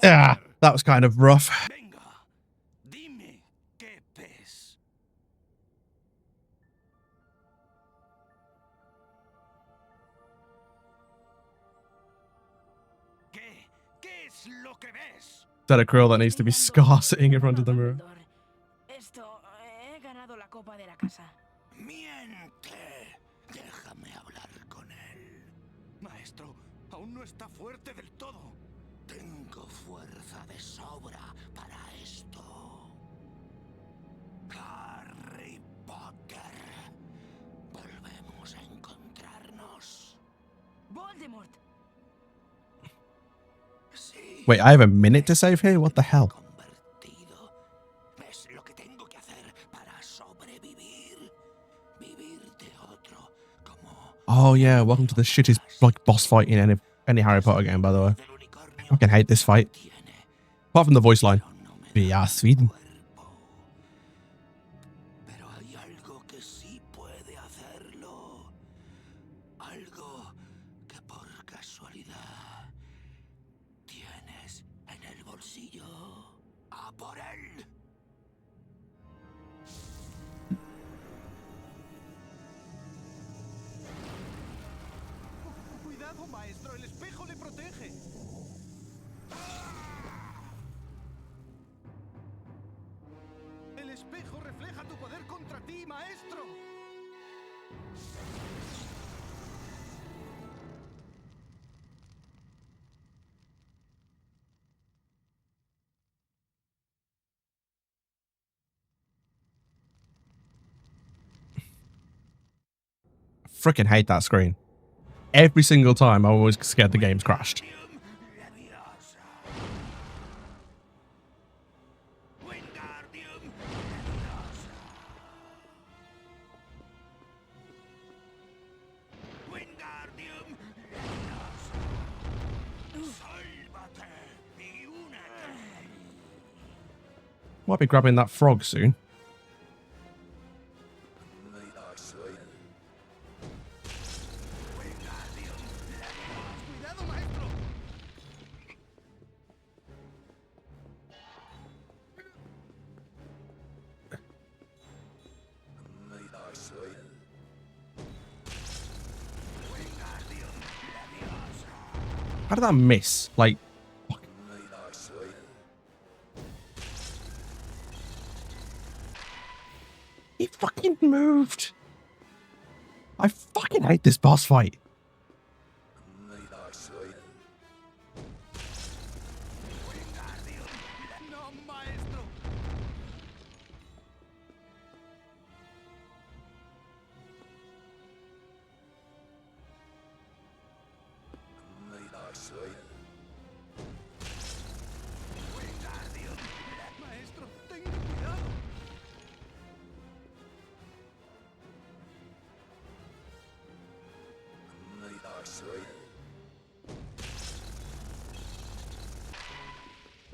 Yeah, that was kind of rough. Is that a girl that needs to be scar sitting in front of the mirror? Esto, he ganado la copa de la casa. ¡Miente! Déjame hablar con él. Maestro, aún no está fuerte del todo. Tengo fuerza de sobra para esto. Harry Potter. Volvemos a encontrarnos. Voldemort. Wait, I have a minute to save here? What the hell? Es lo que tengo que hacer para sobrevivir. Vivir de otro como... Oh yeah, welcome to the shittest like boss fight in any Harry Potter game, by the way. I fucking hate this fight. Apart from the voice line. Yeah, Sweden. Pero hay algo que sí puede hacerlo. Algo que por casualidad tienes en el bolsillo. ¡A por él! Cuidado, maestro, el espejo le protege. El espejo refleja tu poder contra ti, maestro. Freaking hate that screen. Every single time I'm always scared the game's crashed. Might be grabbing that frog soon. How did that miss? Like, fuck. He fucking moved. I fucking hate this boss fight. Maestro, tenga cuidado.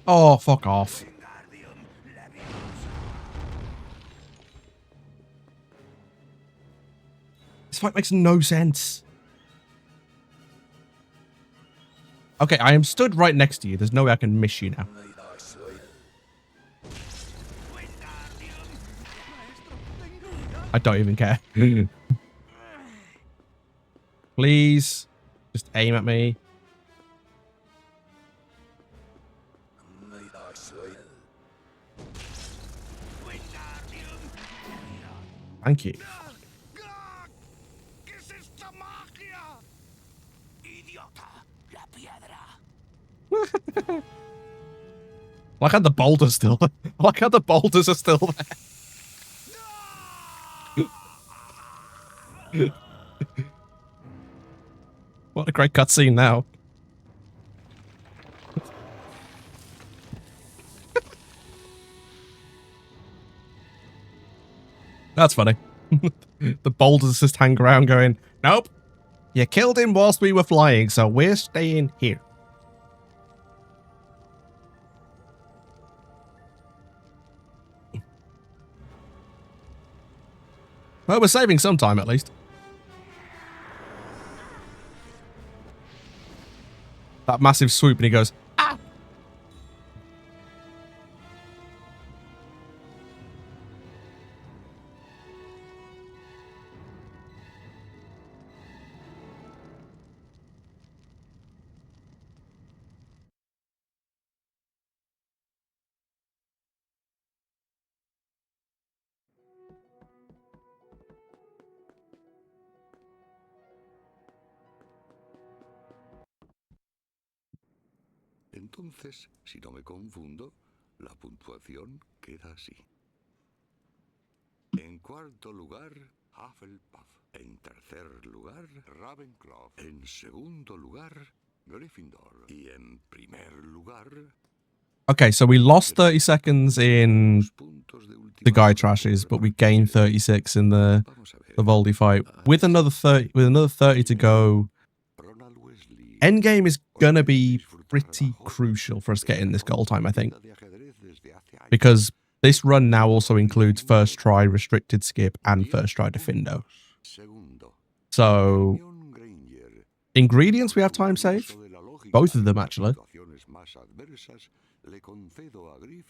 Oh, fuck off. This fight makes no sense. Okay, I am stood right next to you. There's no way I can miss you now. I don't even care. Please, just aim at me. Thank you. Like how the boulders still. Like how the boulders are still there. What a great cutscene now. That's funny. The boulders just hang around going, nope. You killed him whilst we were flying, so we're staying here. Well, we're saving some time at least. That massive swoop and he goes, ah! Entonces, si no me confundo, la puntuación queda así. En cuarto lugar, Hufflepuff. En tercer lugar, Ravenclaw. En segundo lugar, Gryffindor. Y en primer lugar... Okay, so we lost 30 seconds in the guy trashes, but we gained 36 in the Voldy fight. With another 30 to go, endgame is gonna be pretty crucial for us getting this goal time, I think. Because this run now also includes first try restricted skip and first try defindo. So ingredients we have time save. Both of them actually.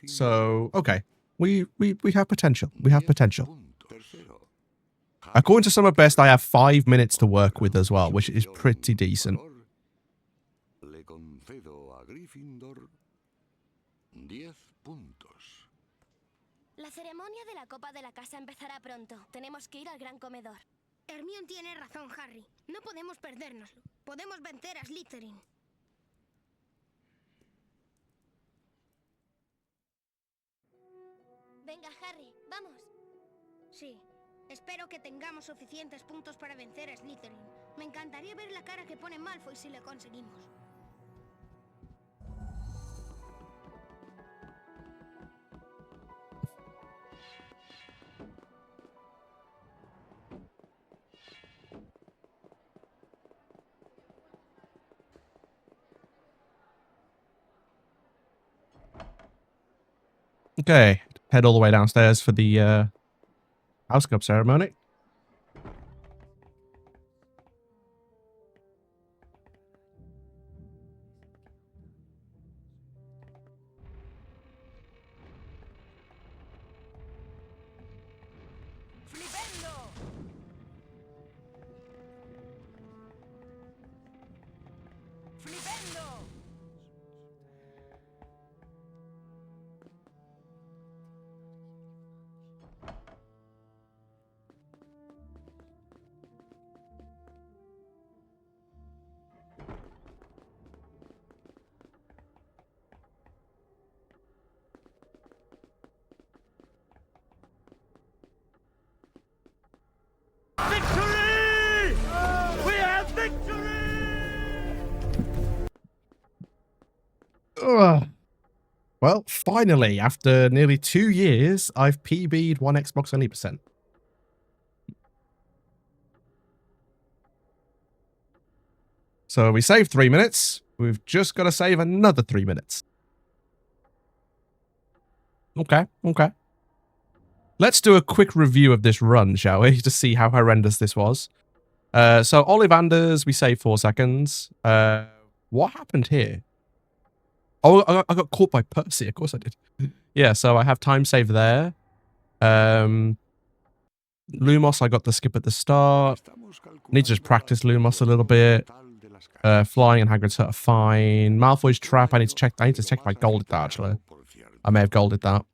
So okay. We have potential. We have potential. According to Summer Best, I have 5 minutes to work with as well, which is pretty decent. La ceremonia de la copa de la casa empezará pronto. Tenemos que ir al gran comedor. Hermione tiene razón, Harry. No podemos perdérnoslo. Podemos vencer a Slytherin. Venga, Harry, vamos. Sí. Espero que tengamos suficientes puntos para vencer a Slytherin. Me encantaría ver la cara que pone Malfoy si lo conseguimos. Okay, head all the way downstairs for the house cup ceremony. Victory! We have victory! Ugh. Well, finally, after nearly 2 years, I've PB'd one Xbox 20%. So we saved 3 minutes. We've just got to save another 3 minutes. Okay, okay. Let's do a quick review of this run, shall we? To see how horrendous this was. So Ollivanders, we saved 4 seconds. What happened here? Oh, I got caught by Percy. Of course I did. Yeah, so I have time save there. Lumos, I got the skip at the start. Need to just practice Lumos a little bit. Flying and Hagrid's Hut are fine. Malfoy's Trap, I need to check if I golded that, actually. I may have golded that.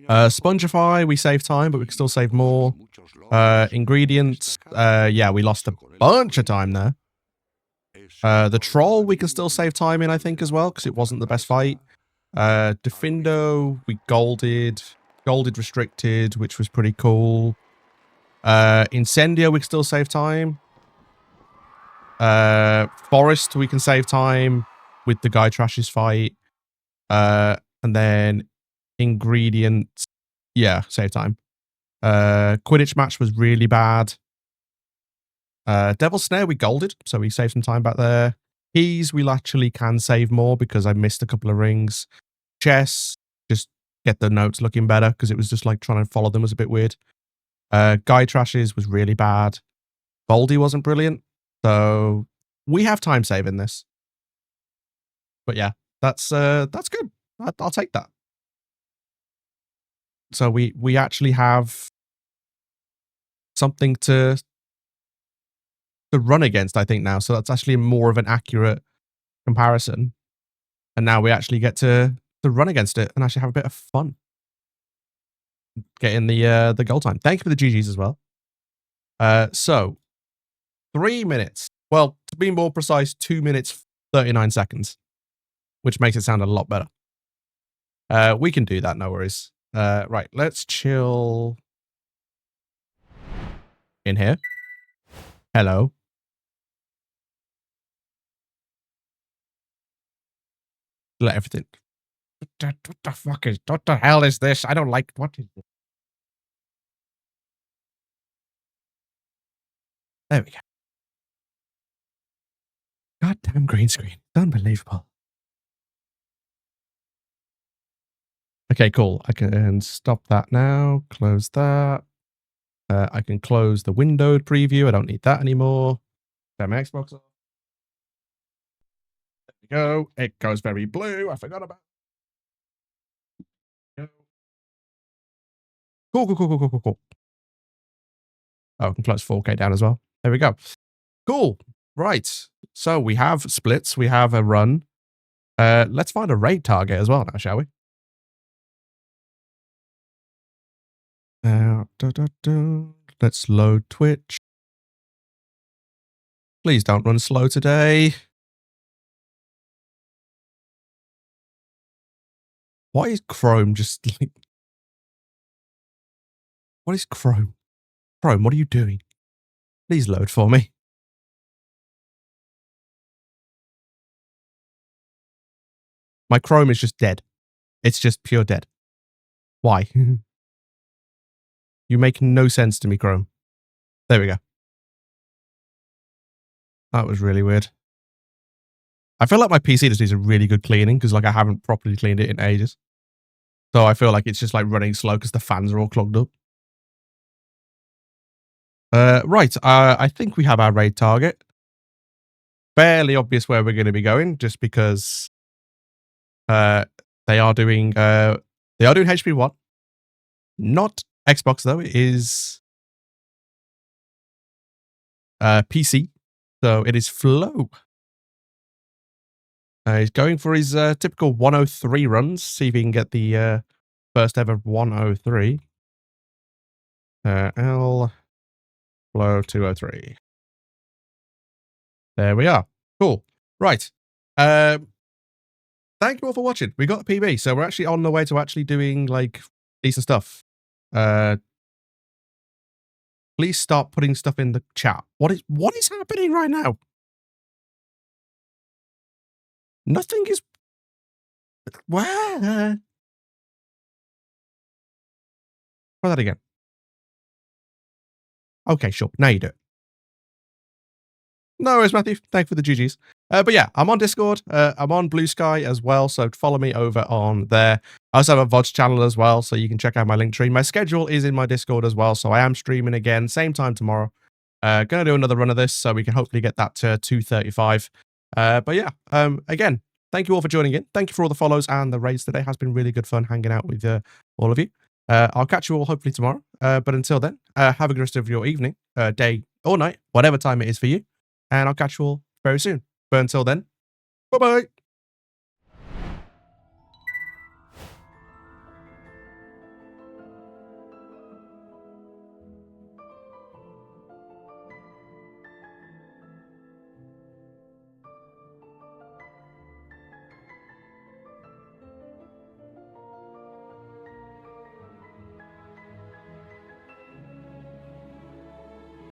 Spongify, we save time, but we can still save more. Ingredients, yeah, we lost a bunch of time there. The Troll, we can still save time in, I think, as well, because it wasn't the best fight. Defindo, we golded restricted, which was pretty cool. Incendio, we can still save time. Forest, we can save time with the Guy Trashes fight. And then Ingredients, yeah, save time. Quidditch match was really bad. Devil's Snare, we golded, so we saved some time back there. Keys, we actually can save more because I missed a couple of rings. Chess, just get the notes looking better because it was just like trying to follow them was a bit weird. Guy Trashes was really bad. Baldy wasn't brilliant. So we have time save in this. But yeah, that's good. I'll take that. So we actually have something to run against, I think, now. So that's actually more of an accurate comparison. And now we actually get to run against it and actually have a bit of fun. Getting the goal time. Thank you for the GGs as well. So 3 minutes. Well, to be more precise, 2 minutes 39 seconds, which makes it sound a lot better. We can do that, no worries. Right, let's chill in here. Hello. Let everything. What the fuck is? What the hell is this? I don't like. What is this? There we go. Goddamn green screen. It's unbelievable. Okay, cool. I can stop that now. Close that. I can close the windowed preview. I don't need that anymore. Turn my Xbox off. There we go. It goes very blue. I forgot about it. Cool. Oh, I can close 4K down as well. There we go. Cool. Right. So we have splits. We have a run. Let's find a raid target as well now, shall we? Let's load Twitch. Please don't run slow today. Why is Chrome just like... What is Chrome? Chrome, what are you doing? Please load for me. My Chrome is just dead. It's just pure dead. Why? You make no sense to me, Chrome. There we go. That was really weird. I feel like my PC just needs a really good cleaning because like I haven't properly cleaned it in ages. So I feel like it's just like running slow because the fans are all clogged up. Right. I think we have our raid target. Fairly obvious where we're going to be going just because they are doing HP1. Not Xbox though. It is PC. So it is Flo. He's going for his typical 103 runs. See if he can get the first ever 103. L Flo 203. There we are. Cool. Right. Thank you all for watching. We got the PB, so we're actually on the way to actually doing like decent stuff. Please start putting stuff in the chat. What is happening right now? Nothing is... Where? Try that again. Okay, sure. Now you do it. No worries, Matthew. Thank you for the GGs. But yeah, I'm on Discord. I'm on Blue Sky as well, so follow me over on there. I also have a Vods channel as well, so you can check out my link tree. My schedule is in my Discord as well, so I am streaming again, same time tomorrow. Gonna do another run of this, so we can hopefully get that to 235. But yeah, again, thank you all for joining in. Thank you for all the follows and the raids today. Has been really good fun hanging out with all of you. I'll catch you all hopefully tomorrow. But until then, have a good rest of your evening, day or night, whatever time it is for you. And I'll catch you all very soon. But until then, bye-bye.